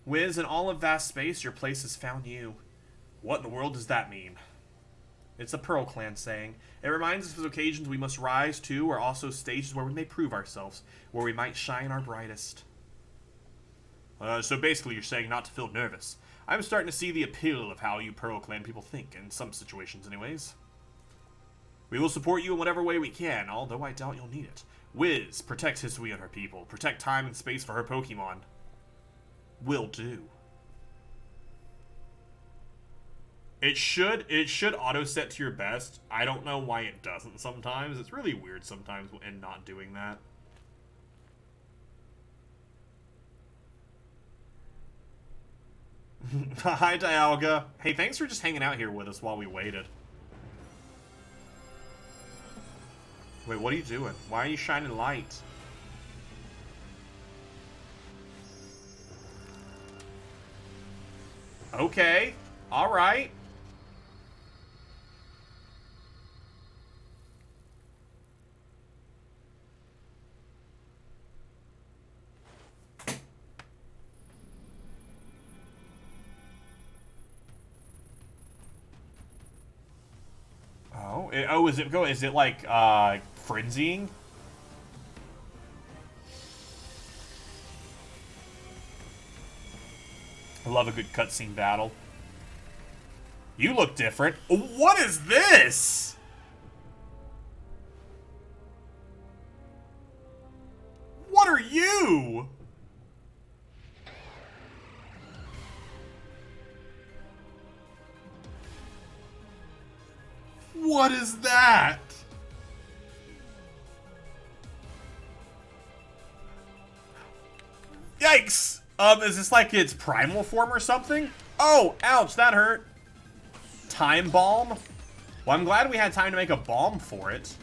Wiz, in all of vast space, your place has found you. What in the world does that mean? It's a Pearl Clan saying. It reminds us of occasions we must rise to, or also stages where we may prove ourselves, where we might shine our brightest. So basically you're saying not to feel nervous. I'm starting to see the appeal of how you Pearl Clan people think, in some situations anyways. We will support you in whatever way we can, although I doubt you'll need it. Wiz, protect Hisui and her people. Protect time and space for her Pokemon. Will do. It should auto set to your best. I don't know why it doesn't sometimes. It's really weird sometimes in not doing that. Hi, Dialga. Hey, thanks for just hanging out here with us while we waited. Wait, what are you doing? Why are you shining light? Okay. Alright. Oh, is it go? Is it like frenzying? I love a good cutscene battle. You look different. What is this? What are you? What is that? Yikes! Is this like its primal form or something? Oh, ouch, that hurt. Time bomb? Well, I'm glad we had time to make a bomb for it.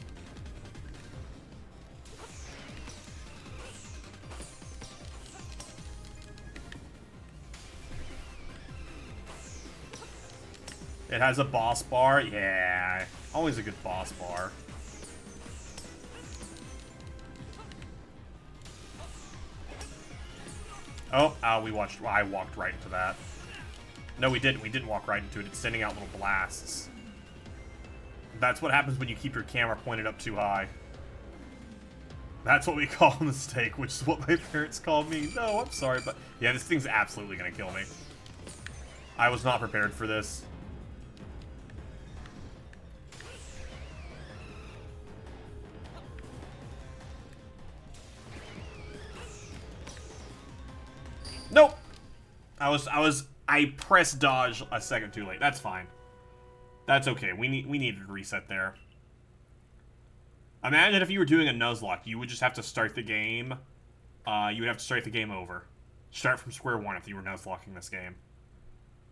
It has a boss bar? Yeah. Always a good boss bar. Oh, I walked right into that. No, we didn't. We didn't walk right into it. It's sending out little blasts. That's what happens when you keep your camera pointed up too high. That's what we call a mistake, which is what my parents called me. No, I'm sorry, but... Yeah, this thing's absolutely gonna kill me. I was not prepared for this. Nope! I pressed dodge a second too late. That's fine. That's okay. We needed to reset there. Imagine if you were doing a Nuzlocke, you would just have to start the game. You would have to start the game over. Start from square one if you were Nuzlocking this game.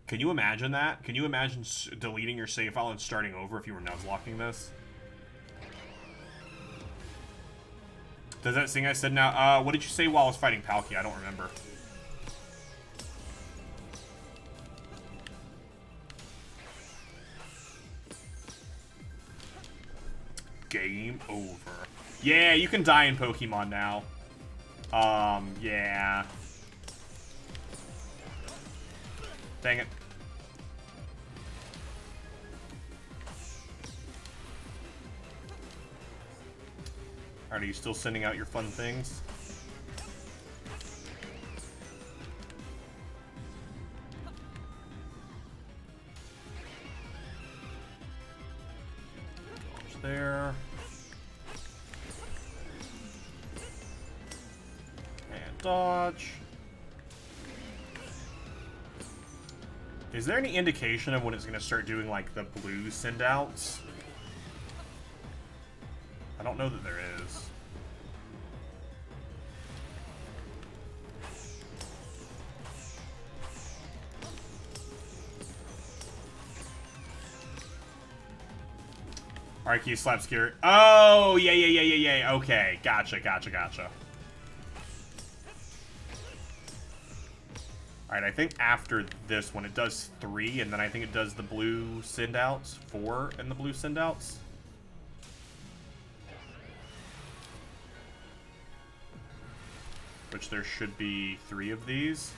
Can you imagine that? Can you imagine deleting your save file and starting over if you were Nuzlocking this? Does that thing I said now? What did you say while I was fighting Palkia? I don't remember. Game over. Yeah, you can die in Pokemon now. Yeah. Dang it. Alright, are you still sending out your fun things? There. And dodge. Is there any indication of when it's going to start doing, like, the blue send-outs? I don't know that there is. Alright, can you slap Skirt? Oh, yeah. Okay, gotcha. Alright, I think after this one, it does 3, and then I think it does the blue send-outs. 4 and the blue send-outs. Which there should be 3 of these.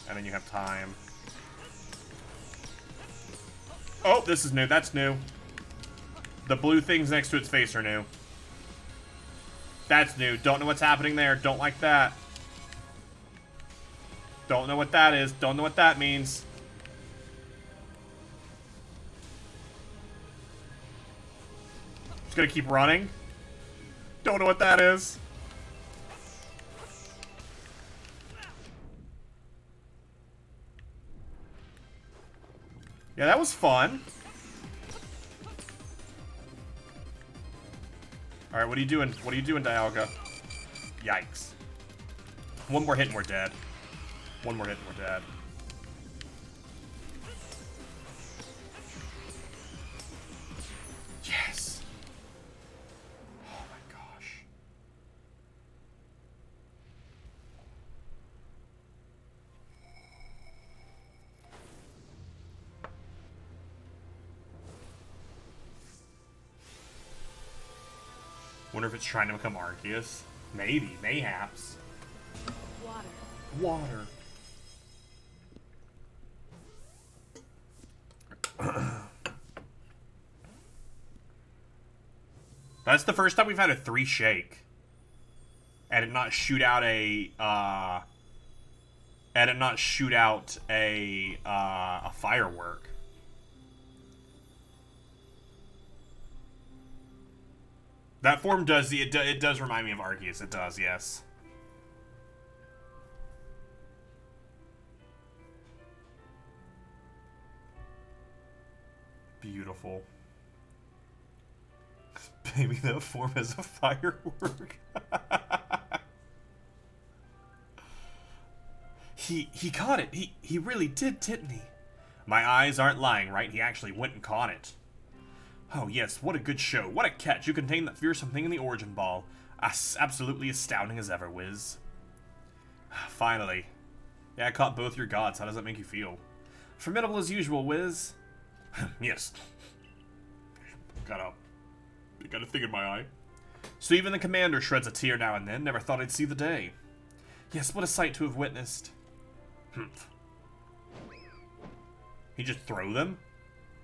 And then you have time. Oh, this is new. That's new. The blue things next to its face are new. That's new. Don't know what's happening there. Don't like that. Don't know what that is. Don't know what that means. Just gonna keep running. Don't know what that is. Yeah, that was fun. Alright, what are you doing? What are you doing, Dialga? Yikes. One more hit and we're dead. One more hit and we're dead. Yes! Oh my gosh. Wonder if it's trying to become Arceus. Maybe. Mayhaps. Water. Water. That's the first time we've had a 3 shake. And it not shoot out a, a firework. That form does, it does remind me of Arceus. It does, yes. Beautiful. Maybe that form is a firework. He caught it. He really did, didn't he? My eyes aren't lying, right? He actually went and caught it. Oh yes, what a good show. What a catch. You contained that fearsome thing in the Origin Ball. Absolutely astounding as ever, Wiz. Finally. Yeah, I caught both your gods. How does that make you feel? Formidable as usual, Wiz. Yes. Got a thing in my eye. So even the commander shreds a tear now and then. Never thought I'd see the day. Yes, what a sight to have witnessed. Humph. He just throw them?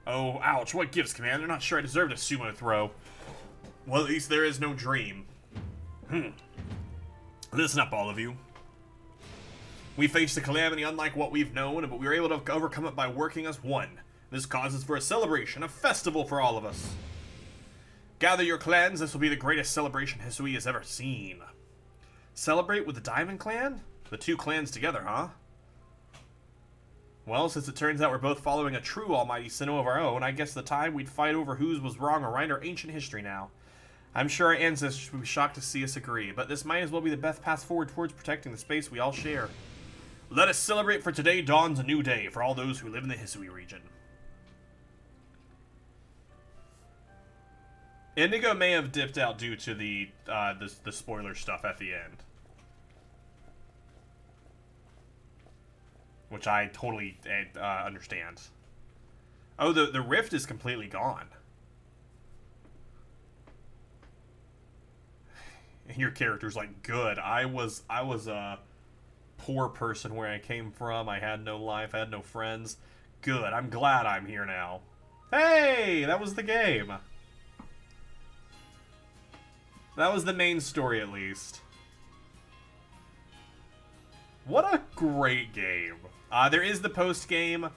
Oh, ouch, what gives, Commander? Not sure I deserved a sumo throw. Well, at least there is no dream. Listen up, all of you. We faced a calamity unlike what we've known, but we were able to overcome it by working as one. This causes for a celebration, a festival for all of us. Gather your clans, this will be the greatest celebration Hisui has ever seen. Celebrate with the Diamond Clan? The 2 clans together, huh? Well, since it turns out we're both following a true almighty Sinnoh of our own, I guess the time we'd fight over whose was wrong or right are ancient history now. I'm sure our ancestors would be shocked to see us agree, but this might as well be the best path forward towards protecting the space we all share. Let us celebrate, for today dawns a new day for all those who live in the Hisui region. Indigo may have dipped out due to the spoiler stuff at the end. Which I totally understand. Oh, the rift is completely gone. And your character's like, good. I was a poor person where I came from. I had no life. I had no friends. Good. I'm glad I'm here now. Hey, that was the game. That was the main story, at least. What a great game. There is the post-game.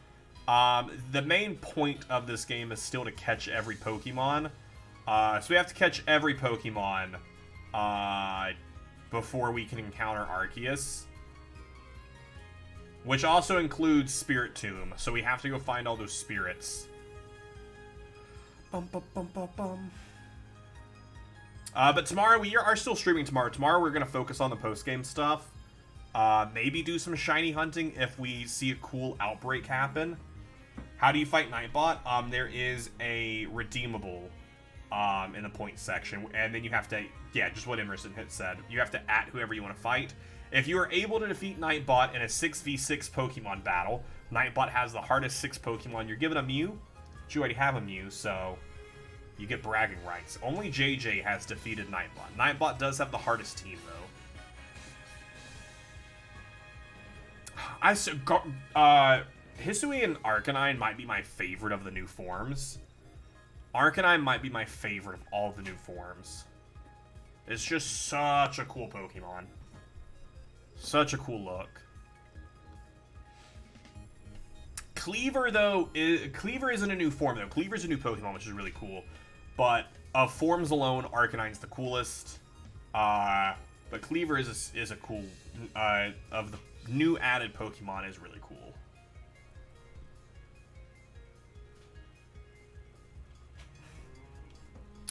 The main point of this game is still to catch every Pokemon. So we have to catch every Pokemon before we can encounter Arceus. Which also includes Spirit Tomb. So we have to go find all those spirits. Bum, bum, bum, bum, bum. But tomorrow, we are still streaming tomorrow. Tomorrow we're going to focus on the post-game stuff. Maybe do some shiny hunting if we see a cool outbreak happen. How do you fight Nightbot? There is a redeemable in the point section. And then you have to, yeah, just what Emerson had said. You have to @ whoever you want to fight. If you are able to defeat Nightbot in a 6v6 Pokemon battle, Nightbot has the hardest 6 Pokemon. You're given a Mew, but you already have a Mew, so you get bragging rights. Only JJ has defeated Nightbot. Nightbot does have the hardest team, though. Hisui and Arcanine might be my favorite of the new forms. Arcanine might be my favorite of all the new forms. It's just such a cool Pokemon. Such a cool look. Cleaver, though, Cleaver isn't a new form, though. Cleaver's a new Pokemon, which is really cool. But of forms alone, Arcanine's the coolest. But Cleaver is a cool, of the new added Pokemon is really cool.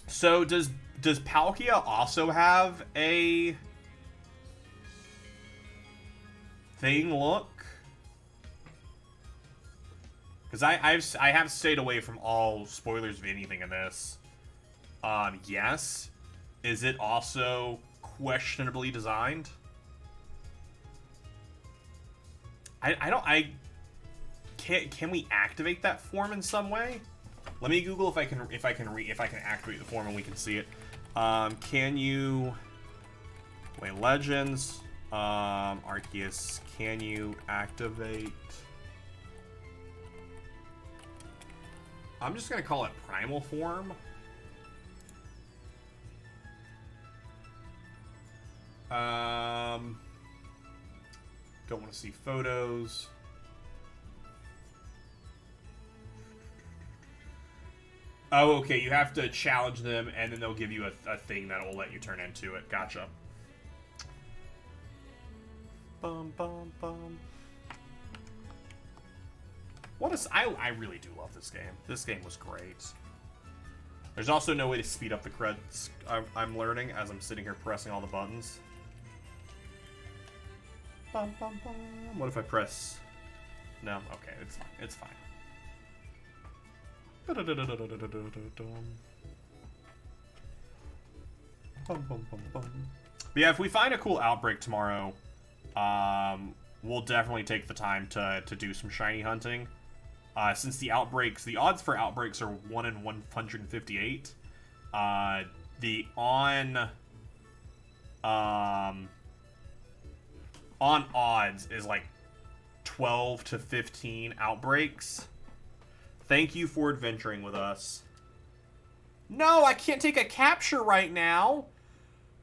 So does Palkia also have a thing look? Because I have stayed away from all spoilers of anything in this. Yes. Is it also questionably designed? Can we activate that form in some way? Let me Google if I can activate the form and we can see it. Can you wait, Legends Arceus, can you activate? I'm just gonna call it Primal Form. Don't want to see photos. Oh, okay. You have to challenge them, and then they'll give you a thing that will let you turn into it. Gotcha. Bum, bum, bum. What is... I really do love this game. This game was great. There's also no way to speed up the creds I'm learning as I'm sitting here pressing all the buttons. Bum, bum, bum. What if I press... No? Okay, it's fine. It's fine. But yeah, if we find a cool outbreak tomorrow, we'll definitely take the time to do some shiny hunting. Since the odds for outbreaks are 1 in 158. The on odds is like 12 to 15 outbreaks. Thank you for adventuring with us. No, I can't take a capture right now.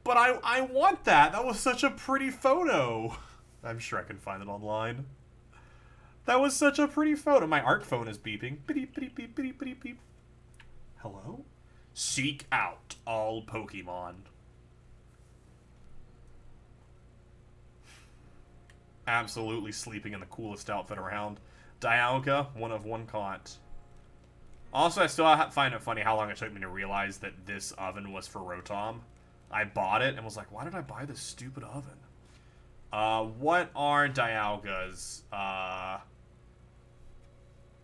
But I want that. That was such a pretty photo. I'm sure I can find it online. That was such a pretty photo. My ARC phone is beeping. Beep, beep, beep, beep, beep, beep. Hello? Seek out all Pokemon. Absolutely sleeping in the coolest outfit around. Dialga, one of one caught. Also, I still find it funny how long it took me to realize that this oven was for Rotom. I bought it and was like, why did I buy this stupid oven? What are Dialga's?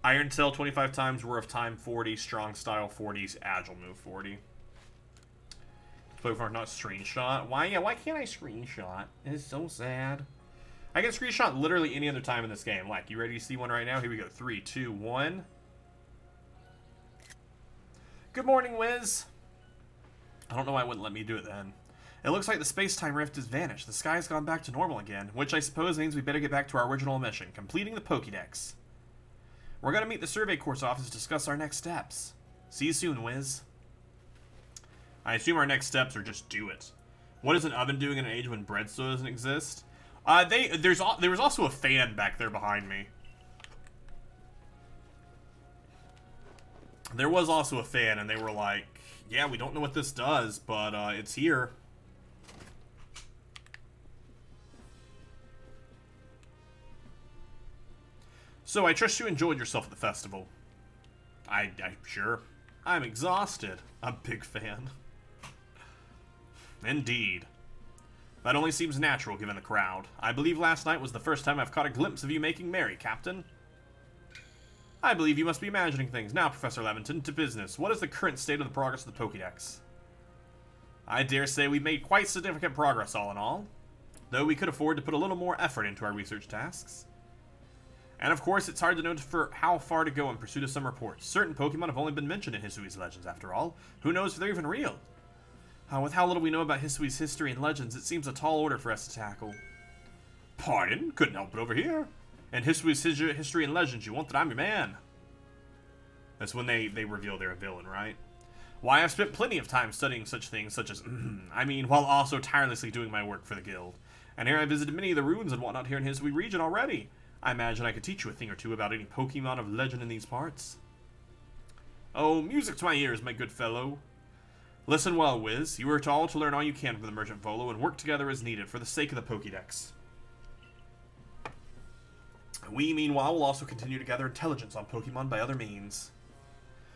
Iron Tail 25 times, Roar of Time 40, Strong Style 40s, Agile Move 40. Pokemon not screenshot. Why can't I screenshot? It's so sad. I can screenshot literally any other time in this game. Like, you ready to see one right now? Here we go. 3, 2, 1. Good morning, Wiz. I don't know why it wouldn't let me do it then. It looks like the space-time rift has vanished. The sky's gone back to normal again, which I suppose means we better get back to our original mission, completing the Pokédex. We're going to meet the survey course office to discuss our next steps. See you soon, Wiz. I assume our next steps are just do it. What is an oven doing in an age when bread still doesn't exist? There was also a fan back there behind me. There was also a fan, and they were like, yeah, we don't know what this does, but it's here. So, I trust you enjoyed yourself at the festival. I'm sure. I'm exhausted. A big fan. Indeed. That only seems natural given the crowd. I believe last night was the first time I've caught a glimpse of you making merry, Captain. I believe you must be imagining things. Now, Professor Leventon, to business. What is the current state of the progress of the Pokédex? I dare say we've made quite significant progress all in all, though we could afford to put a little more effort into our research tasks. And of course, it's hard to know for how far to go in pursuit of some reports. Certain Pokemon have only been mentioned in Hisui's legends, after all. Who knows if they're even real? With how little we know about Hisui's history and legends, it seems a tall order for us to tackle. Pardon? Couldn't help it over here. And Hisui's history and legends, you want that I'm your man. That's when they reveal they're a villain, right? Why, I've spent plenty of time studying such things, such as, while also tirelessly doing my work for the guild. And here I visited many of the ruins and whatnot here in Hisui region already. I imagine I could teach you a thing or two about any Pokemon of legend in these parts. Oh, music to my ears, my good fellow. Listen well, Wiz. You are all to learn all you can from the Merchant Volo and work together as needed for the sake of the Pokédex. We, meanwhile, will also continue to gather intelligence on Pokemon by other means.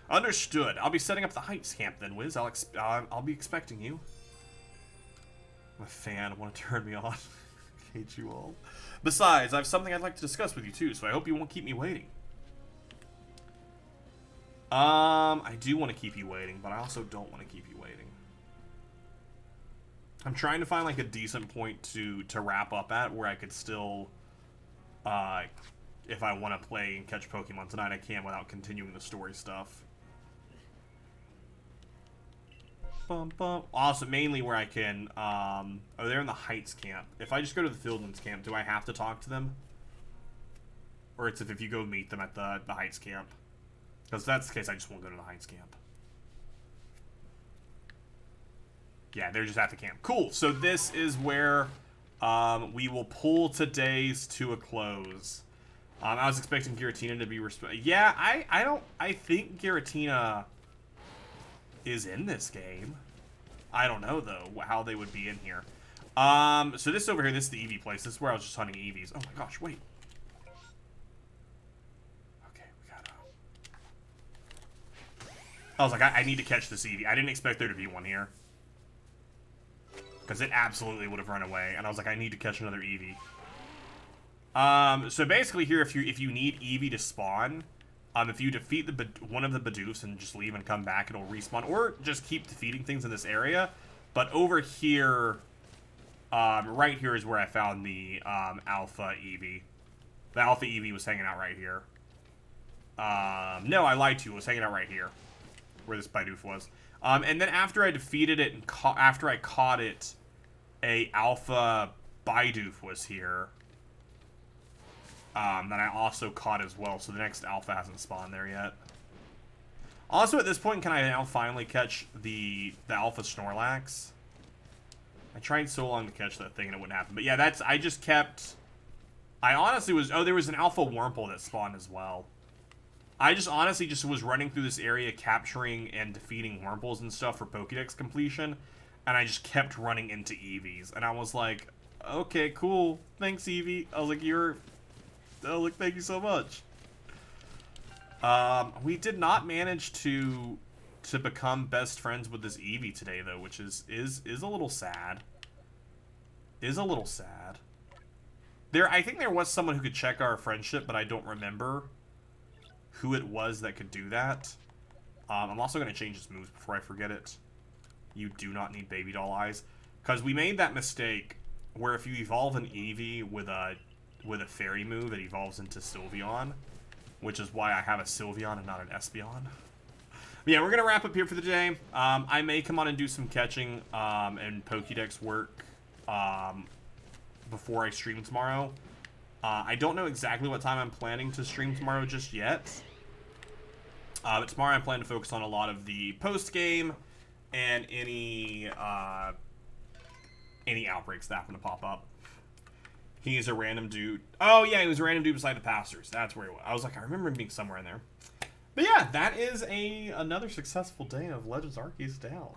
Understood. I'll be setting up the Heights camp then, Wiz. I'll be expecting you. I'm a fan. Want to turn me on. I hate you all. Besides, I have something I'd like to discuss with you too, so I hope you won't keep me waiting. I do want to keep you waiting, but I also don't want to keep you waiting. I'm trying to find like a decent point to wrap up at where I could still, if I want to play and catch Pokemon tonight, I can without continuing the story stuff. Bum, bum. Also, mainly where I can, they're in the Heights camp. If I just go to the Fieldlands camp, do I have to talk to them? Or it's if you go meet them at the Heights camp? Because if that's the case, I just won't go to the Heights camp. Yeah, they're just at the camp. Cool, so this is where We will pull today's to a close. I was expecting Giratina to be yeah, I think Giratina is in this game. I don't know though how they would be in here. So this over here, this is the Eevee place. This is where I was just hunting Eevees. Oh my gosh, wait. Okay, we gotta. I was like, I need to catch this Eevee. I didn't expect there to be one here, because it absolutely would have run away. And I was like, I need to catch another Eevee. So basically here, if you need Eevee to spawn, if you defeat one of the Bidoofs and just leave and come back, it'll respawn, or just keep defeating things in this area. But over here, right here is where I found the Alpha Eevee. The Alpha Eevee was hanging out right here. No, I lied to you. It was hanging out right here, where this Bidoof was. And then after I defeated it and after I caught it, a Alpha Bidoof was here. That I also caught as well, so the next Alpha hasn't spawned there yet. Also, at this point, can I now finally catch the Alpha Snorlax? I tried so long to catch that thing and it wouldn't happen. But yeah, I honestly was... Oh, there was an Alpha Wurmple that spawned as well. I just honestly just was running through this area capturing and defeating Wurmples and stuff for Pokédex completion. And I just kept running into Eevees. And I was like, okay, cool. Thanks, Eevee. I was like, oh, look, thank you so much. We did not manage to become best friends with this Eevee today, though, which is a little sad. Is a little sad. I think there was someone who could check our friendship, but I don't remember who it was that could do that. I'm also going to change his moves before I forget it. You do not need baby doll eyes, because we made that mistake where if you evolve an Eevee with a fairy move, it evolves into Sylveon, which is why I have a Sylveon and not an Espeon. But yeah, we're going to wrap up here for the day. I may come on and do some catching and Pokédex work before I stream tomorrow. I don't know exactly what time I'm planning to stream tomorrow just yet. But tomorrow I plan to focus on a lot of the post-game and any outbreaks that happen to pop up. He's a random dude. Oh, yeah, he was a random dude beside the pastors. That's where he was. I was like, I remember him being somewhere in there. But yeah, that is another successful day of Legends Arceus down.